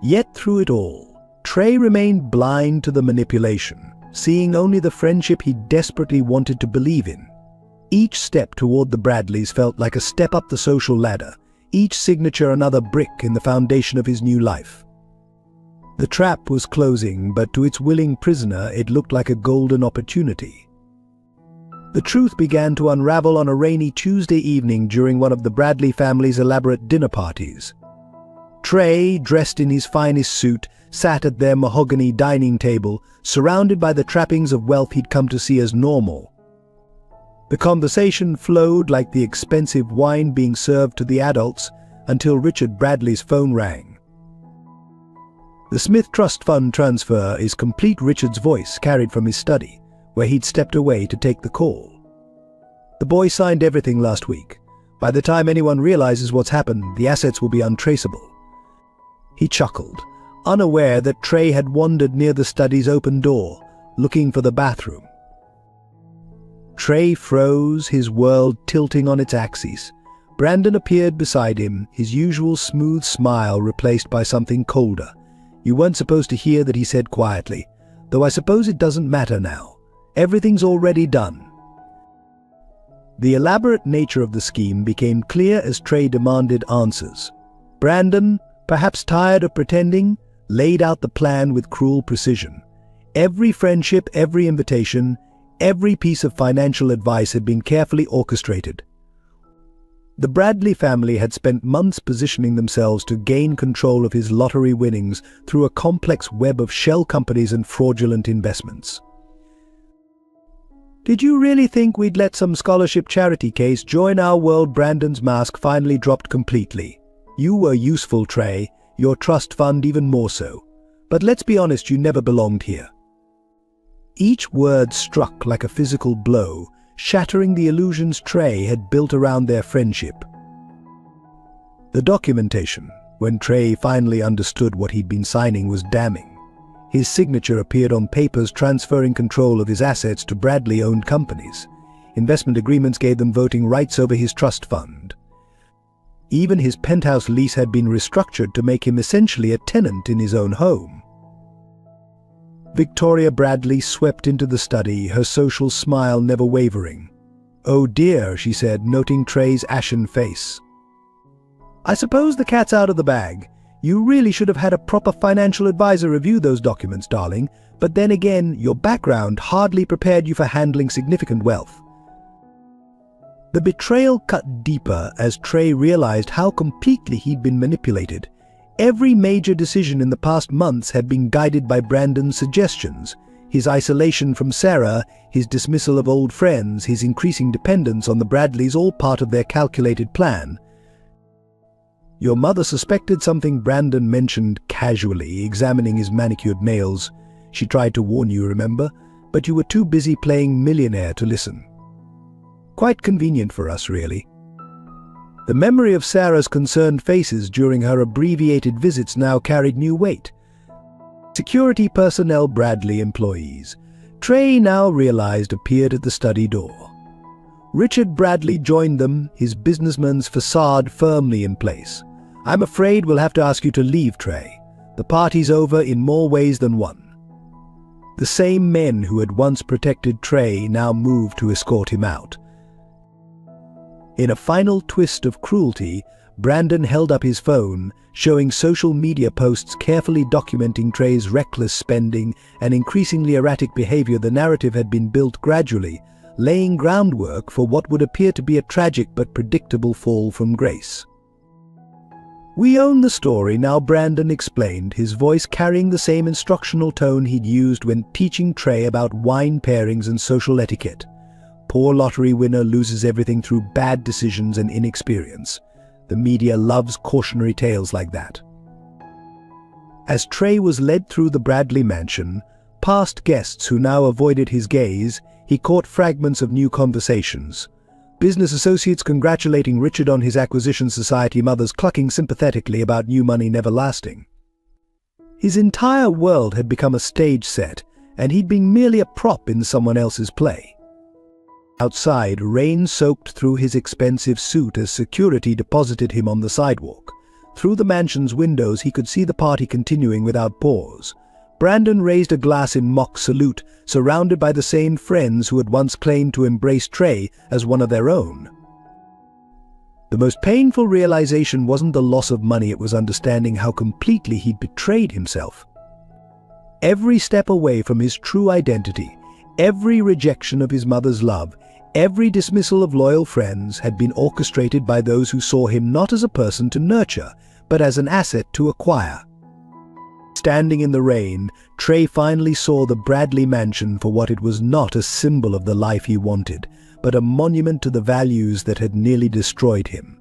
Yet through it all, Trey remained blind to the manipulation, seeing only the friendship he desperately wanted to believe in. Each step toward the Bradleys felt like a step up the social ladder, each signature another brick in the foundation of his new life. The trap was closing, but to its willing prisoner it looked like a golden opportunity. The truth began to unravel on a rainy Tuesday evening during one of the Bradley family's elaborate dinner parties. Trey, dressed in his finest suit, sat at their mahogany dining table, surrounded by the trappings of wealth he'd come to see as normal. The conversation flowed like the expensive wine being served to the adults until Richard Bradley's phone rang. "The Smith Trust Fund transfer is complete," Richard's voice carried from his study, where he'd stepped away to take the call. "The boy signed everything last week. By the time anyone realizes what's happened, the assets will be untraceable." He chuckled, unaware that Trey had wandered near the study's open door, looking for the bathroom. Trey froze, his world tilting on its axis. Brandon appeared beside him, his usual smooth smile replaced by something colder. "You weren't supposed to hear that," he said quietly, "though I suppose it doesn't matter now. Everything's already done." The elaborate nature of the scheme became clear as Trey demanded answers. Brandon, perhaps tired of pretending, laid out the plan with cruel precision. Every friendship, every invitation, every piece of financial advice had been carefully orchestrated. The Bradley family had spent months positioning themselves to gain control of his lottery winnings through a complex web of shell companies and fraudulent investments. "Did you really think we'd let some scholarship charity case join our world?" Brandon's mask finally dropped completely. "You were useful, Trey, your trust fund even more so. But let's be honest, you never belonged here." Each word struck like a physical blow, shattering the illusions Trey had built around their friendship. The documentation, when Trey finally understood what he'd been signing, was damning. His signature appeared on papers transferring control of his assets to Bradley-owned companies. Investment agreements gave them voting rights over his trust fund. Even his penthouse lease had been restructured to make him essentially a tenant in his own home. Victoria Bradley swept into the study, her social smile never wavering. "Oh dear," she said, noting Trey's ashen face. "I suppose the cat's out of the bag. You really should have had a proper financial advisor review those documents, darling. But then again, your background hardly prepared you for handling significant wealth." The betrayal cut deeper as Trey realized how completely he'd been manipulated. Every major decision in the past months had been guided by Brandon's suggestions. His isolation from Sarah, his dismissal of old friends, his increasing dependence on the Bradleys, all part of their calculated plan. "Your mother suspected something," Brandon mentioned casually, examining his manicured nails. "She tried to warn you, remember? But you were too busy playing Millionaire to listen. Quite convenient for us, really." The memory of Sarah's concerned faces during her abbreviated visits now carried new weight. Security personnel, Bradley employees, Trey now realized, appeared at the study door. Richard Bradley joined them, his businessman's facade firmly in place. "I'm afraid we'll have to ask you to leave, Trey. The party's over in more ways than one." The same men who had once protected Trey now moved to escort him out. In a final twist of cruelty, Brandon held up his phone, showing social media posts carefully documenting Trey's reckless spending and increasingly erratic behavior. The narrative had been built gradually, laying groundwork for what would appear to be a tragic but predictable fall from grace. "We own the story now," Brandon explained, his voice carrying the same instructional tone he'd used when teaching Trey about wine pairings and social etiquette. "Poor lottery winner loses everything through bad decisions and inexperience. The media loves cautionary tales like that." As Trey was led through the Bradley mansion, past guests who now avoided his gaze, he caught fragments of new conversations. Business associates congratulating Richard on his acquisition, society mothers clucking sympathetically about new money never lasting. His entire world had become a stage set, and he'd been merely a prop in someone else's play. Outside, rain soaked through his expensive suit as security deposited him on the sidewalk. Through the mansion's windows, he could see the party continuing without pause. Brandon raised a glass in mock salute, surrounded by the same friends who had once claimed to embrace Trey as one of their own. The most painful realization wasn't the loss of money, it was understanding how completely he'd betrayed himself. Every step away from his true identity, every rejection of his mother's love, every dismissal of loyal friends had been orchestrated by those who saw him not as a person to nurture, but as an asset to acquire. Standing in the rain, Trey finally saw the Bradley mansion for what it was, not a symbol of the life he wanted, but a monument to the values that had nearly destroyed him.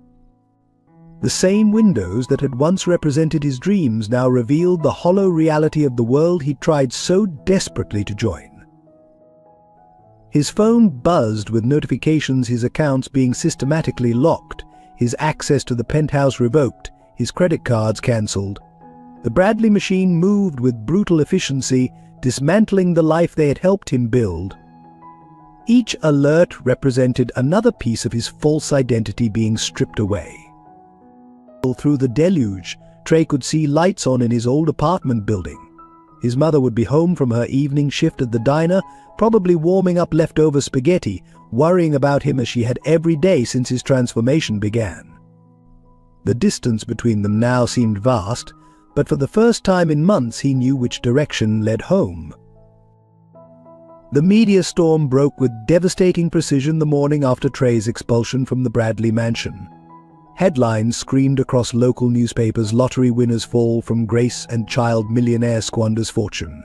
The same windows that had once represented his dreams now revealed the hollow reality of the world he tried so desperately to join. His phone buzzed with notifications, his accounts being systematically locked, his access to the penthouse revoked, his credit cards cancelled. The Bradley machine moved with brutal efficiency, dismantling the life they had helped him build. Each alert represented another piece of his false identity being stripped away. Through the deluge, Trey could see lights on in his old apartment building. His mother would be home from her evening shift at the diner, probably warming up leftover spaghetti, worrying about him as she had every day since his transformation began. The distance between them now seemed vast, but for the first time in months he knew which direction led home. The media storm broke with devastating precision the morning after Trey's expulsion from the Bradley mansion. Headlines screamed across local newspapers: lottery winners fall from grace and child millionaire squanders fortune.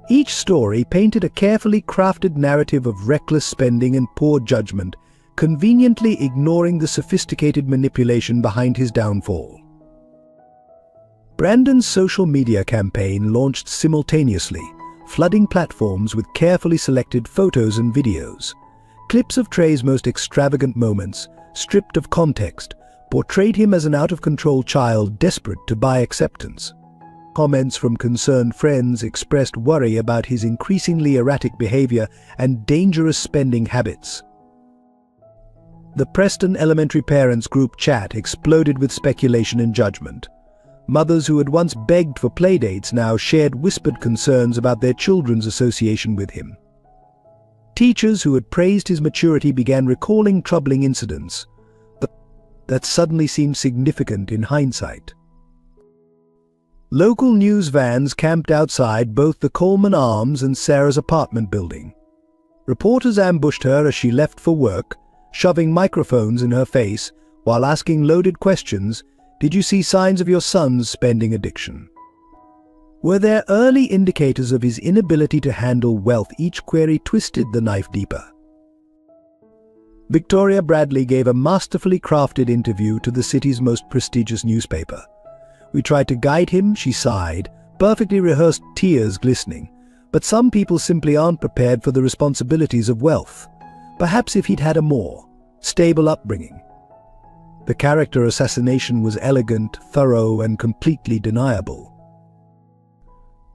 Each story painted a carefully crafted narrative of reckless spending and poor judgment, conveniently ignoring the sophisticated manipulation behind his downfall. Brandon's social media campaign launched simultaneously, flooding platforms with carefully selected photos and videos. Clips of Trey's most extravagant moments, stripped of context, portrayed him as an out-of-control child desperate to buy acceptance. Comments from concerned friends expressed worry about his increasingly erratic behavior and dangerous spending habits. The Preston Elementary Parents Group chat exploded with speculation and judgment. Mothers who had once begged for playdates now shared whispered concerns about their children's association with him. Teachers who had praised his maturity began recalling troubling incidents that suddenly seemed significant in hindsight. Local news vans camped outside both the Coleman Arms and Sarah's apartment building. Reporters ambushed her as she left for work, shoving microphones in her face while asking loaded questions. Did you see signs of your son's spending addiction? Were there early indicators of his inability to handle wealth? Each query twisted the knife deeper. Victoria Bradley gave a masterfully crafted interview to the city's most prestigious newspaper. We tried to guide him, she sighed, perfectly rehearsed tears glistening. But some people simply aren't prepared for the responsibilities of wealth. Perhaps if he'd had a more stable upbringing. The character assassination was elegant, thorough, and completely deniable.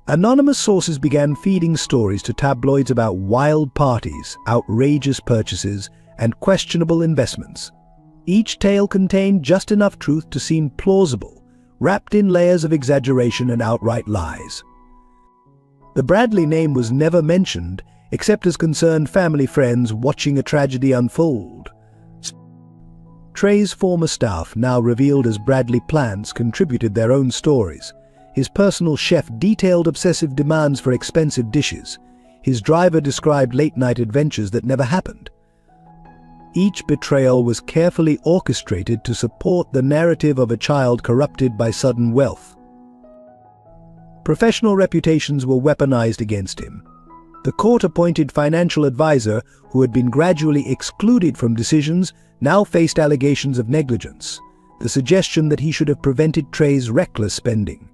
Anonymous sources began feeding stories to tabloids about wild parties, outrageous purchases, and questionable investments. Each tale contained just enough truth to seem plausible, wrapped in layers of exaggeration and outright lies. The Bradley name was never mentioned, except as concerned family friends watching a tragedy unfold. Trey's former staff, now revealed as Bradley plants, contributed their own stories. His personal chef detailed obsessive demands for expensive dishes. His driver described late-night adventures that never happened. Each betrayal was carefully orchestrated to support the narrative of a child corrupted by sudden wealth. Professional reputations were weaponized against him. The court-appointed financial advisor, who had been gradually excluded from decisions, now faced allegations of negligence, the suggestion that he should have prevented Trey's reckless spending.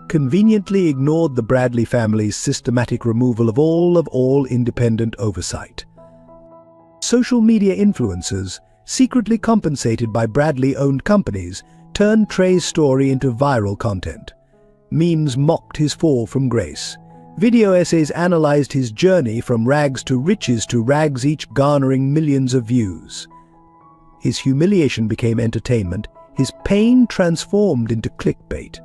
Conveniently ignored the Bradley family's systematic removal of all independent oversight. Social media influencers, secretly compensated by Bradley-owned companies, turned Trey's story into viral content. Memes mocked his fall from grace. Video essays analyzed his journey from rags to riches to rags, each garnering millions of views. His humiliation became entertainment, his pain transformed into clickbait.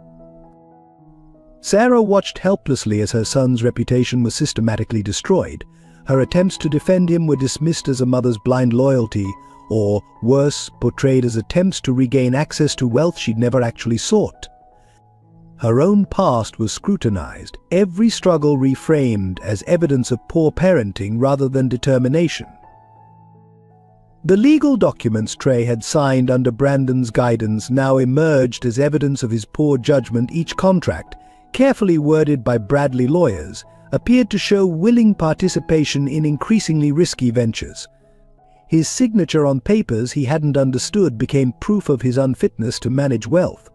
Sarah watched helplessly as her son's reputation was systematically destroyed. Her attempts to defend him were dismissed as a mother's blind loyalty, or, worse, portrayed as attempts to regain access to wealth she'd never actually sought. Her own past was scrutinized, every struggle reframed as evidence of poor parenting rather than determination. The legal documents Trey had signed under Brandon's guidance now emerged as evidence of his poor judgment. Each contract, carefully worded by Bradley lawyers, appeared to show willing participation in increasingly risky ventures. His signature on papers he hadn't understood became proof of his unfitness to manage wealth.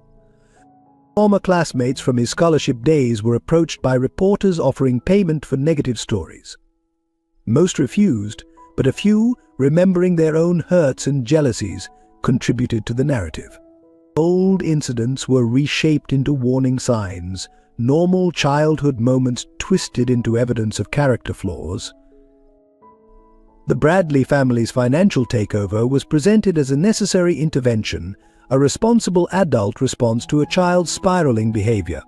Former classmates from his scholarship days were approached by reporters offering payment for negative stories. Most refused, but a few, remembering their own hurts and jealousies, contributed to the narrative. Old incidents were reshaped into warning signs, normal childhood moments twisted into evidence of character flaws. The Bradley family's financial takeover was presented as a necessary intervention, a responsible adult response to a child's spiraling behavior.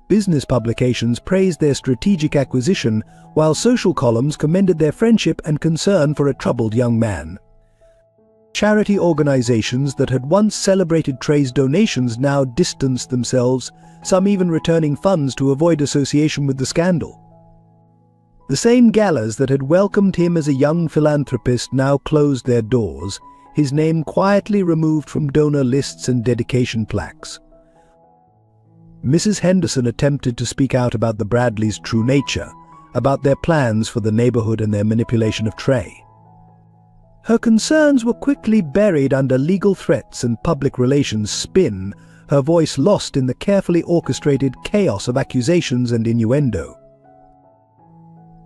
Business publications praised their strategic acquisition, while social columns commended their friendship and concern for a troubled young man. Charity organizations that had once celebrated Trey's donations now distanced themselves, some even returning funds to avoid association with the scandal. The same galas that had welcomed him as a young philanthropist now closed their doors, his name quietly removed from donor lists and dedication plaques. Mrs. Henderson attempted to speak out about the Bradleys' true nature, about their plans for the neighborhood and their manipulation of Trey. Her concerns were quickly buried under legal threats and public relations spin, her voice lost in the carefully orchestrated chaos of accusations and innuendo.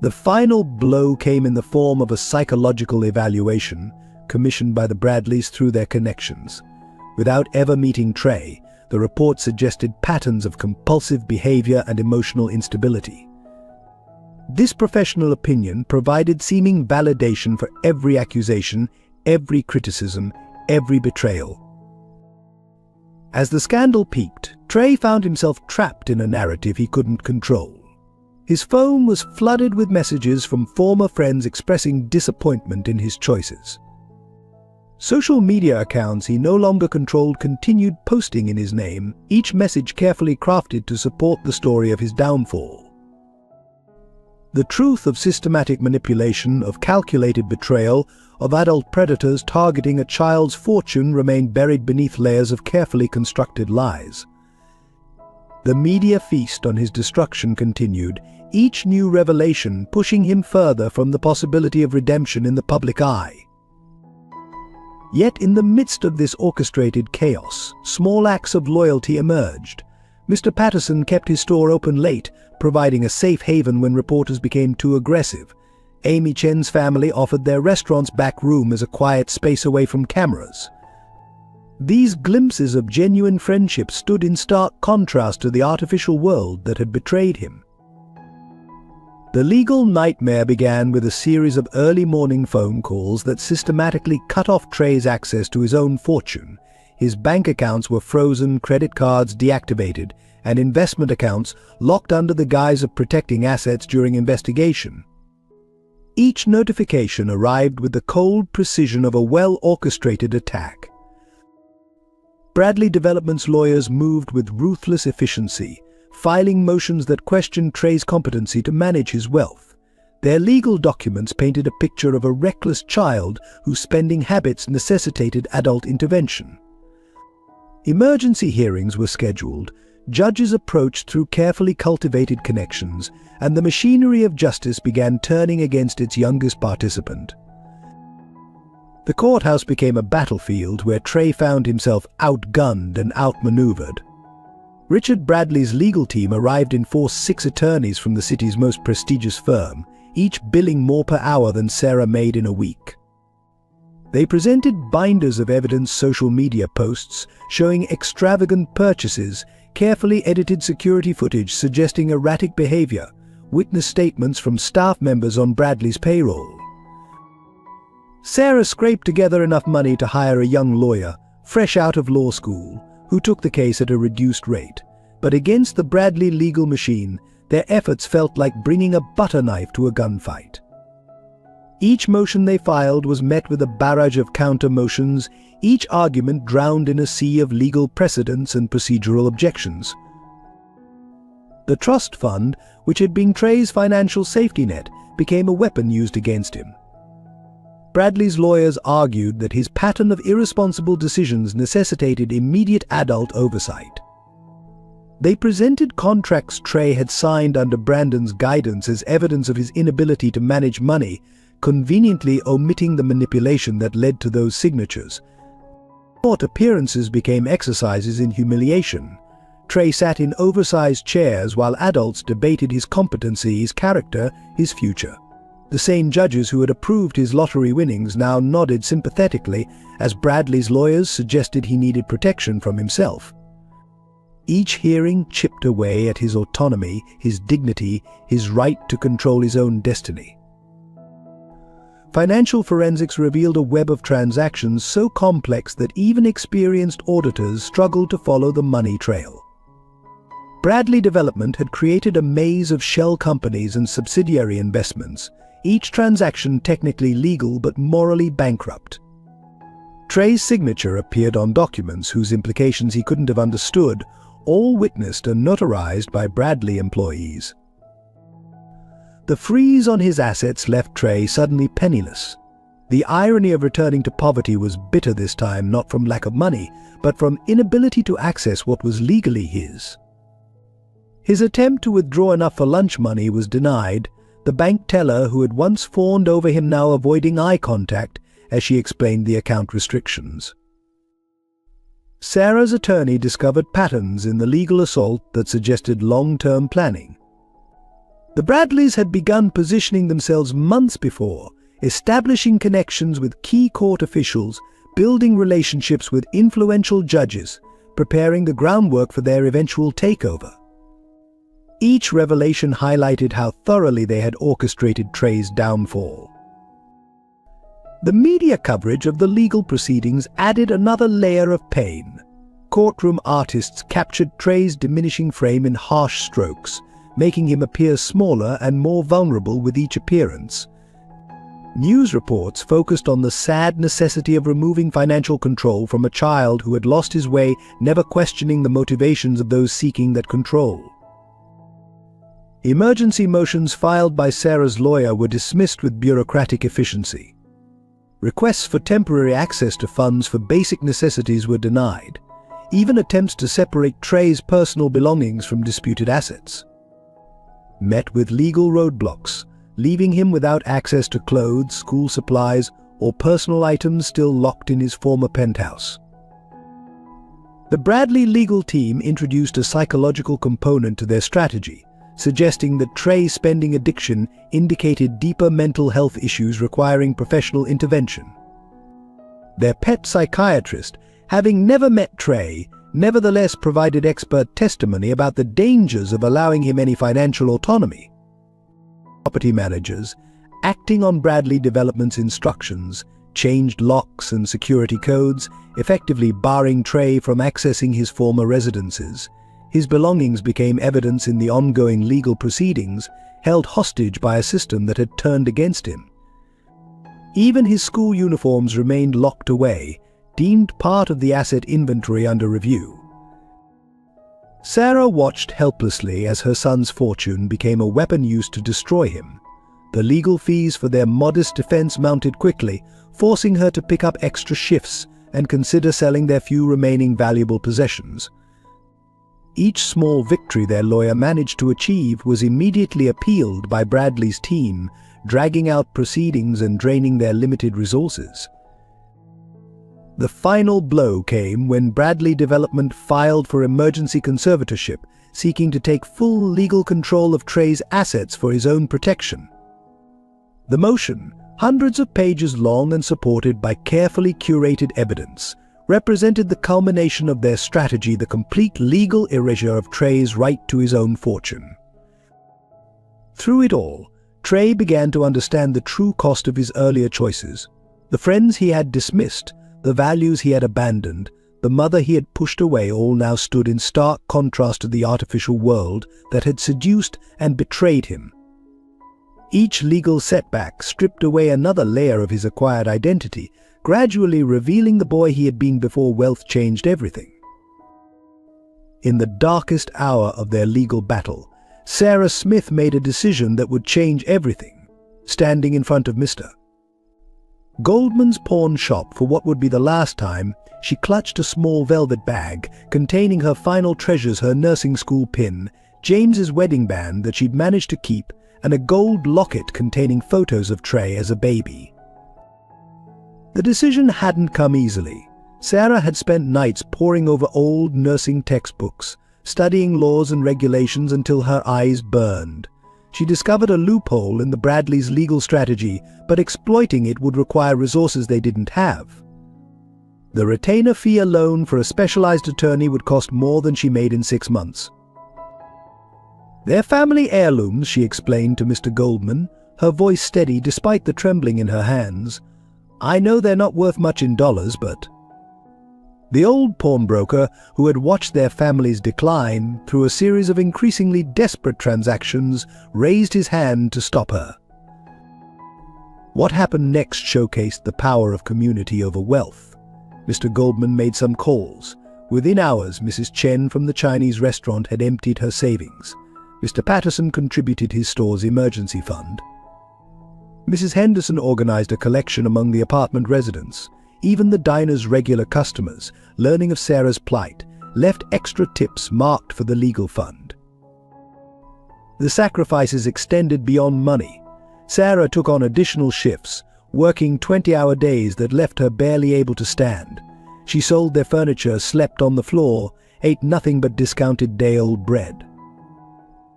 The final blow came in the form of a psychological evaluation commissioned by the Bradleys through their connections. Without ever meeting Trey, the report suggested patterns of compulsive behavior and emotional instability. This professional opinion provided seeming validation for every accusation, every criticism, every betrayal. As the scandal peaked, Trey found himself trapped in a narrative he couldn't control. His phone was flooded with messages from former friends expressing disappointment in his choices. Social media accounts he no longer controlled continued posting in his name, each message carefully crafted to support the story of his downfall. The truth of systematic manipulation, of calculated betrayal, of adult predators targeting a child's fortune remained buried beneath layers of carefully constructed lies. The media feast on his destruction continued, each new revelation pushing him further from the possibility of redemption in the public eye. Yet in the midst of this orchestrated chaos, small acts of loyalty emerged. Mr. Patterson kept his store open late, providing a safe haven when reporters became too aggressive. Amy Chen's family offered their restaurant's back room as a quiet space away from cameras. These glimpses of genuine friendship stood in stark contrast to the artificial world that had betrayed him. The legal nightmare began with a series of early morning phone calls that systematically cut off Trey's access to his own fortune. His bank accounts were frozen, credit cards deactivated, and investment accounts locked under the guise of protecting assets during investigation. Each notification arrived with the cold precision of a well-orchestrated attack. Bradley Development's lawyers moved with ruthless efficiency, filing motions that questioned Trey's competency to manage his wealth. Their legal documents painted a picture of a reckless child whose spending habits necessitated adult intervention. Emergency hearings were scheduled, judges approached through carefully cultivated connections, and the machinery of justice began turning against its youngest participant. The courthouse became a battlefield where Trey found himself outgunned and outmaneuvered. Richard Bradley's legal team arrived in force 6 attorneys from the city's most prestigious firm, each billing more per hour than Sarah made in a week. They presented binders of evidence, social media posts showing extravagant purchases, carefully edited security footage suggesting erratic behavior, witness statements from staff members on Bradley's payroll. Sarah scraped together enough money to hire a young lawyer, fresh out of law school, who took the case at a reduced rate. But against the Bradley legal machine, their efforts felt like bringing a butter knife to a gunfight. Each motion they filed was met with a barrage of counter-motions, each argument drowned in a sea of legal precedents and procedural objections. The trust fund, which had been Trey's financial safety net, became a weapon used against him. Bradley's lawyers argued that his pattern of irresponsible decisions necessitated immediate adult oversight. They presented contracts Trey had signed under Brandon's guidance as evidence of his inability to manage money, conveniently omitting the manipulation that led to those signatures. Court appearances became exercises in humiliation. Trey sat in oversized chairs while adults debated his competency, his character, his future. The same judges who had approved his lottery winnings now nodded sympathetically as Bradley's lawyers suggested he needed protection from himself. Each hearing chipped away at his autonomy, his dignity, his right to control his own destiny. Financial forensics revealed a web of transactions so complex that even experienced auditors struggled to follow the money trail. Bradley Development had created a maze of shell companies and subsidiary investments, each transaction technically legal but morally bankrupt. Trey's signature appeared on documents whose implications he couldn't have understood, all witnessed and notarized by Bradley employees. The freeze on his assets left Trey suddenly penniless. The irony of returning to poverty was bitter this time, not from lack of money, but from inability to access what was legally his. His attempt to withdraw enough for lunch money was denied, the bank teller who had once fawned over him now avoiding eye contact as she explained the account restrictions. Sarah's attorney discovered patterns in the legal assault that suggested long-term planning. The Bradleys had begun positioning themselves months before, establishing connections with key court officials, building relationships with influential judges, preparing the groundwork for their eventual takeover. Each revelation highlighted how thoroughly they had orchestrated Trey's downfall. The media coverage of the legal proceedings added another layer of pain. Courtroom artists captured Trey's diminishing frame in harsh strokes, making him appear smaller and more vulnerable with each appearance. News reports focused on the sad necessity of removing financial control from a child who had lost his way, never questioning the motivations of those seeking that control. Emergency motions filed by Sarah's lawyer were dismissed with bureaucratic efficiency. Requests for temporary access to funds for basic necessities were denied. Even attempts to separate Trey's personal belongings from disputed assets met with legal roadblocks, leaving him without access to clothes, school supplies, or personal items still locked in his former penthouse. The Bradley legal team introduced a psychological component to their strategy, suggesting that Trey's spending addiction indicated deeper mental health issues requiring professional intervention. Their pet psychiatrist, having never met Trey, nevertheless provided expert testimony about the dangers of allowing him any financial autonomy. Property managers, acting on Bradley Development's instructions, changed locks and security codes, effectively barring Trey from accessing his former residences. His belongings became evidence in the ongoing legal proceedings, held hostage by a system that had turned against him. Even his school uniforms remained locked away, deemed part of the asset inventory under review. Sarah watched helplessly as her son's fortune became a weapon used to destroy him. The legal fees for their modest defense mounted quickly, forcing her to pick up extra shifts and consider selling their few remaining valuable possessions. Each small victory their lawyer managed to achieve was immediately appealed by Bradley's team, dragging out proceedings and draining their limited resources. The final blow came when Bradley Development filed for emergency conservatorship, seeking to take full legal control of Trey's assets for his own protection. The motion, hundreds of pages long and supported by carefully curated evidence, represented the culmination of their strategy, the complete legal erasure of Trey's right to his own fortune. Through it all, Trey began to understand the true cost of his earlier choices. The friends he had dismissed, the values he had abandoned, the mother he had pushed away all now stood in stark contrast to the artificial world that had seduced and betrayed him. Each legal setback stripped away another layer of his acquired identity, gradually revealing the boy he had been before wealth changed everything. In the darkest hour of their legal battle, Sarah Smith made a decision that would change everything, standing in front of Mr. Goldman's pawn shop for what would be the last time. She clutched a small velvet bag containing her final treasures, her nursing school pin, James's wedding band that she'd managed to keep, and a gold locket containing photos of Trey as a baby. The decision hadn't come easily. Sarah had spent nights poring over old nursing textbooks, studying laws and regulations until her eyes burned. She discovered a loophole in the Bradleys' legal strategy, but exploiting it would require resources they didn't have. The retainer fee alone for a specialized attorney would cost more than she made in 6 months. "They're family heirlooms," she explained to Mr. Goldman, her voice steady despite the trembling in her hands. "I know they're not worth much in dollars, but—" The old pawnbroker, who had watched their family's decline through a series of increasingly desperate transactions, raised his hand to stop her. What happened next showcased the power of community over wealth. Mr. Goldman made some calls. Within hours, Mrs. Chen from the Chinese restaurant had emptied her savings. Mr. Patterson contributed his store's emergency fund. Mrs. Henderson organized a collection among the apartment residents. Even the diner's regular customers, learning of Sarah's plight, left extra tips marked for the legal fund. The sacrifices extended beyond money. Sarah took on additional shifts, working 20-hour days that left her barely able to stand. She sold their furniture, slept on the floor, ate nothing but discounted day-old bread.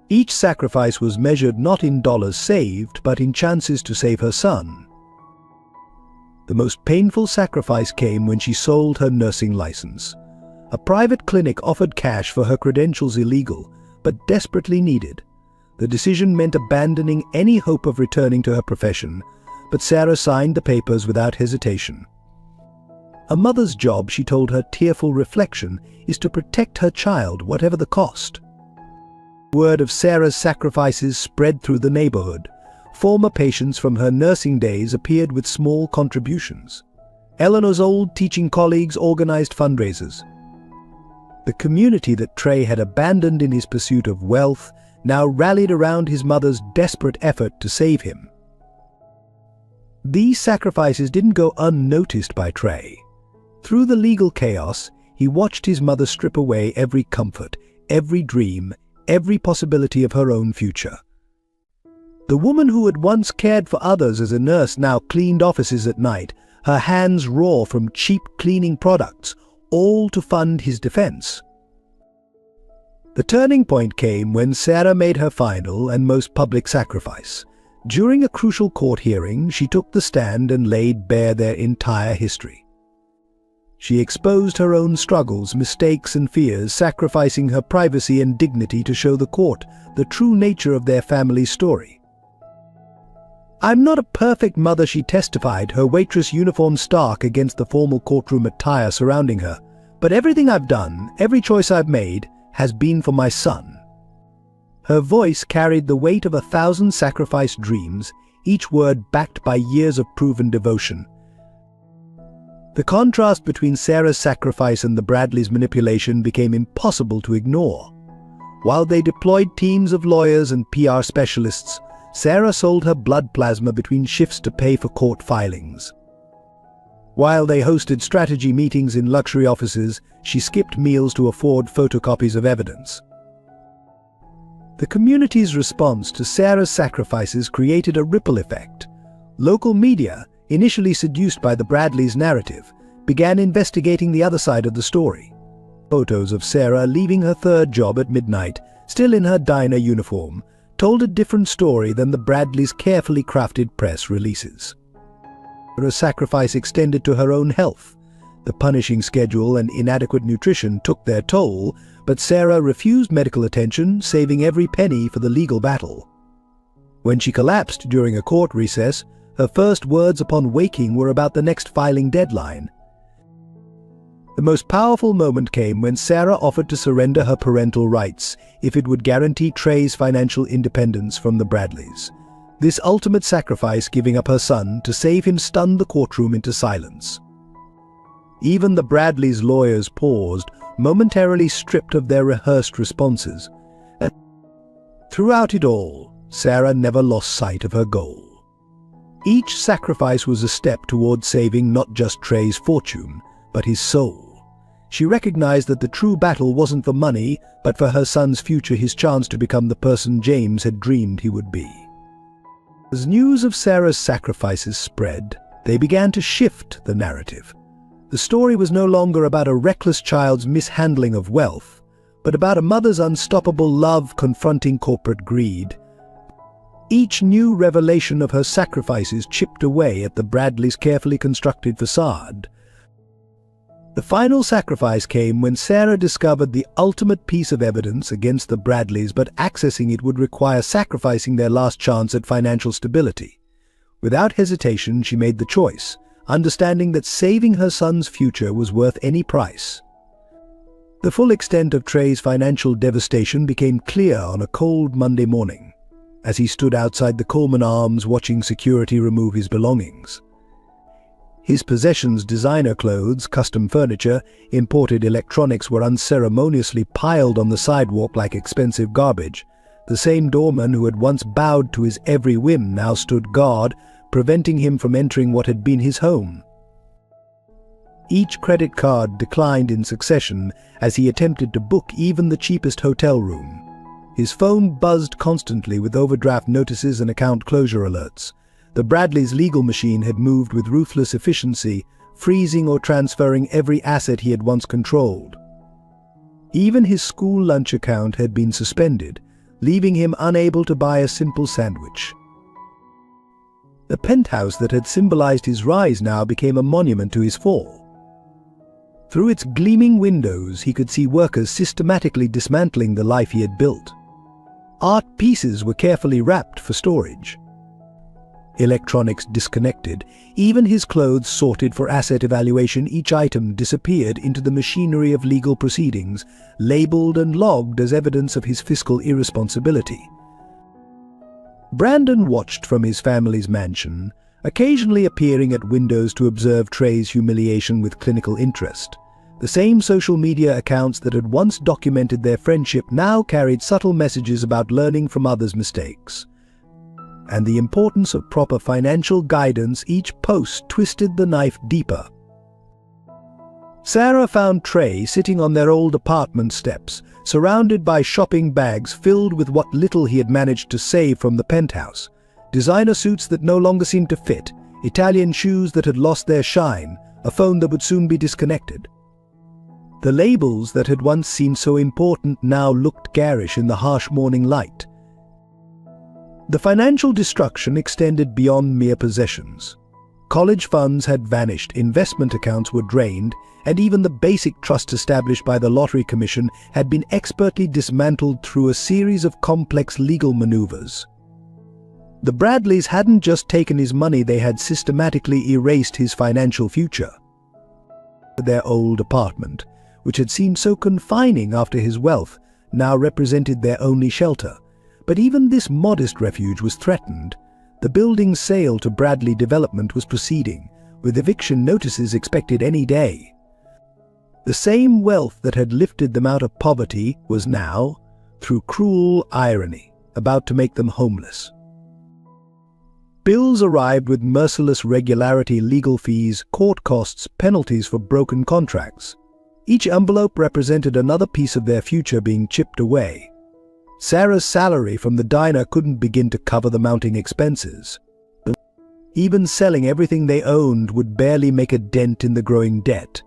Each sacrifice was measured not in dollars saved, but in chances to save her son. The most painful sacrifice came when she sold her nursing license. A private clinic offered cash for her credentials illegal, but desperately needed. The decision meant abandoning any hope of returning to her profession, but Sarah signed the papers without hesitation. A mother's job, she told her tearful reflection, is to protect her child, whatever the cost. Word of Sarah's sacrifices spread through the neighborhood. Former patients from her nursing days appeared with small contributions. Eleanor's old teaching colleagues organized fundraisers. The community that Trey had abandoned in his pursuit of wealth now rallied around his mother's desperate effort to save him. These sacrifices didn't go unnoticed by Trey. Through the legal chaos, he watched his mother strip away every comfort, every dream, every possibility of her own future. The woman who had once cared for others as a nurse now cleaned offices at night, her hands raw from cheap cleaning products, all to fund his defense. The turning point came when Sarah made her final and most public sacrifice. During a crucial court hearing, she took the stand and laid bare their entire history. She exposed her own struggles, mistakes, and fears, sacrificing her privacy and dignity to show the court the true nature of their family's story. "I'm not a perfect mother," she testified, her waitress uniform stark against the formal courtroom attire surrounding her. "But everything I've done, every choice I've made, has been for my son." Her voice carried the weight of 1,000 sacrificed dreams, each word backed by years of proven devotion. The contrast between Sarah's sacrifice and the Bradleys' manipulation became impossible to ignore. While they deployed teams of lawyers and PR specialists, Sarah sold her blood plasma between shifts to pay for court filings. While they hosted strategy meetings in luxury offices, she skipped meals to afford photocopies of evidence. The community's response to Sarah's sacrifices created a ripple effect. Local media, initially seduced by the Bradleys' narrative, began investigating the other side of the story. Photos of Sarah leaving her third job at midnight, still in her diner uniform, told a different story than the Bradleys' carefully crafted press releases. Her sacrifice extended to her own health. The punishing schedule and inadequate nutrition took their toll, but Sarah refused medical attention, saving every penny for the legal battle. When she collapsed during a court recess, her first words upon waking were about the next filing deadline. The most powerful moment came when Sarah offered to surrender her parental rights if it would guarantee Trey's financial independence from the Bradleys. This ultimate sacrifice, giving up her son to save him, stunned the courtroom into silence. Even the Bradleys' lawyers paused, momentarily stripped of their rehearsed responses. Throughout it all, Sarah never lost sight of her goal. Each sacrifice was a step toward saving not just Trey's fortune, but his soul. She recognized that the true battle wasn't for money, but for her son's future, his chance to become the person James had dreamed he would be. As news of Sarah's sacrifices spread, they began to shift the narrative. The story was no longer about a reckless child's mishandling of wealth, but about a mother's unstoppable love confronting corporate greed. Each new revelation of her sacrifices chipped away at the Bradleys' carefully constructed facade. The final sacrifice came when Sarah discovered the ultimate piece of evidence against the Bradleys, but accessing it would require sacrificing their last chance at financial stability. Without hesitation, she made the choice, understanding that saving her son's future was worth any price. The full extent of Trey's financial devastation became clear on a cold Monday morning, as he stood outside the Coleman Arms watching security remove his belongings. His possessions, designer clothes, custom furniture, imported electronics, were unceremoniously piled on the sidewalk like expensive garbage. The same doorman who had once bowed to his every whim now stood guard, preventing him from entering what had been his home. Each credit card declined in succession as he attempted to book even the cheapest hotel room. His phone buzzed constantly with overdraft notices and account closure alerts. The Bradleys' legal machine had moved with ruthless efficiency, freezing or transferring every asset he had once controlled. Even his school lunch account had been suspended, leaving him unable to buy a simple sandwich. The penthouse that had symbolized his rise now became a monument to his fall. Through its gleaming windows, he could see workers systematically dismantling the life he had built. Art pieces were carefully wrapped for storage. Electronics disconnected, even his clothes sorted for asset evaluation. Each item disappeared into the machinery of legal proceedings, labeled and logged as evidence of his fiscal irresponsibility. Brandon watched from his family's mansion, occasionally appearing at windows to observe Trey's humiliation with clinical interest. The same social media accounts that had once documented their friendship now carried subtle messages about learning from others' mistakes. And the importance of proper financial guidance. Each post twisted the knife deeper. Sarah found Trey sitting on their old apartment steps, surrounded by shopping bags filled with what little he had managed to save from the penthouse. Designer suits that no longer seemed to fit, Italian shoes that had lost their shine, a phone that would soon be disconnected. The labels that had once seemed so important now looked garish in the harsh morning light. The financial destruction extended beyond mere possessions. College funds had vanished, investment accounts were drained, and even the basic trust established by the Lottery Commission had been expertly dismantled through a series of complex legal maneuvers. The Bradleys hadn't just taken his money, they had systematically erased his financial future. Their old apartment, which had seemed so confining after his wealth, now represented their only shelter. But even this modest refuge was threatened. The building's sale to Bradley Development was proceeding, with eviction notices expected any day. The same wealth that had lifted them out of poverty was now, through cruel irony, about to make them homeless. Bills arrived with merciless regularity: legal fees, court costs, penalties for broken contracts. Each envelope represented another piece of their future being chipped away. Sarah's salary from the diner couldn't begin to cover the mounting expenses. Even selling everything they owned would barely make a dent in the growing debt.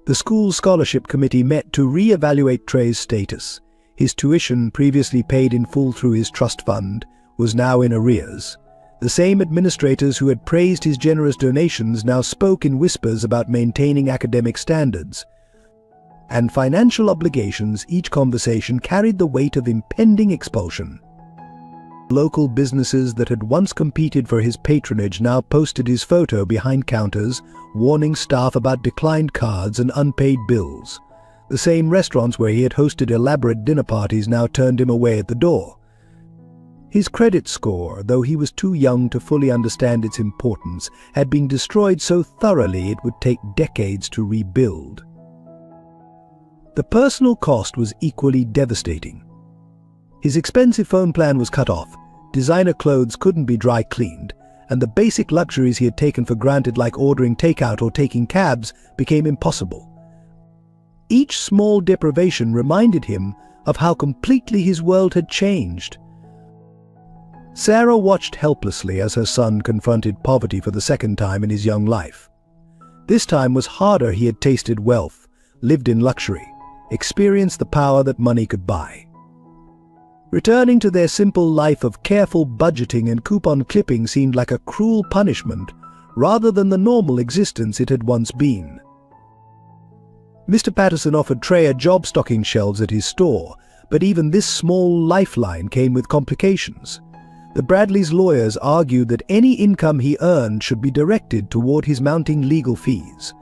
The school scholarship committee met to re-evaluate Trey's status. His tuition, previously paid in full through his trust fund, was now in arrears. The same administrators who had praised his generous donations now spoke in whispers about maintaining academic standards and financial obligations. Each conversation carried the weight of impending expulsion. Local businesses that had once competed for his patronage now posted his photo behind counters, warning staff about declined cards and unpaid bills. The same restaurants where he had hosted elaborate dinner parties now turned him away at the door. His credit score, though he was too young to fully understand its importance, had been destroyed so thoroughly it would take decades to rebuild. The personal cost was equally devastating. His expensive phone plan was cut off, designer clothes couldn't be dry cleaned, and the basic luxuries he had taken for granted, like ordering takeout or taking cabs, became impossible. Each small deprivation reminded him of how completely his world had changed. Sarah watched helplessly as her son confronted poverty for the second time in his young life. This time was harder. He had tasted wealth, lived in luxury, experienced the power that money could buy. Returning to their simple life of careful budgeting and coupon clipping seemed like a cruel punishment rather than the normal existence it had once been. Mr. Patterson offered Trey a job stocking shelves at his store, but even this small lifeline came with complications. The Bradleys' lawyers argued that any income he earned should be directed toward his mounting legal fees.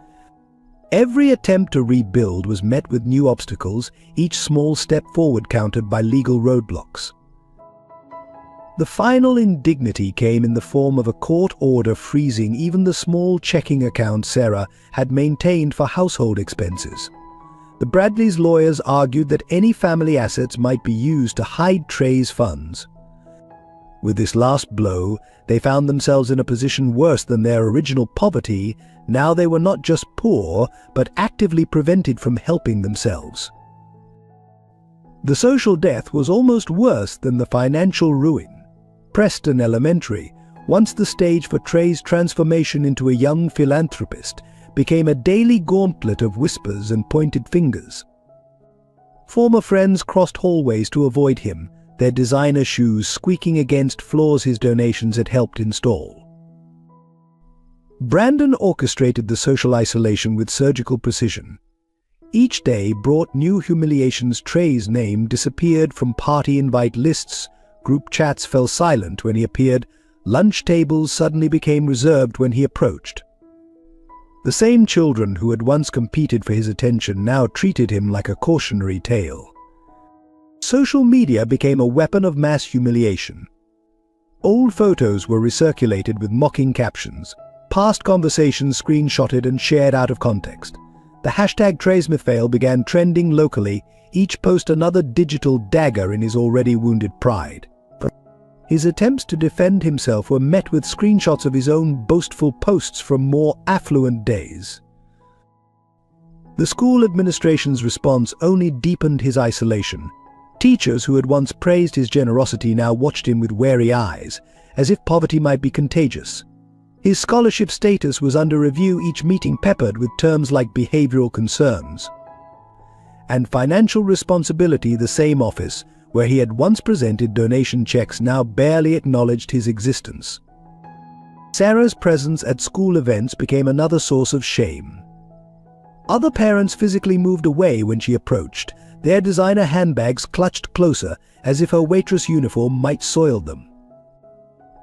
Every attempt to rebuild was met with new obstacles, each small step forward countered by legal roadblocks. The final indignity came in the form of a court order freezing even the small checking account Sarah had maintained for household expenses. The Bradleys' lawyers argued that any family assets might be used to hide Trey's funds. With this last blow, they found themselves in a position worse than their original poverty. Now they were not just poor, but actively prevented from helping themselves. The social death was almost worse than the financial ruin. Preston Elementary, once the stage for Trey's transformation into a young philanthropist, became a daily gauntlet of whispers and pointed fingers. Former friends crossed hallways to avoid him, their designer shoes squeaking against floors his donations had helped install. Brandon orchestrated the social isolation with surgical precision. Each day brought new humiliations. Trey's name disappeared from party invite lists, group chats fell silent when he appeared, lunch tables suddenly became reserved when he approached. The same children who had once competed for his attention now treated him like a cautionary tale. Social media became a weapon of mass humiliation. Old photos were recirculated with mocking captions, past conversations screenshotted and shared out of context. The hashtag #TreysMythFail began trending locally, each post another digital dagger in his already wounded pride. His attempts to defend himself were met with screenshots of his own boastful posts from more affluent days. The school administration's response only deepened his isolation. Teachers who had once praised his generosity now watched him with wary eyes, as if poverty might be contagious. His scholarship status was under review, each meeting peppered with terms like behavioral concerns. And financial responsibility, the same office where he had once presented donation checks now barely acknowledged his existence. Sarah's presence at school events became another source of shame. Other parents physically moved away when she approached, their designer handbags clutched closer as if her waitress uniform might soil them.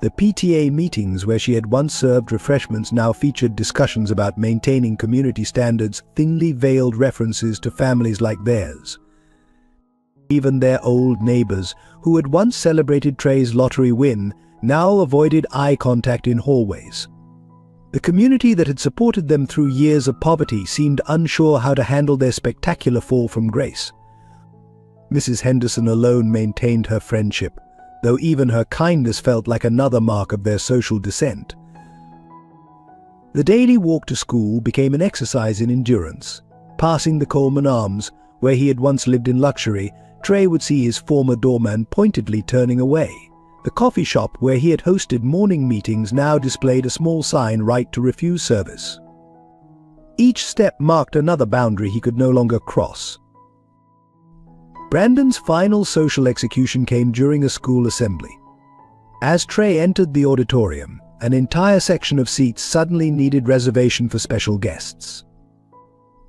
The PTA meetings where she had once served refreshments now featured discussions about maintaining community standards, thinly veiled references to families like theirs. Even their old neighbors, who had once celebrated Trey's lottery win, now avoided eye contact in hallways. The community that had supported them through years of poverty seemed unsure how to handle their spectacular fall from grace. Mrs. Henderson alone maintained her friendship, though even her kindness felt like another mark of their social descent. The daily walk to school became an exercise in endurance. Passing the Coleman Arms, where he had once lived in luxury, Trey would see his former doorman pointedly turning away. The coffee shop where he had hosted morning meetings now displayed a small sign, "Right to refuse service." Each step marked another boundary he could no longer cross. Brandon's final social execution came during a school assembly. As Trey entered the auditorium, an entire section of seats suddenly needed reservation for special guests.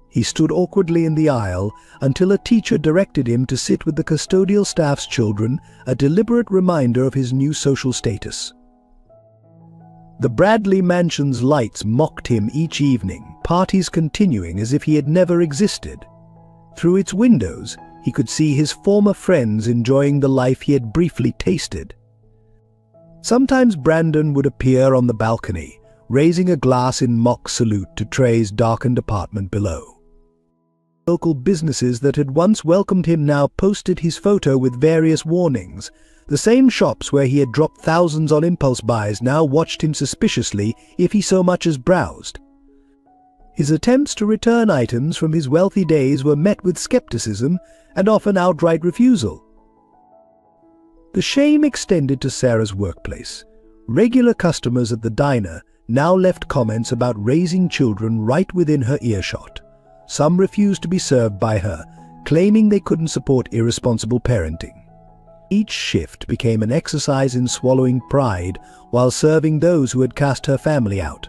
He stood awkwardly in the aisle until a teacher directed him to sit with the custodial staff's children, a deliberate reminder of his new social status. The Bradley mansion's lights mocked him each evening, parties continuing as if he had never existed. Through its windows, he could see his former friends enjoying the life he had briefly tasted. Sometimes Brandon would appear on the balcony, raising a glass in mock salute to Trey's darkened apartment below. Local businesses that had once welcomed him now posted his photo with various warnings. The same shops where he had dropped thousands on impulse buys now watched him suspiciously if he so much as browsed. His attempts to return items from his wealthy days were met with skepticism and often outright refusal. The shame extended to Sarah's workplace. Regular customers at the diner now left comments about raising children right within her earshot. Some refused to be served by her, claiming they couldn't support irresponsible parenting. Each shift became an exercise in swallowing pride while serving those who had cast her family out.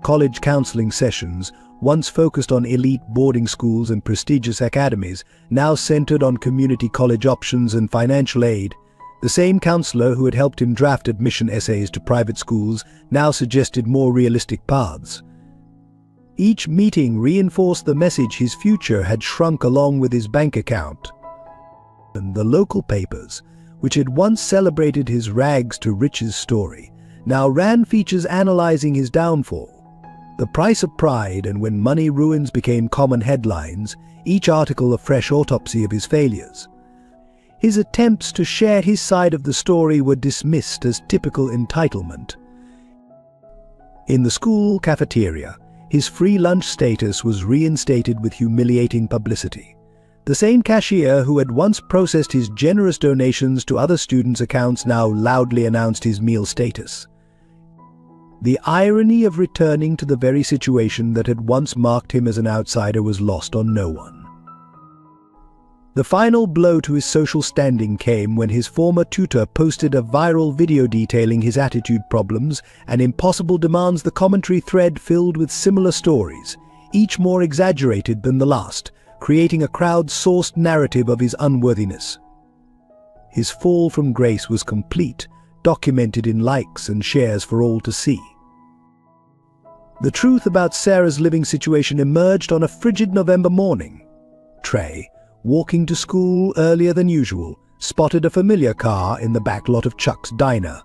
College counseling sessions, once focused on elite boarding schools and prestigious academies, now centered on community college options and financial aid. The same counselor who had helped him draft admission essays to private schools now suggested more realistic paths. Each meeting reinforced the message his future had shrunk along with his bank account. And the local papers, which had once celebrated his rags to riches story, now ran features analyzing his downfall. The Price of Pride and When Money Ruins became common headlines, each article a fresh autopsy of his failures. His attempts to share his side of the story were dismissed as typical entitlement. In the school cafeteria, his free lunch status was reinstated with humiliating publicity. The same cashier who had once processed his generous donations to other students' accounts now loudly announced his meal status. The irony of returning to the very situation that had once marked him as an outsider was lost on no one. The final blow to his social standing came when his former tutor posted a viral video detailing his attitude problems and impossible demands. The commentary thread filled with similar stories, each more exaggerated than the last, creating a crowd-sourced narrative of his unworthiness. His fall from grace was complete, documented in likes and shares for all to see. The truth about Sarah's living situation emerged on a frigid November morning. Trey, walking to school earlier than usual, spotted a familiar car in the back lot of Chuck's diner.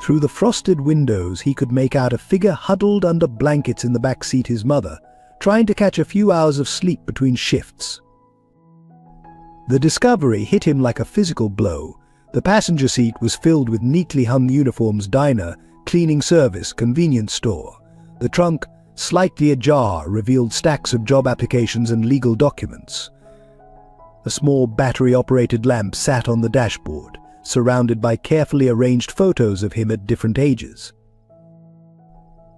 Through the frosted windows, he could make out a figure huddled under blankets in the back seat, his mother, trying to catch a few hours of sleep between shifts. The discovery hit him like a physical blow. The passenger seat was filled with neatly hung uniforms: diner, cleaning service, convenience store. The trunk, slightly ajar, revealed stacks of job applications and legal documents. A small battery-operated lamp sat on the dashboard, surrounded by carefully arranged photos of him at different ages.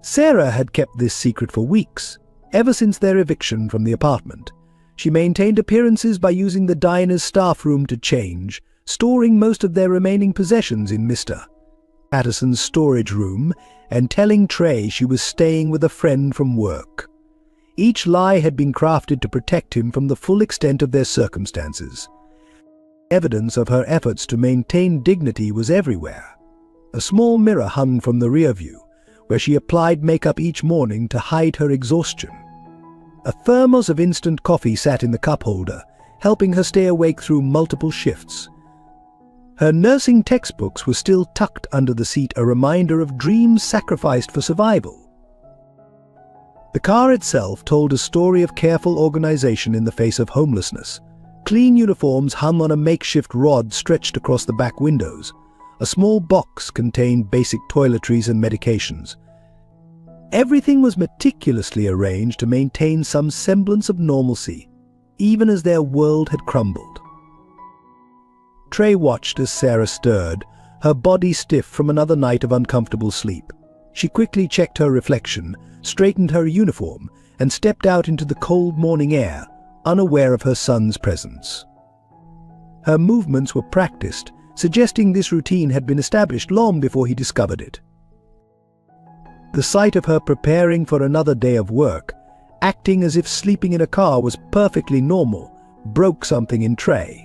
Sarah had kept this secret for weeks, ever since their eviction from the apartment. She maintained appearances by using the diner's staff room to change, storing most of their remaining possessions in Mr. Patterson's storage room, and telling Trey she was staying with a friend from work. Each lie had been crafted to protect him from the full extent of their circumstances. Evidence of her efforts to maintain dignity was everywhere. A small mirror hung from the rear view, where she applied makeup each morning to hide her exhaustion. A thermos of instant coffee sat in the cup holder, helping her stay awake through multiple shifts. Her nursing textbooks were still tucked under the seat, a reminder of dreams sacrificed for survival. The car itself told a story of careful organization in the face of homelessness. Clean uniforms hung on a makeshift rod stretched across the back windows. A small box contained basic toiletries and medications. Everything was meticulously arranged to maintain some semblance of normalcy, even as their world had crumbled. Trey watched as Sarah stirred, her body stiff from another night of uncomfortable sleep. She quickly checked her reflection, straightened her uniform, and stepped out into the cold morning air, unaware of her son's presence. Her movements were practiced, suggesting this routine had been established long before he discovered it. The sight of her preparing for another day of work, acting as if sleeping in a car was perfectly normal, broke something in Trey.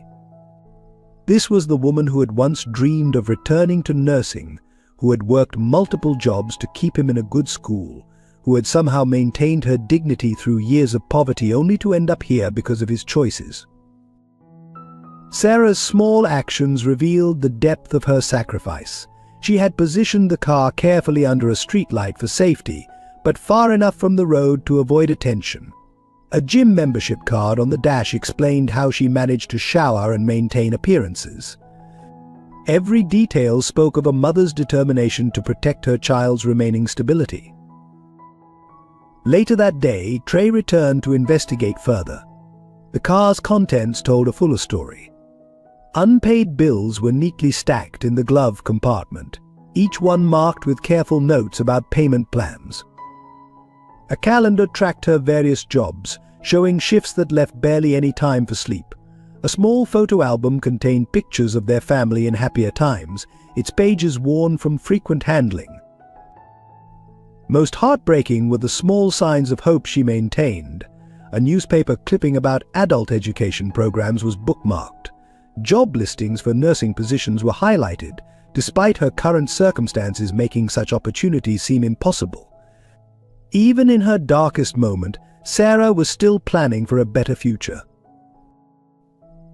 This was the woman who had once dreamed of returning to nursing, who had worked multiple jobs to keep him in a good school, who had somehow maintained her dignity through years of poverty only to end up here because of his choices. Sarah's small actions revealed the depth of her sacrifice. She had positioned the car carefully under a streetlight for safety, but far enough from the road to avoid attention. A gym membership card on the dash explained how she managed to shower and maintain appearances. Every detail spoke of a mother's determination to protect her child's remaining stability. Later that day, Trey returned to investigate further. The car's contents told a fuller story. Unpaid bills were neatly stacked in the glove compartment, each one marked with careful notes about payment plans. A calendar tracked her various jobs, showing shifts that left barely any time for sleep. A small photo album contained pictures of their family in happier times, its pages worn from frequent handling. Most heartbreaking were the small signs of hope she maintained. A newspaper clipping about adult education programs was bookmarked. Job listings for nursing positions were highlighted, despite her current circumstances making such opportunities seem impossible. Even in her darkest moment, Sarah was still planning for a better future.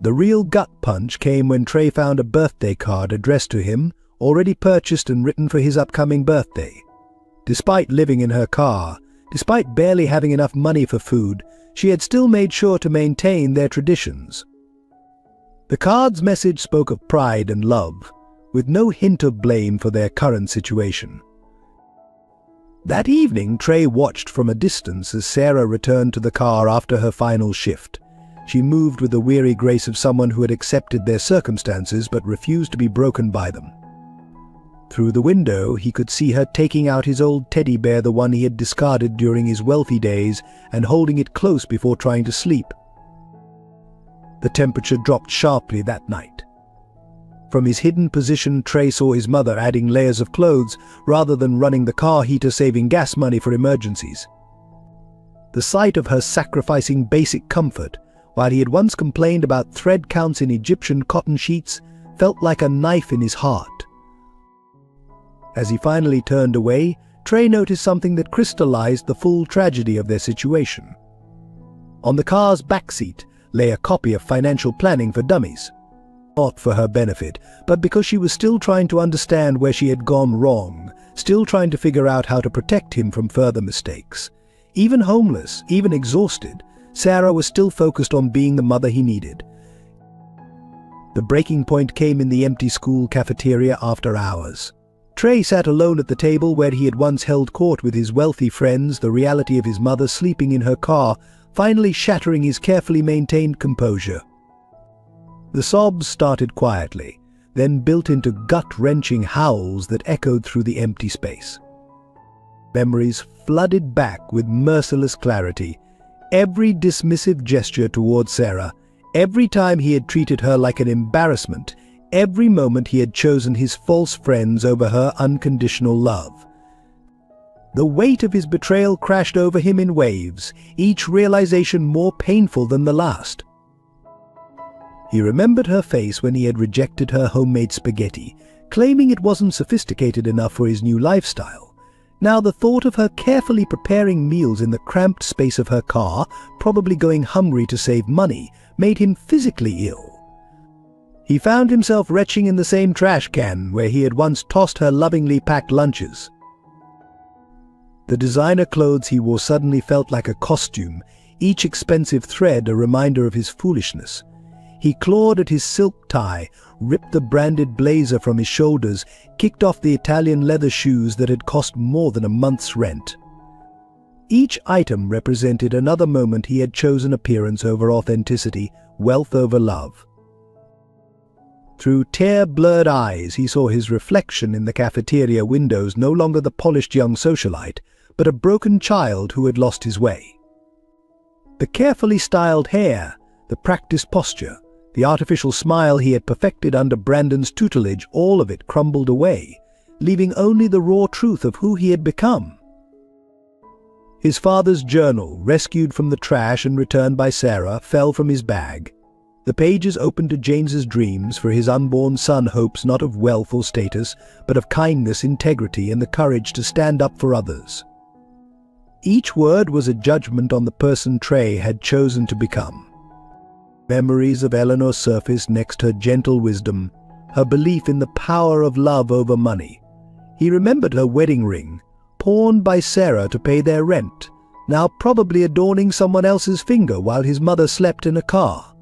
The real gut punch came when Trey found a birthday card addressed to him, already purchased and written for his upcoming birthday. Despite living in her car, despite barely having enough money for food, she had still made sure to maintain their traditions. The card's message spoke of pride and love, with no hint of blame for their current situation. That evening, Trey watched from a distance as Sarah returned to the car after her final shift. She moved with the weary grace of someone who had accepted their circumstances but refused to be broken by them. Through the window, he could see her taking out his old teddy bear, the one he had discarded during his wealthy days, and holding it close before trying to sleep. The temperature dropped sharply that night. From his hidden position, Trey saw his mother adding layers of clothes rather than running the car heater, saving gas money for emergencies. The sight of her sacrificing basic comfort, while he had once complained about thread counts in Egyptian cotton sheets, felt like a knife in his heart. As he finally turned away, Trey noticed something that crystallized the full tragedy of their situation. On the car's backseat lay a copy of Financial Planning for Dummies. Not for her benefit, but because she was still trying to understand where she had gone wrong, still trying to figure out how to protect him from further mistakes. Even homeless, even exhausted, Sarah was still focused on being the mother he needed. The breaking point came in the empty school cafeteria after hours. Trey sat alone at the table where he had once held court with his wealthy friends, the reality of his mother sleeping in her car finally shattering his carefully maintained composure. The sobs started quietly, then built into gut-wrenching howls that echoed through the empty space. Memories flooded back with merciless clarity. Every dismissive gesture toward Sarah, every time he had treated her like an embarrassment, every moment he had chosen his false friends over her unconditional love. The weight of his betrayal crashed over him in waves, each realization more painful than the last. He remembered her face when he had rejected her homemade spaghetti, claiming it wasn't sophisticated enough for his new lifestyle. Now the thought of her carefully preparing meals in the cramped space of her car, probably going hungry to save money, made him physically ill. He found himself retching in the same trash can where he had once tossed her lovingly packed lunches. The designer clothes he wore suddenly felt like a costume, each expensive thread a reminder of his foolishness. He clawed at his silk tie, ripped the branded blazer from his shoulders, kicked off the Italian leather shoes that had cost more than a month's rent. Each item represented another moment he had chosen appearance over authenticity, wealth over love. Through tear-blurred eyes, he saw his reflection in the cafeteria windows, no longer the polished young socialite, but a broken child who had lost his way. The carefully styled hair, the practiced posture, the artificial smile he had perfected under Brandon's tutelage, all of it crumbled away, leaving only the raw truth of who he had become. His father's journal, rescued from the trash and returned by Sarah, fell from his bag. The pages opened to James's dreams for his unborn son, hopes not of wealth or status, but of kindness, integrity, and the courage to stand up for others. Each word was a judgment on the person Trey had chosen to become. Memories of Eleanor surfaced next her gentle wisdom, her belief in the power of love over money. He remembered her wedding ring, pawned by Sarah to pay their rent, now probably adorning someone else's finger while his mother slept in a car.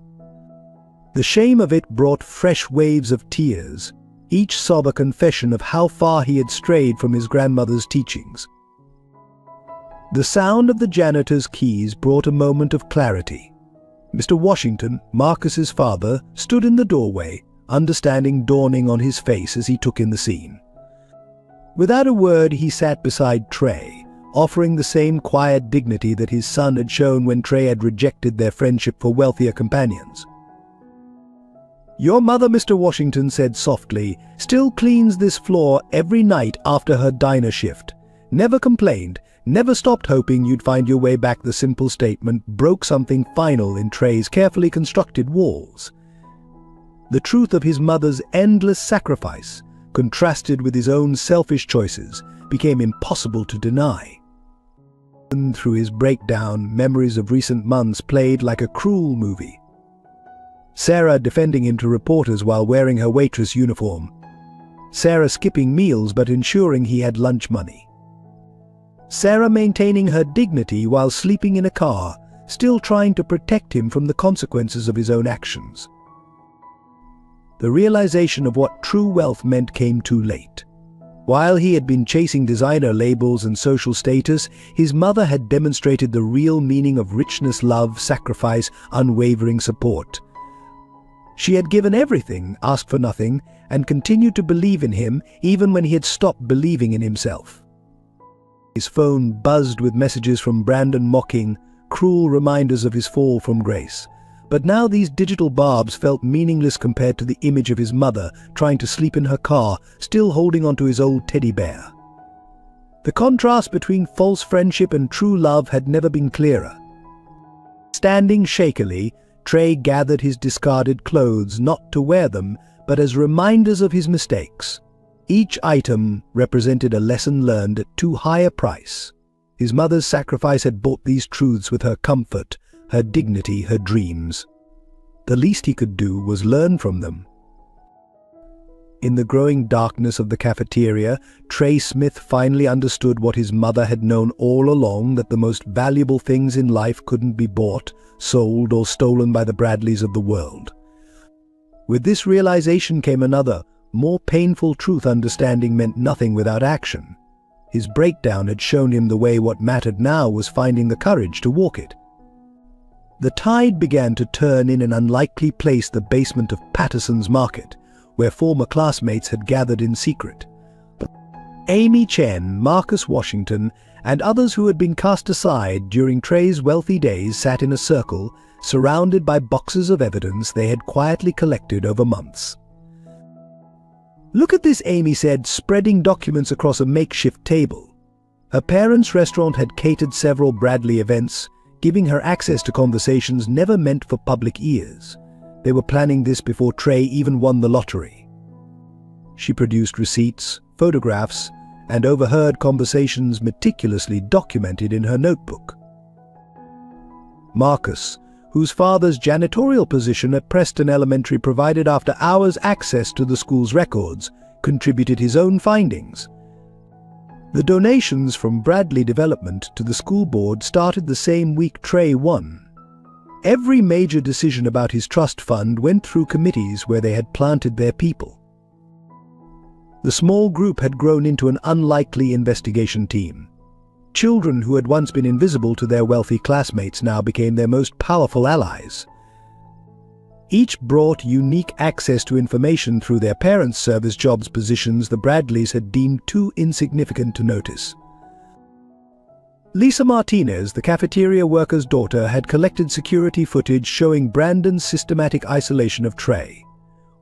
The shame of it brought fresh waves of tears, each sob a confession of how far he had strayed from his grandmother's teachings. The sound of the janitor's keys brought a moment of clarity. Mr. Washington, Marcus's father, stood in the doorway, understanding dawning on his face as he took in the scene. Without a word, he sat beside Trey, offering the same quiet dignity that his son had shown when Trey had rejected their friendship for wealthier companions. "Your mother," Mr. Washington said softly, "still cleans this floor every night after her diner shift. Never complained, never stopped hoping you'd find your way back." The simple statement broke something final in Trey's carefully constructed walls. The truth of his mother's endless sacrifice, contrasted with his own selfish choices, became impossible to deny. Through his breakdown, memories of recent months played like a cruel movie. Sarah defending him to reporters while wearing her waitress uniform. Sarah skipping meals but ensuring he had lunch money. Sarah maintaining her dignity while sleeping in a car, still trying to protect him from the consequences of his own actions. The realization of what true wealth meant came too late. While he had been chasing designer labels and social status, his mother had demonstrated the real meaning of richness, love, sacrifice, unwavering support. She had given everything, asked for nothing, and continued to believe in him even when he had stopped believing in himself. His phone buzzed with messages from Brandon mocking, cruel reminders of his fall from grace. But now these digital barbs felt meaningless compared to the image of his mother trying to sleep in her car, still holding onto his old teddy bear. The contrast between false friendship and true love had never been clearer. Standing shakily, Trey gathered his discarded clothes, not to wear them, but as reminders of his mistakes. Each item represented a lesson learned at too high a price. His mother's sacrifice had bought these truths with her comfort, her dignity, her dreams. The least he could do was learn from them. In the growing darkness of the cafeteria, Trey Smith finally understood what his mother had known all along, that the most valuable things in life couldn't be bought, sold, or stolen by the Bradleys of the world. With this realization came another, more painful truth: understanding meant nothing without action. His breakdown had shown him the way. What mattered now was finding the courage to walk it. The tide began to turn in an unlikely place, the basement of Patterson's Market, where former classmates had gathered in secret. Amy Chen, Marcus Washington, and others who had been cast aside during Trey's wealthy days sat in a circle, surrounded by boxes of evidence they had quietly collected over months. "Look at this," Amy said, spreading documents across a makeshift table. Her parents' restaurant had catered several Bradley events, giving her access to conversations never meant for public ears. They were planning this before Trey even won the lottery. She produced receipts, photographs, and overheard conversations meticulously documented in her notebook. Marcus, whose father's janitorial position at Preston Elementary provided after-hours access to the school's records, contributed his own findings. The donations from Bradley Development to the school board started the same week Trey won. Every major decision about his trust fund went through committees where they had planted their people. The small group had grown into an unlikely investigation team. Children who had once been invisible to their wealthy classmates now became their most powerful allies. Each brought unique access to information through their parents' service jobs, positions the Bradleys had deemed too insignificant to notice. Lisa Martinez, the cafeteria worker's daughter, had collected security footage showing Brandon's systematic isolation of Trey.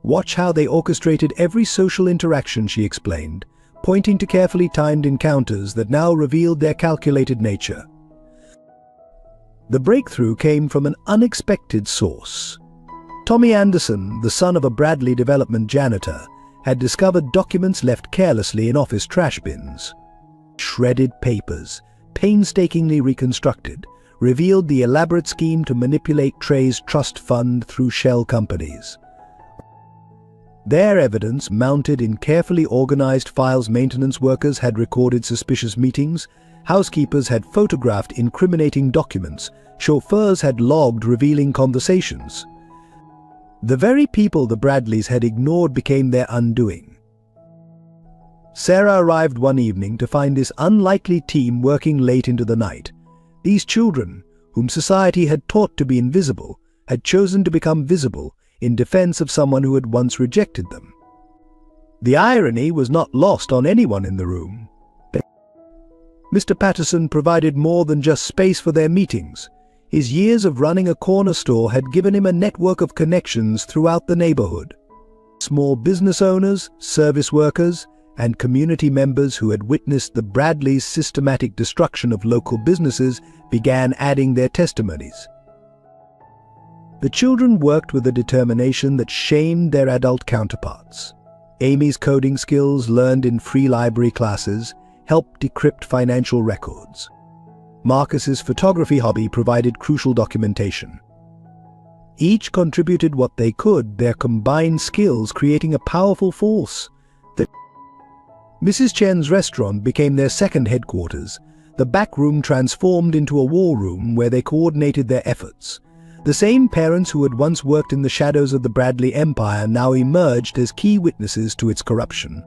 "Watch how they orchestrated every social interaction," she explained, pointing to carefully timed encounters that now revealed their calculated nature. The breakthrough came from an unexpected source. Tommy Anderson, the son of a Bradley Development janitor, had discovered documents left carelessly in office trash bins. Shredded papers, painstakingly reconstructed, revealed the elaborate scheme to manipulate Trey's trust fund through shell companies. Their evidence, mounted in carefully organized files, maintenance workers had recorded suspicious meetings, housekeepers had photographed incriminating documents, chauffeurs had logged revealing conversations. The very people the Bradleys had ignored became their undoing. Sarah arrived one evening to find this unlikely team working late into the night. These children, whom society had taught to be invisible, had chosen to become visible in defense of someone who had once rejected them. The irony was not lost on anyone in the room. Mr. Patterson provided more than just space for their meetings. His years of running a corner store had given him a network of connections throughout the neighborhood. Small business owners, service workers, and community members who had witnessed the Bradleys' systematic destruction of local businesses began adding their testimonies. The children worked with a determination that shamed their adult counterparts. Amy's coding skills, learned in free library classes, helped decrypt financial records. Marcus's photography hobby provided crucial documentation. Each contributed what they could, their combined skills creating a powerful force. Mrs. Chen's restaurant became their second headquarters. The back room transformed into a war room where they coordinated their efforts. The same parents who had once worked in the shadows of the Bradley empire now emerged as key witnesses to its corruption.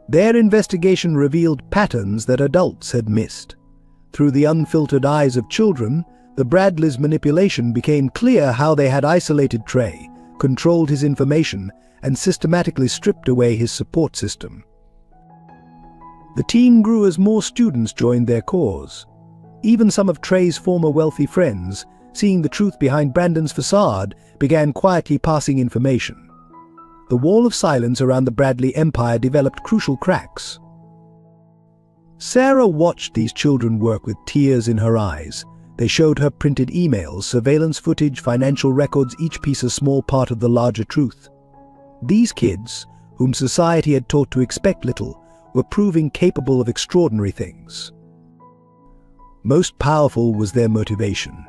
Their investigation revealed patterns that adults had missed. Through the unfiltered eyes of children, the Bradleys' manipulation became clear how they had isolated Trey, controlled his information, and systematically stripped away his support system. The team grew as more students joined their cause. Even some of Trey's former wealthy friends, seeing the truth behind Brandon's facade, began quietly passing information. The wall of silence around the Bradley empire developed crucial cracks. Sarah watched these children work with tears in her eyes. They showed her printed emails, surveillance footage, financial records, each piece a small part of the larger truth. These kids, whom society had taught to expect little, were proving capable of extraordinary things. Most powerful was their motivation.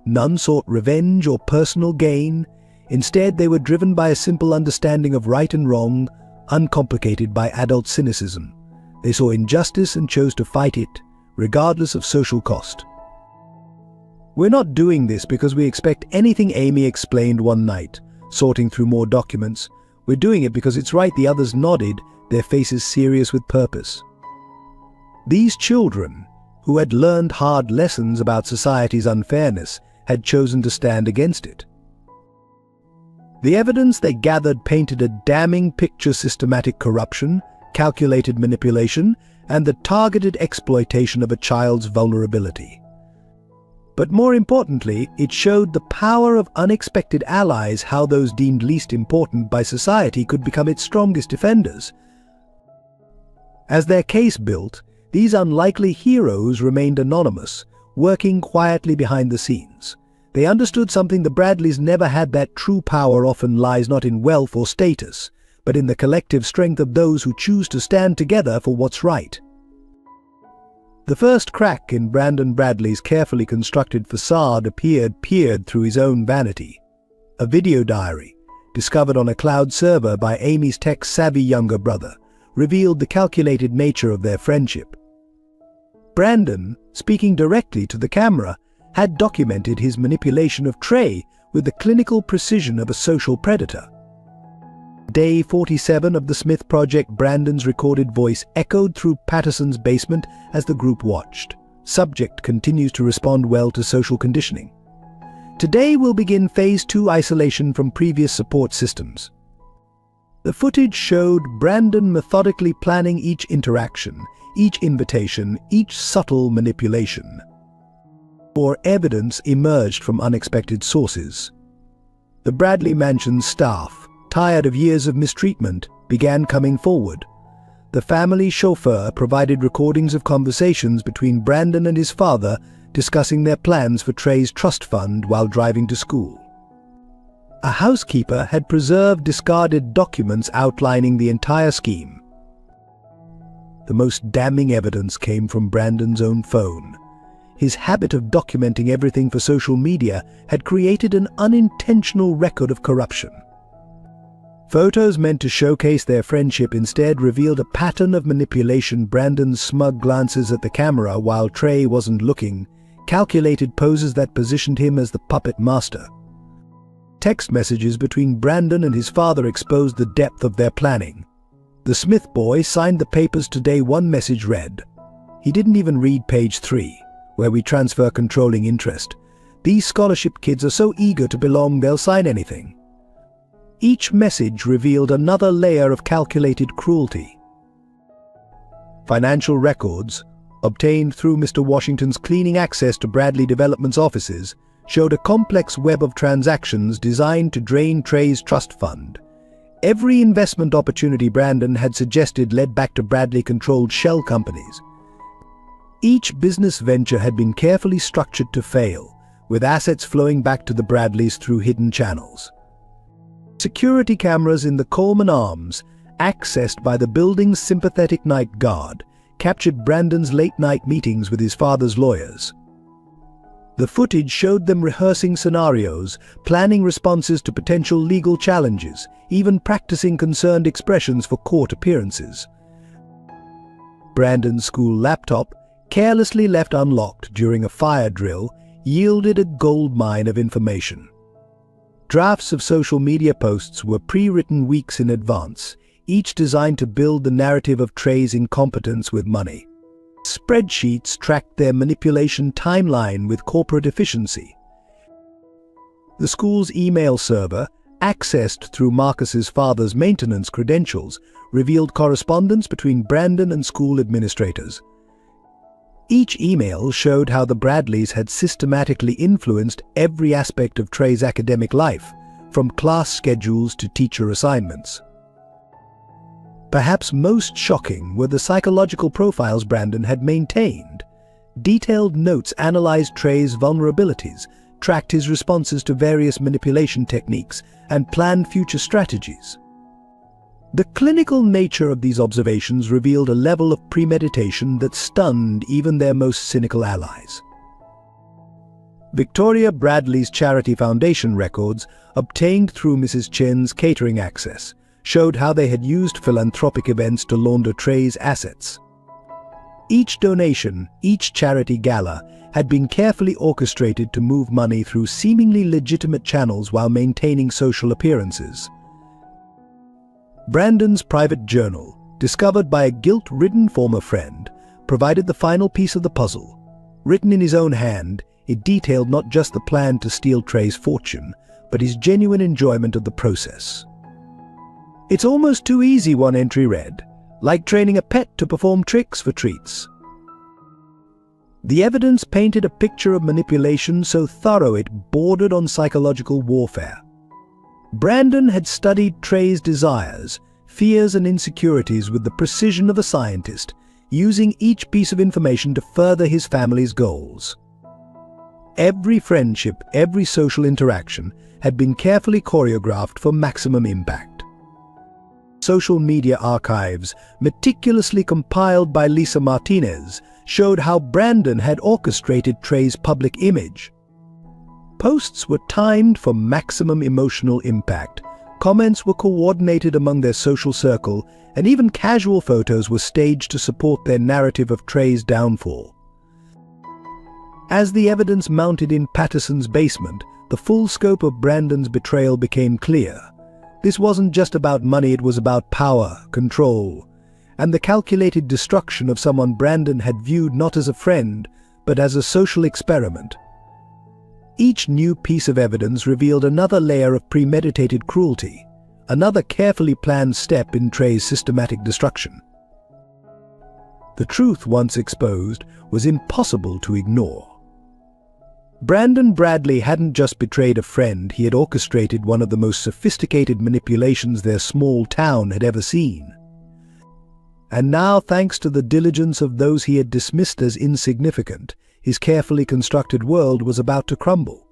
None sought revenge or personal gain. Instead, they were driven by a simple understanding of right and wrong, uncomplicated by adult cynicism. They saw injustice and chose to fight it, regardless of social cost. We're not doing this because we expect anything, Amy explained one night, sorting through more documents. We're doing it because it's right, the others nodded, their faces serious with purpose. These children, who had learned hard lessons about society's unfairness, had chosen to stand against it. The evidence they gathered painted a damning picture: systematic corruption, calculated manipulation, and the targeted exploitation of a child's vulnerability. But more importantly, it showed the power of unexpected allies, how those deemed least important by society could become its strongest defenders. As their case built, these unlikely heroes remained anonymous, working quietly behind the scenes. They understood something: the Bradleys never had. That true power often lies not in wealth or status, but in the collective strength of those who choose to stand together for what's right. The first crack in Brandon Bradley's carefully constructed facade peered through his own vanity. A video diary, discovered on a cloud server by Amy's tech-savvy younger brother, revealed the calculated nature of their friendship. Brandon, speaking directly to the camera, had documented his manipulation of Trey with the clinical precision of a social predator. Day 47 of the Smith Project, Brandon's recorded voice echoed through Patterson's basement as the group watched. Subject continues to respond well to social conditioning. Today will begin Phase 2 isolation from previous support systems. The footage showed Brandon methodically planning each interaction, each invitation, each subtle manipulation. More evidence emerged from unexpected sources. The Bradley mansion's staff, tired of years of mistreatment, began coming forward. The family chauffeur provided recordings of conversations between Brandon and his father discussing their plans for Trey's trust fund while driving to school. A housekeeper had preserved discarded documents outlining the entire scheme. The most damning evidence came from Brandon's own phone. His habit of documenting everything for social media had created an unintentional record of corruption. Photos meant to showcase their friendship instead revealed a pattern of manipulation. Brandon's smug glances at the camera while Trey wasn't looking, calculated poses that positioned him as the puppet master. Text messages between Brandon and his father exposed the depth of their planning. The Smith boy signed the papers today. One message read, "He didn't even read page 3, where we transfer controlling interest. These scholarship kids are so eager to belong they'll sign anything." Each message revealed another layer of calculated cruelty. Financial records, obtained through Mr. Washington's cleaning access to Bradley Development's offices, showed a complex web of transactions designed to drain Trey's trust fund. Every investment opportunity Brandon had suggested led back to Bradley-controlled shell companies. Each business venture had been carefully structured to fail, with assets flowing back to the Bradleys through hidden channels. Security cameras in the Coleman Arms, accessed by the building's sympathetic night guard, captured Brandon's late-night meetings with his father's lawyers. The footage showed them rehearsing scenarios, planning responses to potential legal challenges, even practicing concerned expressions for court appearances. Brandon's school laptop, carelessly left unlocked during a fire drill, yielded a goldmine of information. Drafts of social media posts were pre-written weeks in advance, each designed to build the narrative of Trey's incompetence with money. Spreadsheets tracked their manipulation timeline with corporate efficiency. The school's email server, accessed through Marcus's father's maintenance credentials, revealed correspondence between Brandon and school administrators. Each email showed how the Bradleys had systematically influenced every aspect of Trey's academic life, from class schedules to teacher assignments. Perhaps most shocking were the psychological profiles Brandon had maintained. Detailed notes analyzed Trey's vulnerabilities, tracked his responses to various manipulation techniques, and planned future strategies. The clinical nature of these observations revealed a level of premeditation that stunned even their most cynical allies. Victoria Bradley's Charity Foundation records, obtained through Mrs. Chen's catering access, showed how they had used philanthropic events to launder Trey's assets. Each donation, each charity gala, had been carefully orchestrated to move money through seemingly legitimate channels while maintaining social appearances. Brandon's private journal, discovered by a guilt-ridden former friend, provided the final piece of the puzzle. Written in his own hand, it detailed not just the plan to steal Trey's fortune, but his genuine enjoyment of the process. "It's almost too easy," one entry read, "like training a pet to perform tricks for treats." The evidence painted a picture of manipulation so thorough it bordered on psychological warfare. Brandon had studied Trey's desires, fears and insecurities with the precision of a scientist, using each piece of information to further his family's goals. Every friendship, every social interaction had been carefully choreographed for maximum impact. Social media archives, meticulously compiled by Lisa Martinez, showed how Brandon had orchestrated Trey's public image. Posts were timed for maximum emotional impact, comments were coordinated among their social circle, and even casual photos were staged to support their narrative of Trey's downfall. As the evidence mounted in Patterson's basement, the full scope of Brandon's betrayal became clear. This wasn't just about money, it was about power, control, and the calculated destruction of someone Brandon had viewed not as a friend, but as a social experiment. Each new piece of evidence revealed another layer of premeditated cruelty, another carefully planned step in Trey's systematic destruction. The truth, once exposed, was impossible to ignore. Brandon Bradley hadn't just betrayed a friend, he had orchestrated one of the most sophisticated manipulations their small town had ever seen. And now, thanks to the diligence of those he had dismissed as insignificant, his carefully constructed world was about to crumble.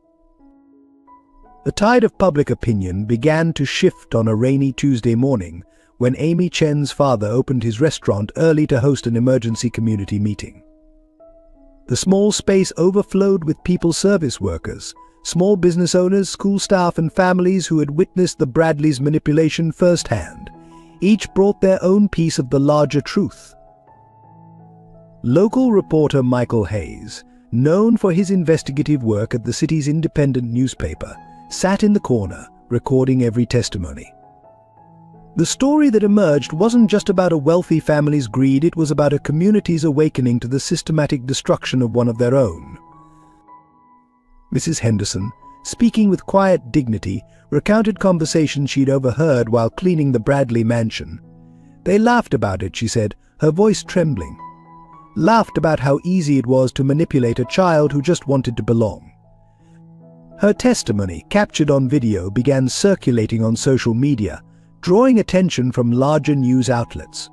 The tide of public opinion began to shift on a rainy Tuesday morning when Amy Chen's father opened his restaurant early to host an emergency community meeting. The small space overflowed with people service workers, small business owners, school staff, and families who had witnessed the Bradleys' manipulation firsthand. Each brought their own piece of the larger truth. Local reporter Michael Hayes, known for his investigative work at the city's independent newspaper, sat in the corner, recording every testimony. The story that emerged wasn't just about a wealthy family's greed, it was about a community's awakening to the systematic destruction of one of their own. Mrs. Henderson, speaking with quiet dignity, recounted conversations she'd overheard while cleaning the Bradley mansion. "They laughed about it," she said, her voice trembling. laughed about how easy it was to manipulate a child who just wanted to belong. Her testimony, captured on video, began circulating on social media, drawing attention from larger news outlets.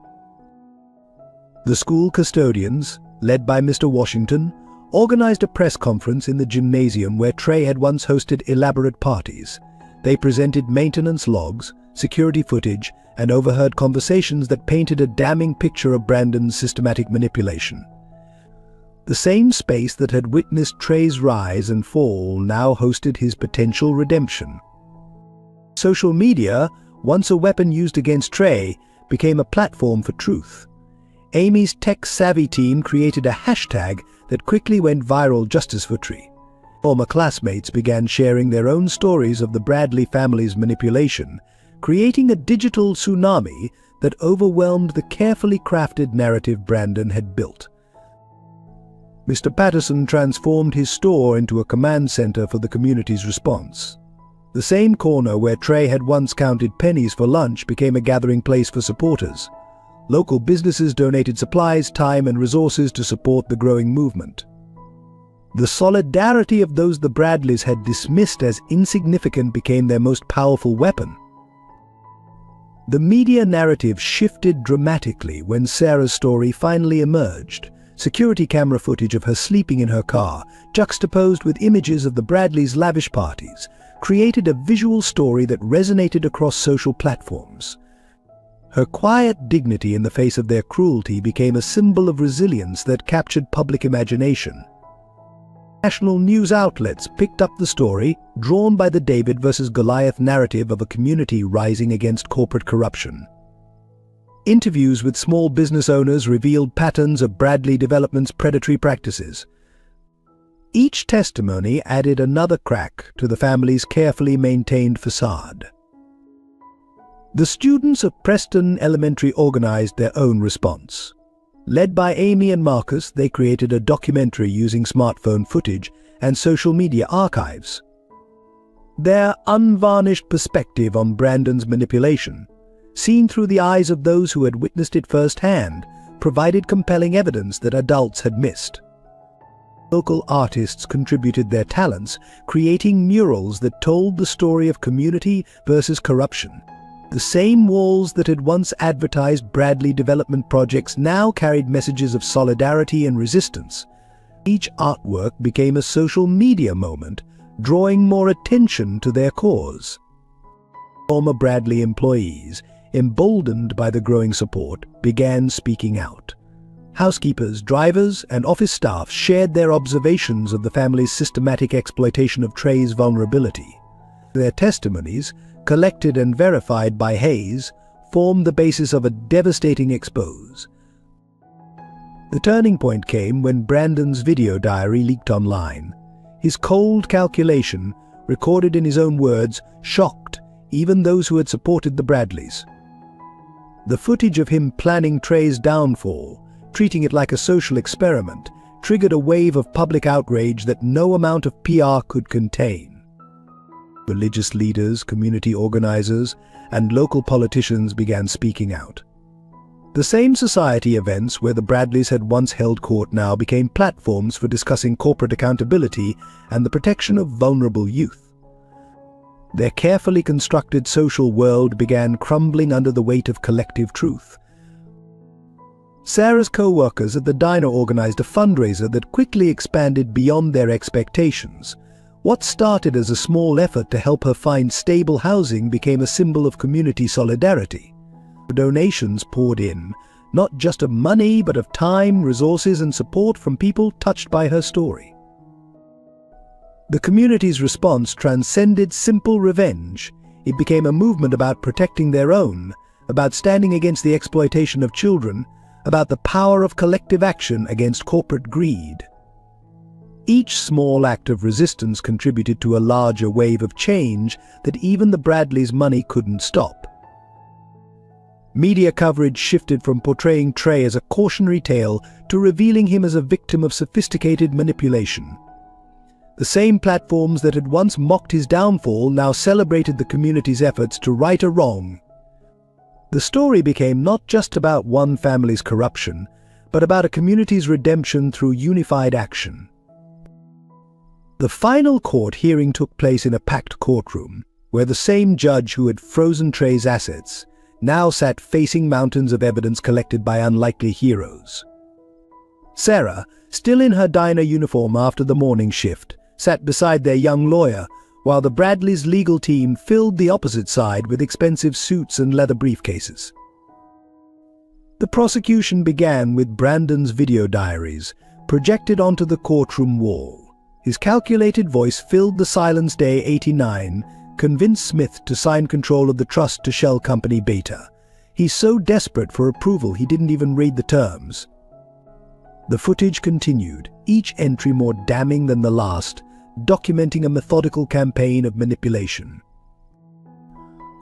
The school custodians, led by Mr. Washington, organized a press conference in the gymnasium where Trey had once hosted elaborate parties. They presented maintenance logs, security footage, and overheard conversations that painted a damning picture of Brandon's systematic manipulation. The same space that had witnessed Trey's rise and fall now hosted his potential redemption. Social media, once a weapon used against Trey, became a platform for truth. Amy's tech-savvy team created a hashtag that quickly went viral, Justice for Trey. Former classmates began sharing their own stories of the Bradley family's manipulation, creating a digital tsunami that overwhelmed the carefully crafted narrative Brandon had built. Mr. Patterson transformed his store into a command center for the community's response. The same corner where Trey had once counted pennies for lunch became a gathering place for supporters. Local businesses donated supplies, time, and resources to support the growing movement. The solidarity of those the Bradleys had dismissed as insignificant became their most powerful weapon. The media narrative shifted dramatically when Sarah's story finally emerged. Security camera footage of her sleeping in her car, juxtaposed with images of the Bradleys' lavish parties, created a visual story that resonated across social platforms. Her quiet dignity in the face of their cruelty became a symbol of resilience that captured public imagination. National news outlets picked up the story, drawn by the David versus Goliath narrative of a community rising against corporate corruption. Interviews with small business owners revealed patterns of Bradley Development's predatory practices. Each testimony added another crack to the family's carefully maintained facade. The students of Preston Elementary organized their own response. Led by Amy and Marcus, they created a documentary using smartphone footage and social media archives. Their unvarnished perspective on Brandon's manipulation, seen through the eyes of those who had witnessed it firsthand, provided compelling evidence that adults had missed. Local artists contributed their talents, creating murals that told the story of community versus corruption. The same walls that had once advertised Bradley development projects now carried messages of solidarity and resistance. Each artwork became a social media moment, drawing more attention to their cause. Former Bradley employees, emboldened by the growing support, began speaking out. Housekeepers, drivers, and office staff shared their observations of the family's systematic exploitation of Trey's vulnerability. Their testimonies, collected and verified by Hayes, formed the basis of a devastating expose. The turning point came when Brandon's video diary leaked online. His cold calculation, recorded in his own words, shocked even those who had supported the Bradleys. The footage of him planning Trey's downfall, treating it like a social experiment, triggered a wave of public outrage that no amount of PR could contain. Religious leaders, community organizers, and local politicians began speaking out. The same society events where the Bradleys had once held court now became platforms for discussing corporate accountability and the protection of vulnerable youth. Their carefully constructed social world began crumbling under the weight of collective truth. Sarah's co-workers at the diner organized a fundraiser that quickly expanded beyond their expectations. What started as a small effort to help her find stable housing became a symbol of community solidarity. Donations poured in, not just of money but of time, resources, and support from people touched by her story. The community's response transcended simple revenge. It became a movement about protecting their own, about standing against the exploitation of children, about the power of collective action against corporate greed. Each small act of resistance contributed to a larger wave of change that even the Bradleys' money couldn't stop. Media coverage shifted from portraying Trey as a cautionary tale to revealing him as a victim of sophisticated manipulation. The same platforms that had once mocked his downfall now celebrated the community's efforts to right a wrong. The story became not just about one family's corruption, but about a community's redemption through unified action. The final court hearing took place in a packed courtroom, where the same judge who had frozen Trey's assets now sat facing mountains of evidence collected by unlikely heroes. Sarah, still in her diner uniform after the morning shift, sat beside their young lawyer, while the Bradleys' legal team filled the opposite side with expensive suits and leather briefcases. The prosecution began with Brandon's video diaries, projected onto the courtroom wall. His calculated voice filled the silence. Day 89 convinced Smith to sign control of the trust to shell company Beta. He's so desperate for approval he didn't even read the terms. The footage continued, each entry more damning than the last, documenting a methodical campaign of manipulation.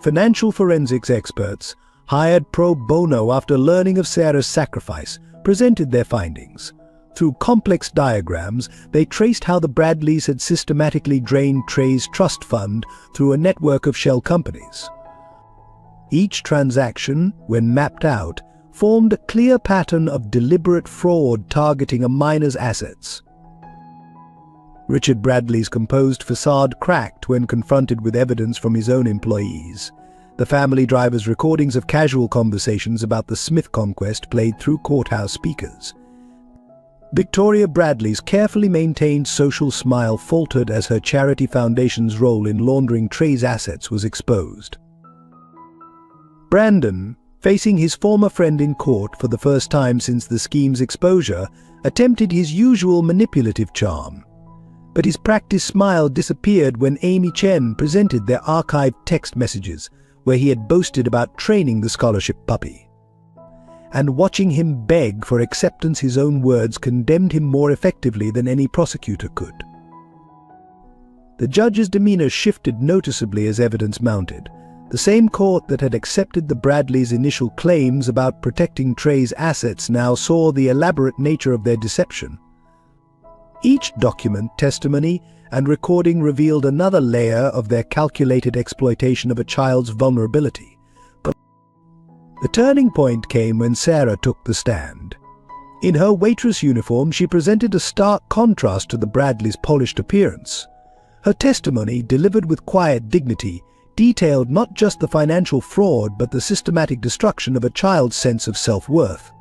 Financial forensics experts, hired pro bono after learning of Sarah's sacrifice, presented their findings. Through complex diagrams, they traced how the Bradleys had systematically drained Trey's trust fund through a network of shell companies. Each transaction, when mapped out, formed a clear pattern of deliberate fraud targeting a miner's assets. Richard Bradley's composed facade cracked when confronted with evidence from his own employees. The family driver's recordings of casual conversations about the Smith conquest played through courthouse speakers. Victoria Bradley's carefully maintained social smile faltered as her charity foundation's role in laundering Trey's assets was exposed. Brandon, facing his former friend in court for the first time since the scheme's exposure, attempted his usual manipulative charm. But his practiced smile disappeared when Amy Chen presented their archived text messages, where he had boasted about training the scholarship puppy. And watching him beg for acceptance, his own words condemned him more effectively than any prosecutor could. The judge's demeanor shifted noticeably as evidence mounted. The same court that had accepted the Bradleys' initial claims about protecting Trey's assets now saw the elaborate nature of their deception. Each document, testimony, and recording revealed another layer of their calculated exploitation of a child's vulnerability. But the turning point came when Sarah took the stand. In her waitress uniform, she presented a stark contrast to the Bradleys' polished appearance. Her testimony, delivered with quiet dignity, detailed not just the financial fraud but the systematic destruction of a child's sense of self-worth.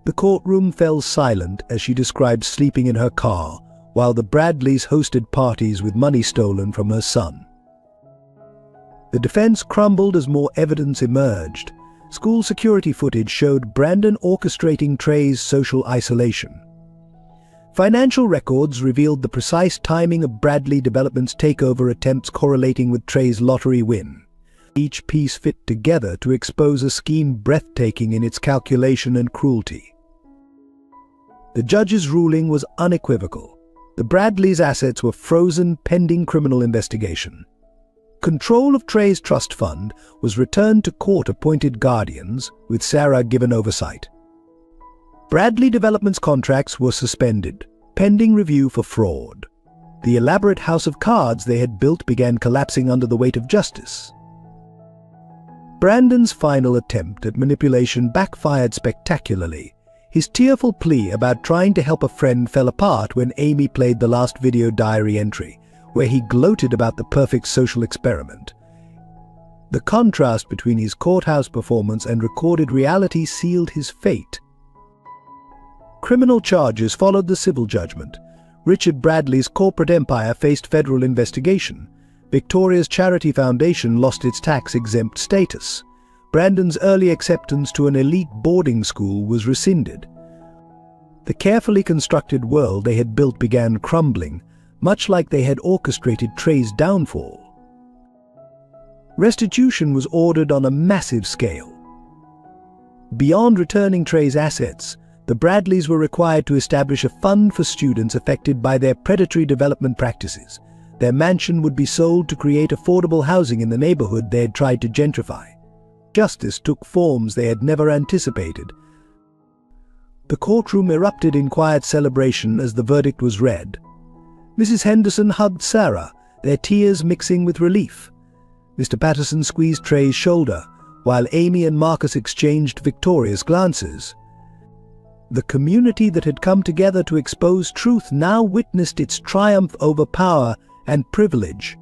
The courtroom fell silent as she described sleeping in her car, while the Bradleys hosted parties with money stolen from her son. The defense crumbled as more evidence emerged. School security footage showed Brandon orchestrating Trey's social isolation. Financial records revealed the precise timing of Bradley Development's takeover attempts correlating with Trey's lottery win. Each piece fit together to expose a scheme breathtaking in its calculation and cruelty. The judge's ruling was unequivocal. The Bradleys' assets were frozen pending criminal investigation. Control of Trey's trust fund was returned to court-appointed guardians, with Sarah given oversight. Bradley Development's contracts were suspended, pending review for fraud. The elaborate house of cards they had built began collapsing under the weight of justice. Brandon's final attempt at manipulation backfired spectacularly. His tearful plea about trying to help a friend fell apart when Amy played the last video diary entry, where he gloated about the perfect social experiment. The contrast between his courthouse performance and recorded reality sealed his fate. Criminal charges followed the civil judgment. Richard Bradley's corporate empire faced federal investigation. Victoria's charity foundation lost its tax-exempt status. Brandon's early acceptance to an elite boarding school was rescinded. The carefully constructed world they had built began crumbling, much like they had orchestrated Trey's downfall. Restitution was ordered on a massive scale. Beyond returning Trey's assets, the Bradleys were required to establish a fund for students affected by their predatory development practices. Their mansion would be sold to create affordable housing in the neighborhood they had tried to gentrify. Justice took forms they had never anticipated. The courtroom erupted in quiet celebration as the verdict was read. Mrs. Henderson hugged Sarah, their tears mixing with relief. Mr. Patterson squeezed Trey's shoulder, while Amy and Marcus exchanged victorious glances. The community that had come together to expose truth now witnessed its triumph over power and privilege.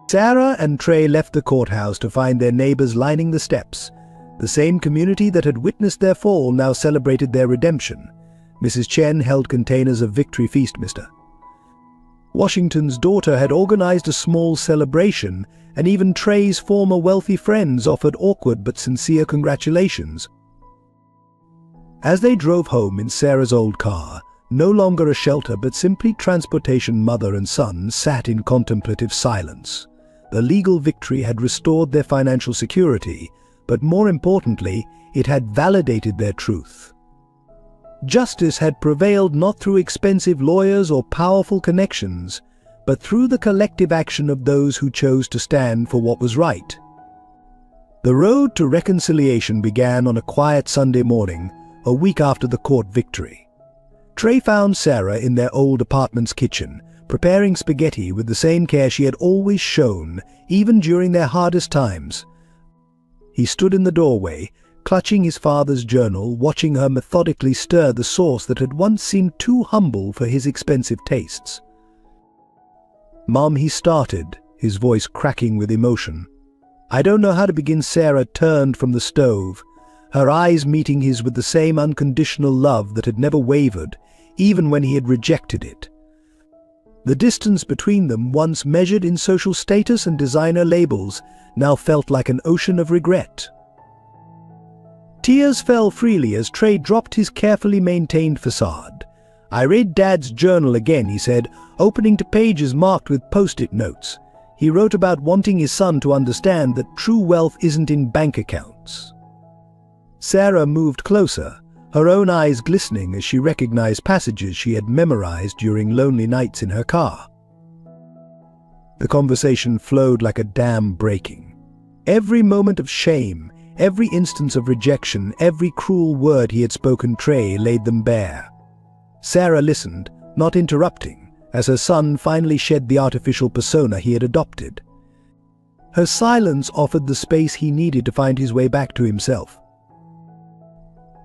Sarah and Trey left the courthouse to find their neighbors lining the steps. The same community that had witnessed their fall now celebrated their redemption. Mrs. Chen held containers of Victory Feast, Mr. Washington's daughter had organized a small celebration, and even Trey's former wealthy friends offered awkward but sincere congratulations. As they drove home in Sarah's old car, no longer a shelter but simply transportation, mother and son sat in contemplative silence. The legal victory had restored their financial security, but more importantly, it had validated their truth. Justice had prevailed not through expensive lawyers or powerful connections, but through the collective action of those who chose to stand for what was right. The road to reconciliation began on a quiet Sunday morning, a week after the court victory. Trey found Sarah in their old apartment's kitchen, preparing spaghetti with the same care she had always shown, even during their hardest times. He stood in the doorway, clutching his father's journal, watching her methodically stir the sauce that had once seemed too humble for his expensive tastes. "Mom," he started, his voice cracking with emotion. "I don't know how to begin." Sarah turned from the stove, her eyes meeting his with the same unconditional love that had never wavered, even when he had rejected it. The distance between them, once measured in social status and designer labels, now felt like an ocean of regret. Tears fell freely as Trey dropped his carefully maintained facade. "I read Dad's journal again," he said, opening to pages marked with post-it notes. He wrote about wanting his son to understand that true wealth isn't in bank accounts. Sarah moved closer, her own eyes glistening as she recognized passages she had memorized during lonely nights in her car. The conversation flowed like a dam breaking. Every moment of shame, every instance of rejection, every cruel word he had spoken, Trey laid them bare. Sarah listened, not interrupting, as her son finally shed the artificial persona he had adopted. Her silence offered the space he needed to find his way back to himself.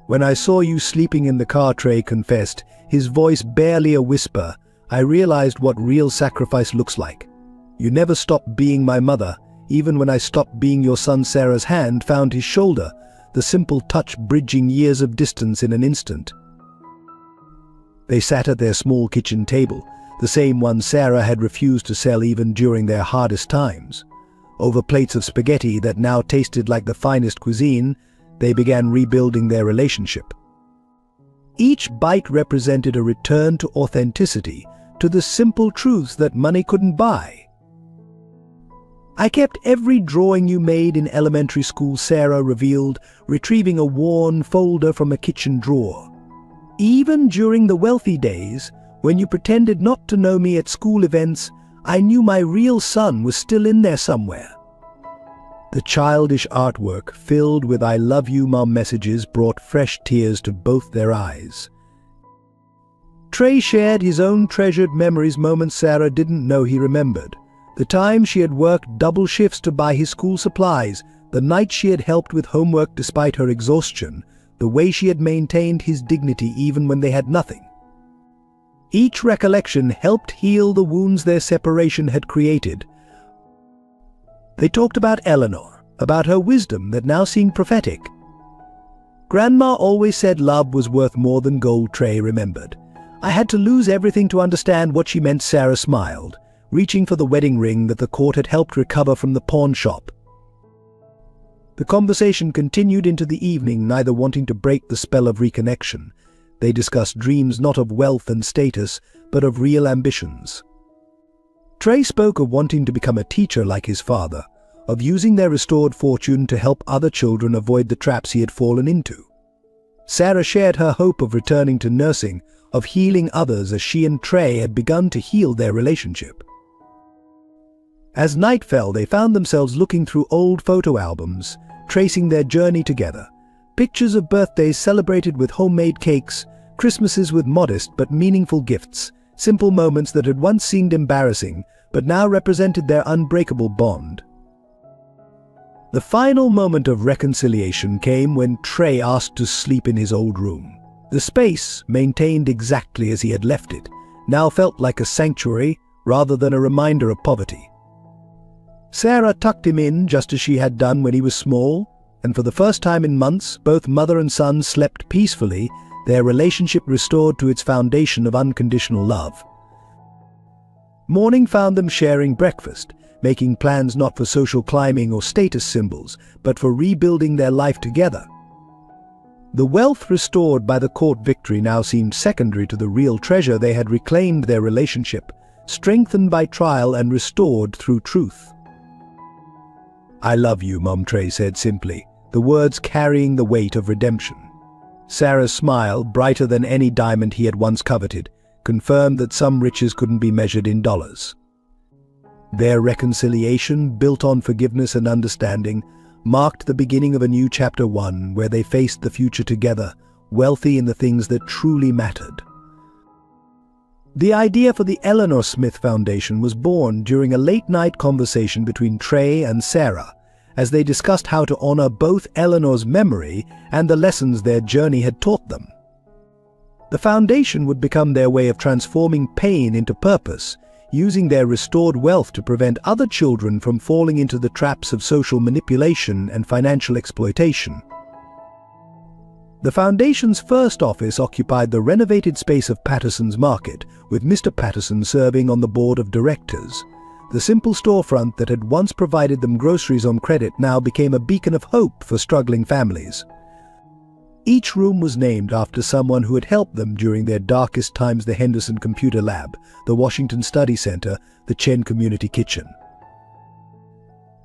"When I saw you sleeping in the car," Trey confessed, his voice barely a whisper, "I realized what real sacrifice looks like. You never stopped being my mother, even when I stopped being your son." Sarah's hand found his shoulder, the simple touch bridging years of distance in an instant. They sat at their small kitchen table, the same one Sarah had refused to sell even during their hardest times. Over plates of spaghetti that now tasted like the finest cuisine, they began rebuilding their relationship. Each bite represented a return to authenticity, to the simple truths that money couldn't buy. "I kept every drawing you made in elementary school," Sarah revealed, retrieving a worn folder from a kitchen drawer. "Even during the wealthy days, when you pretended not to know me at school events, I knew my real son was still in there somewhere." The childish artwork, filled with "I love you, Mom" messages, brought fresh tears to both their eyes. Trey shared his own treasured memories, moments Sarah didn't know he remembered. The time she had worked double shifts to buy his school supplies, the night she had helped with homework despite her exhaustion, the way she had maintained his dignity even when they had nothing. Each recollection helped heal the wounds their separation had created. They talked about Eleanor, about her wisdom that now seemed prophetic. "Grandma always said love was worth more than gold," Trey remembered. "I had to lose everything to understand what she meant." Sarah smiled, reaching for the wedding ring that the court had helped recover from the pawn shop. The conversation continued into the evening, neither wanting to break the spell of reconnection. They discussed dreams not of wealth and status, but of real ambitions. Trey spoke of wanting to become a teacher like his father, of using their restored fortune to help other children avoid the traps he had fallen into. Sarah shared her hope of returning to nursing, of healing others as she and Trey had begun to heal their relationship. As night fell, they found themselves looking through old photo albums, tracing their journey together. Pictures of birthdays celebrated with homemade cakes, Christmases with modest but meaningful gifts, simple moments that had once seemed embarrassing, but now represented their unbreakable bond. The final moment of reconciliation came when Trey asked to sleep in his old room. The space, maintained exactly as he had left it, now felt like a sanctuary rather than a reminder of poverty. Sarah tucked him in just as she had done when he was small, and for the first time in months, both mother and son slept peacefully, their relationship restored to its foundation of unconditional love. Morning found them sharing breakfast, making plans not for social climbing or status symbols, but for rebuilding their life together. The wealth restored by the court victory now seemed secondary to the real treasure. They had reclaimed their relationship, strengthened by trial and restored through truth. "I love you," Mom Trey said simply, the words carrying the weight of redemption. Sarah's smile, brighter than any diamond he had once coveted, confirmed that some riches couldn't be measured in dollars. Their reconciliation, built on forgiveness and understanding, marked the beginning of a new chapter 1 where they faced the future together, wealthy in the things that truly mattered. The idea for the Eleanor Smith Foundation was born during a late-night conversation between Trey and Sarah, as they discussed how to honor both Eleanor's memory and the lessons their journey had taught them. The foundation would become their way of transforming pain into purpose, using their restored wealth to prevent other children from falling into the traps of social manipulation and financial exploitation. The foundation's first office occupied the renovated space of Patterson's Market, with Mr. Patterson serving on the board of directors. The simple storefront that had once provided them groceries on credit now became a beacon of hope for struggling families. Each room was named after someone who had helped them during their darkest times: the Henderson Computer Lab, the Washington Study Center, the Chen Community Kitchen.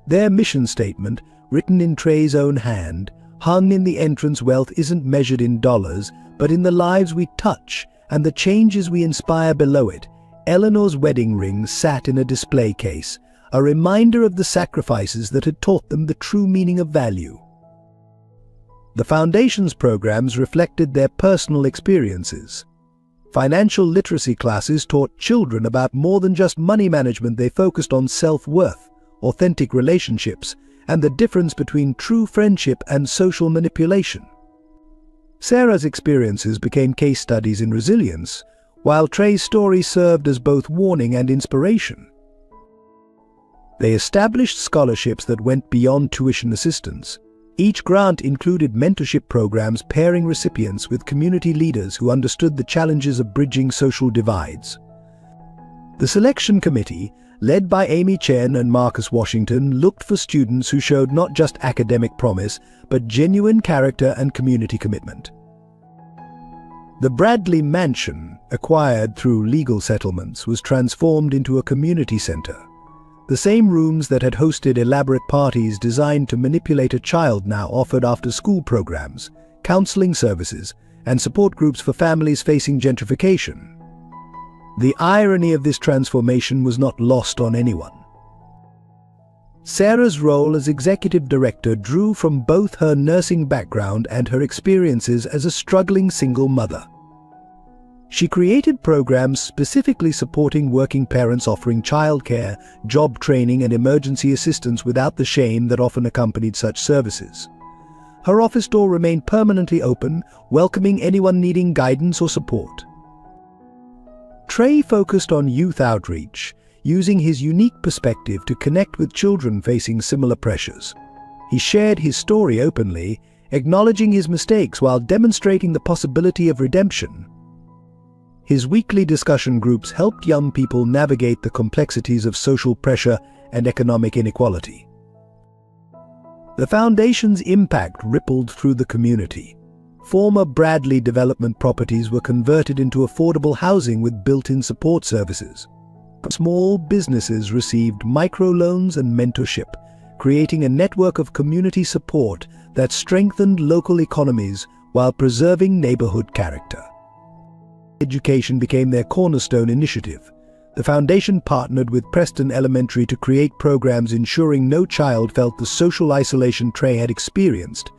Their mission statement, written in Trey's own hand, hung in the entrance. "Wealth isn't measured in dollars, but in the lives we touch and the changes we inspire below it." Eleanor's wedding ring sat in a display case, a reminder of the sacrifices that had taught them the true meaning of value. The Foundation's programs reflected their personal experiences. Financial literacy classes taught children about more than just money management. They focused on self-worth, authentic relationships, and the difference between true friendship and social manipulation. Sarah's experiences became case studies in resilience, while Trey's story served as both warning and inspiration. They established scholarships that went beyond tuition assistance. Each grant included mentorship programs pairing recipients with community leaders who understood the challenges of bridging social divides. The selection committee, led by Amy Chen and Marcus Washington, looked for students who showed not just academic promise, but genuine character and community commitment. The Bradley Mansion, acquired through legal settlements, was transformed into a community center. The same rooms that had hosted elaborate parties designed to manipulate a child now offered after-school programs, counseling services, and support groups for families facing gentrification. The irony of this transformation was not lost on anyone. Sarah's role as executive director drew from both her nursing background and her experiences as a struggling single mother. She created programs specifically supporting working parents, offering childcare, job training, and emergency assistance without the shame that often accompanied such services. Her office door remained permanently open, welcoming anyone needing guidance or support. Trey focused on youth outreach, using his unique perspective to connect with children facing similar pressures. He shared his story openly, acknowledging his mistakes while demonstrating the possibility of redemption. His weekly discussion groups helped young people navigate the complexities of social pressure and economic inequality. The Foundation's impact rippled through the community. Former Bradley development properties were converted into affordable housing with built-in support services. Small businesses received microloans and mentorship, creating a network of community support that strengthened local economies while preserving neighborhood character. Education became their cornerstone initiative. The Foundation partnered with Preston Elementary to create programs ensuring no child felt the social isolation Trey had experienced.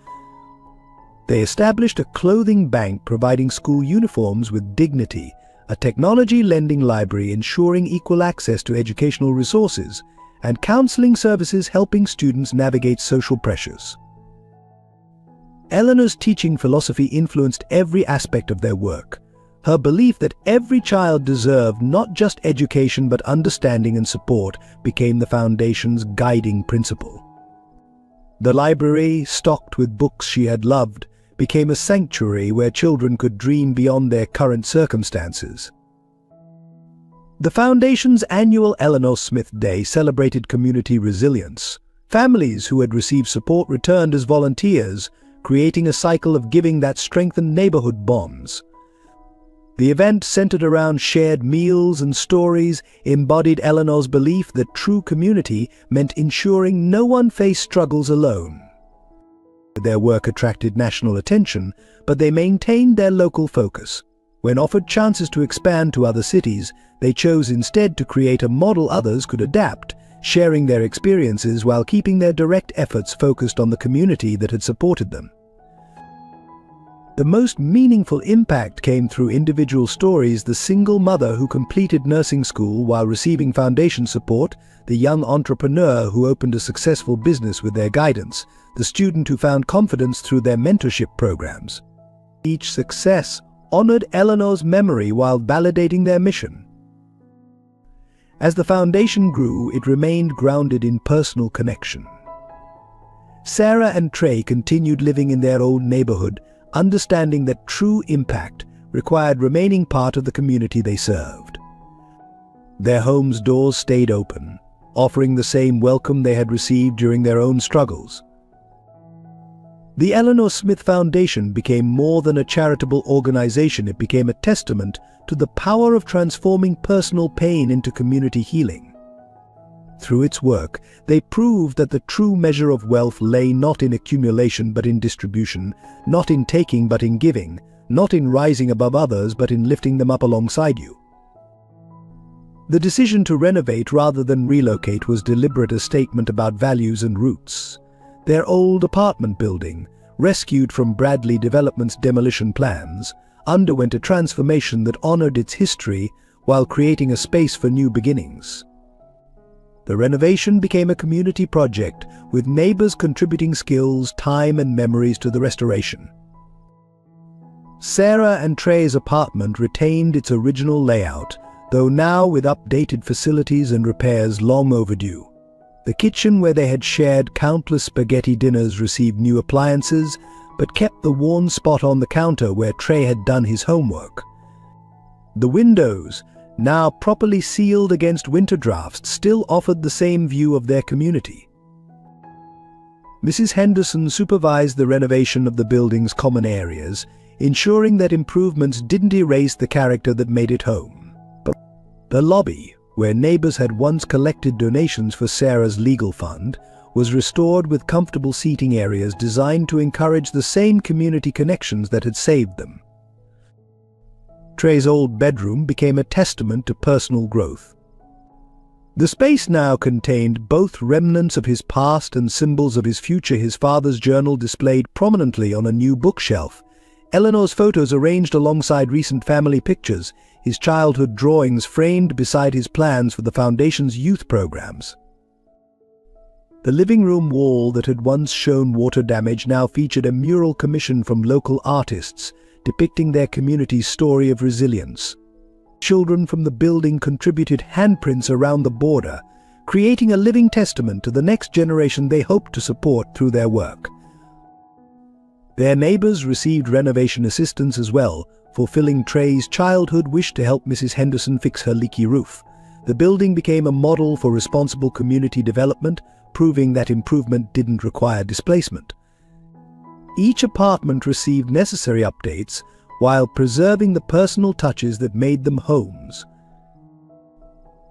They established a clothing bank providing school uniforms with dignity, a technology lending library ensuring equal access to educational resources, and counseling services helping students navigate social pressures. Eleanor's teaching philosophy influenced every aspect of their work. Her belief that every child deserved not just education but understanding and support became the foundation's guiding principle. The library, stocked with books she had loved, became a sanctuary where children could dream beyond their current circumstances. The Foundation's annual Eleanor Smith Day celebrated community resilience. Families who had received support returned as volunteers, creating a cycle of giving that strengthened neighborhood bonds. The event, centered around shared meals and stories, embodied Eleanor's belief that true community meant ensuring no one faced struggles alone. Their work attracted national attention, but they maintained their local focus. When offered chances to expand to other cities, they chose instead to create a model others could adapt, sharing their experiences while keeping their direct efforts focused on the community that had supported them. The most meaningful impact came through individual stories: the single mother who completed nursing school while receiving foundation support, the young entrepreneur who opened a successful business with their guidance, the student who found confidence through their mentorship programs. Each success honored Eleanor's memory while validating their mission. As the foundation grew, it remained grounded in personal connection. Sarah and Trey continued living in their old neighborhood, understanding that true impact required remaining part of the community they served. Their home's doors stayed open, offering the same welcome they had received during their own struggles. The Eleanor Smith Foundation became more than a charitable organization. It became a testament to the power of transforming personal pain into community healing. Through its work, they proved that the true measure of wealth lay not in accumulation but in distribution, not in taking but in giving, not in rising above others but in lifting them up alongside you. The decision to renovate rather than relocate was deliberate, a statement about values and roots. Their old apartment building, rescued from Bradley Development's demolition plans, underwent a transformation that honored its history while creating a space for new beginnings. The renovation became a community project, with neighbors contributing skills, time, and memories to the restoration. Sarah and Trey's apartment retained its original layout, though now with updated facilities and repairs long overdue. The kitchen, where they had shared countless spaghetti dinners, received new appliances, but kept the worn spot on the counter where Trey had done his homework. The windows, now properly sealed against winter drafts, still offered the same view of their community. Mrs. Henderson supervised the renovation of the building's common areas, ensuring that improvements didn't erase the character that made it home. But the lobby, where neighbors had once collected donations for Sarah's legal fund, was restored with comfortable seating areas designed to encourage the same community connections that had saved them. Trey's old bedroom became a testament to personal growth. The space now contained both remnants of his past and symbols of his future. His father's journal displayed prominently on a new bookshelf, Eleanor's photos arranged alongside recent family pictures, his childhood drawings framed beside his plans for the Foundation's youth programs. The living room wall that had once shown water damage now featured a mural commissioned from local artists, depicting their community's story of resilience. Children from the building contributed handprints around the border, creating a living testament to the next generation they hoped to support through their work. Their neighbors received renovation assistance as well, fulfilling Trey's childhood wish to help Mrs. Henderson fix her leaky roof. The building became a model for responsible community development, proving that improvement didn't require displacement. Each apartment received necessary updates while preserving the personal touches that made them homes.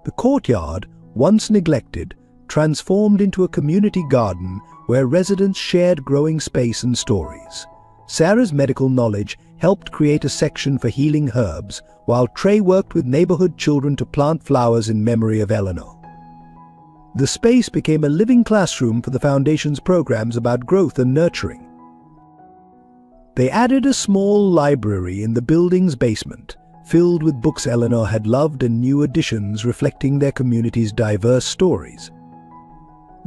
The courtyard, once neglected, transformed into a community garden where residents shared growing space and stories. Sarah's medical knowledge helped create a section for healing herbs, while Trey worked with neighborhood children to plant flowers in memory of Eleanor. The space became a living classroom for the Foundation's programs about growth and nurturing. They added a small library in the building's basement, filled with books Eleanor had loved and new additions reflecting their community's diverse stories.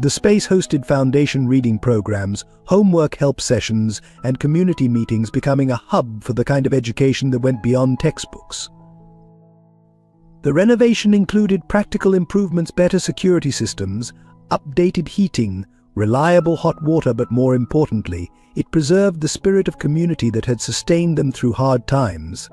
The space hosted foundation reading programs, homework help sessions, and community meetings, becoming a hub for the kind of education that went beyond textbooks. The renovation included practical improvements, better security systems, updated heating, reliable hot water, but more importantly, it preserved the spirit of community that had sustained them through hard times.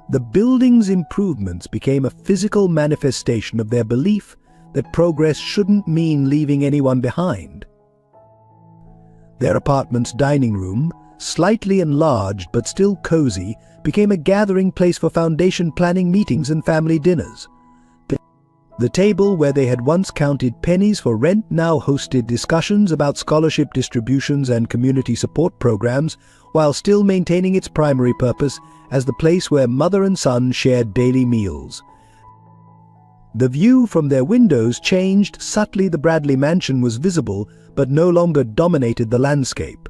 The building's improvements became a physical manifestation of their belief that progress shouldn't mean leaving anyone behind. Their apartment's dining room, slightly enlarged but still cozy, became a gathering place for foundation planning meetings and family dinners. The table where they had once counted pennies for rent now hosted discussions about scholarship distributions and community support programs, while still maintaining its primary purpose as the place where mother and son shared daily meals. The view from their windows changed subtly. The Bradley mansion was visible, but no longer dominated the landscape.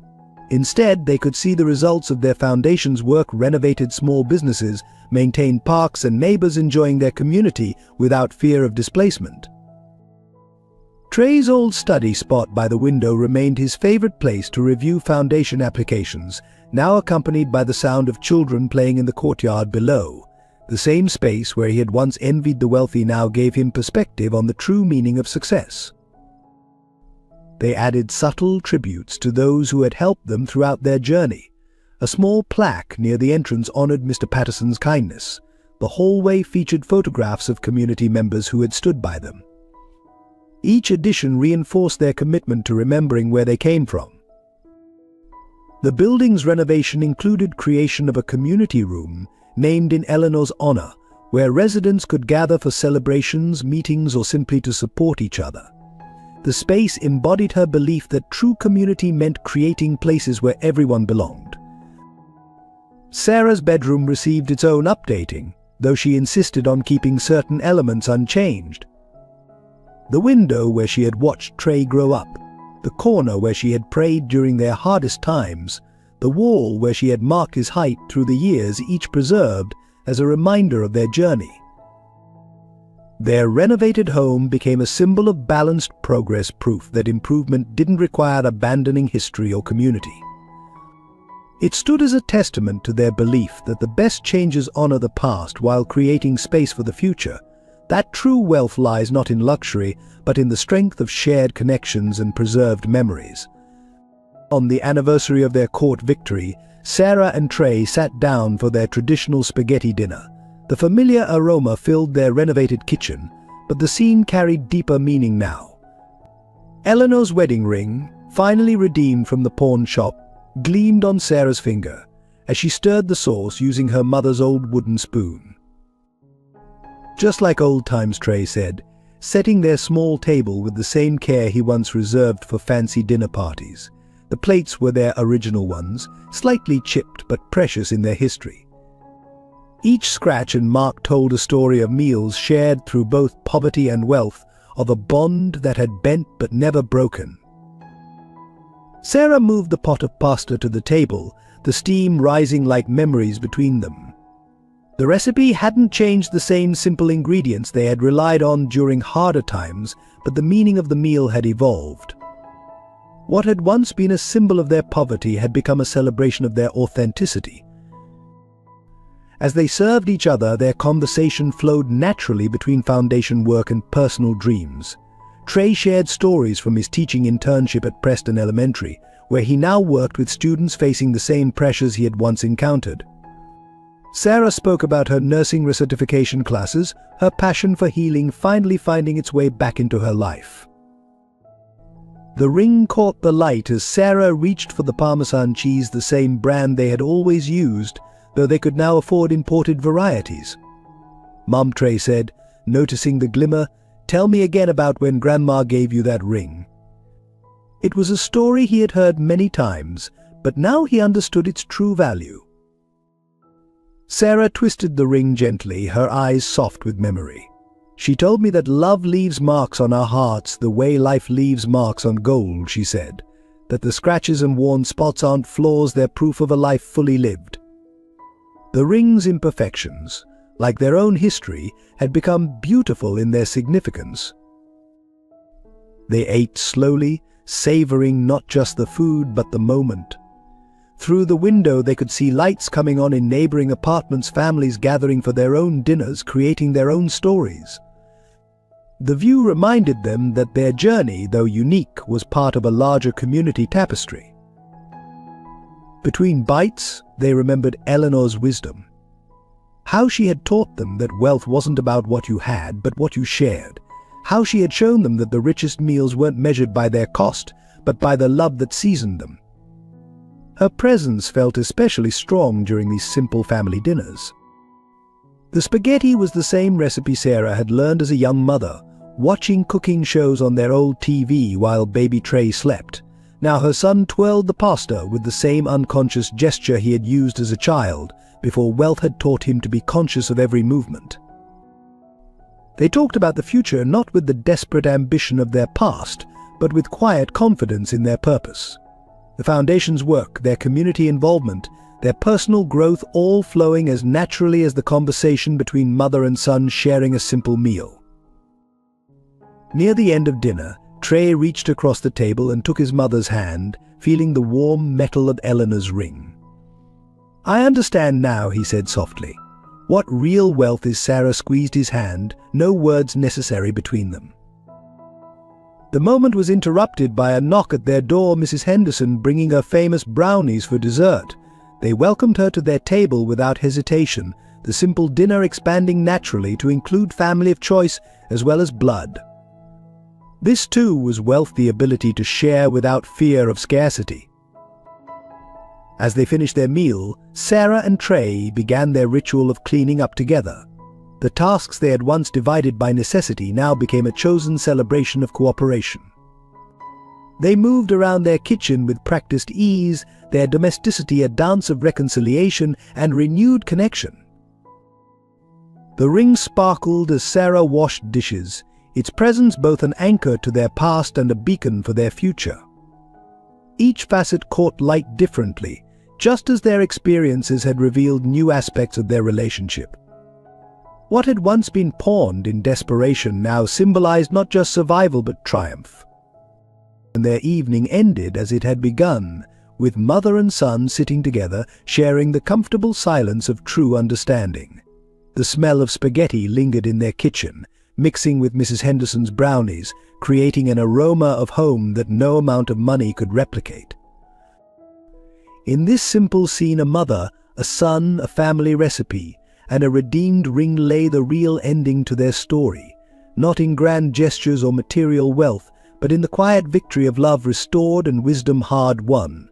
Instead, they could see the results of their foundation's work: renovated small businesses, maintained parks, and neighbors enjoying their community without fear of displacement. Trey's old study spot by the window remained his favorite place to review foundation applications, now accompanied by the sound of children playing in the courtyard below. The same space where he had once envied the wealthy now gave him perspective on the true meaning of success. They added subtle tributes to those who had helped them throughout their journey. A small plaque near the entrance honored Mr. Patterson's kindness. The hallway featured photographs of community members who had stood by them. Each addition reinforced their commitment to remembering where they came from. The building's renovation included creation of a community room named in Eleanor's honor, where residents could gather for celebrations, meetings, or simply to support each other. The space embodied her belief that true community meant creating places where everyone belonged. Sarah's bedroom received its own updating, though she insisted on keeping certain elements unchanged. The window where she had watched Trey grow up, the corner where she had prayed during their hardest times, the wall where she had marked his height through the years, each preserved as a reminder of their journey. Their renovated home became a symbol of balanced progress, proof that improvement didn't require abandoning history or community. It stood as a testament to their belief that the best changes honor the past while creating space for the future, that true wealth lies not in luxury, but in the strength of shared connections and preserved memories. On the anniversary of their court victory, Sarah and Trey sat down for their traditional spaghetti dinner. The familiar aroma filled their renovated kitchen, but the scene carried deeper meaning now. Eleanor's wedding ring, finally redeemed from the pawn shop, gleamed on Sarah's finger as she stirred the sauce using her mother's old wooden spoon. Just like old times, Trey said, setting their small table with the same care he once reserved for fancy dinner parties. The plates were their original ones, slightly chipped but precious in their history. Each scratch and mark told a story of meals shared through both poverty and wealth, of a bond that had bent but never broken. Sarah moved the pot of pasta to the table, the steam rising like memories between them. The recipe hadn't changed, the same simple ingredients they had relied on during harder times, but the meaning of the meal had evolved. What had once been a symbol of their poverty had become a celebration of their authenticity. As they served each other, their conversation flowed naturally between foundation work and personal dreams. Trey shared stories from his teaching internship at Preston Elementary, where he now worked with students facing the same pressures he had once encountered. Sarah spoke about her nursing recertification classes, her passion for healing finally finding its way back into her life. The ring caught the light as Sarah reached for the Parmesan cheese, the same brand they had always used, though they could now afford imported varieties. Mom, Trey said, noticing the glimmer, "Tell me again about when Grandma gave you that ring." It was a story he had heard many times, but now he understood its true value. Sarah twisted the ring gently, her eyes soft with memory. "She told me that love leaves marks on our hearts the way life leaves marks on gold," she said. "That the scratches and worn spots aren't flaws, they're proof of a life fully lived." The ring's imperfections, like their own history, had become beautiful in their significance. They ate slowly, savoring not just the food but the moment. Through the window they could see lights coming on in neighboring apartments, families gathering for their own dinners, creating their own stories. The view reminded them that their journey, though unique, was part of a larger community tapestry. Between bites, they remembered Eleanor's wisdom. How she had taught them that wealth wasn't about what you had, but what you shared. How she had shown them that the richest meals weren't measured by their cost, but by the love that seasoned them. Her presence felt especially strong during these simple family dinners. The spaghetti was the same recipe Sarah had learned as a young mother, watching cooking shows on their old TV while baby Trey slept. Now her son twirled the pasta with the same unconscious gesture he had used as a child, before wealth had taught him to be conscious of every movement. They talked about the future not with the desperate ambition of their past, but with quiet confidence in their purpose. The foundation's work, their community involvement, their personal growth all flowing as naturally as the conversation between mother and son sharing a simple meal. Near the end of dinner, Trey reached across the table and took his mother's hand, feeling the warm metal of Eleanor's ring. "I understand now," he said softly. "What real wealth is." Sarah squeezed his hand, no words necessary between them. The moment was interrupted by a knock at their door, Mrs. Henderson bringing her famous brownies for dessert. They welcomed her to their table without hesitation, the simple dinner expanding naturally to include family of choice as well as blood. This too was wealth, the ability to share without fear of scarcity. As they finished their meal, Sarah and Trey began their ritual of cleaning up together. The tasks they had once divided by necessity now became a chosen celebration of cooperation. They moved around their kitchen with practiced ease, their domesticity a dance of reconciliation and renewed connection. The ring sparkled as Sarah washed dishes, its presence both an anchor to their past and a beacon for their future. Each facet caught light differently, just as their experiences had revealed new aspects of their relationship. What had once been pawned in desperation now symbolized not just survival but triumph. And their evening ended as it had begun, with mother and son sitting together, sharing the comfortable silence of true understanding. The smell of spaghetti lingered in their kitchen, mixing with Mrs. Henderson's brownies, creating an aroma of home that no amount of money could replicate. In this simple scene, a mother, a son, a family recipe, and a redeemed ring lay the real ending to their story, not in grand gestures or material wealth, but in the quiet victory of love restored and wisdom hard won.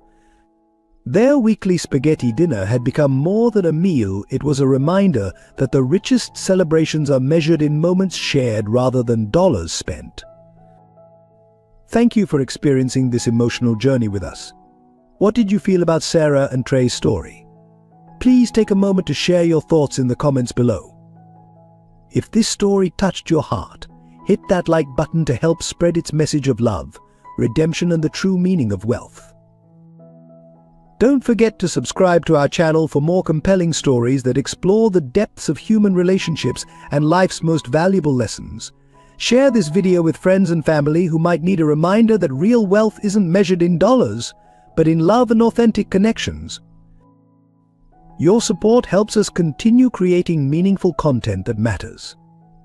Their weekly spaghetti dinner had become more than a meal. It was a reminder that the richest celebrations are measured in moments shared rather than dollars spent. Thank you for experiencing this emotional journey with us. What did you feel about Sarah and Trey's story? Please take a moment to share your thoughts in the comments below. If this story touched your heart, hit that like button to help spread its message of love, redemption, and the true meaning of wealth. Don't forget to subscribe to our channel for more compelling stories that explore the depths of human relationships and life's most valuable lessons. Share this video with friends and family who might need a reminder that real wealth isn't measured in dollars, but in love and authentic connections. Your support helps us continue creating meaningful content that matters.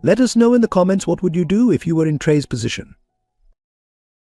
Let us know in the comments, what would you do if you were in Trey's position?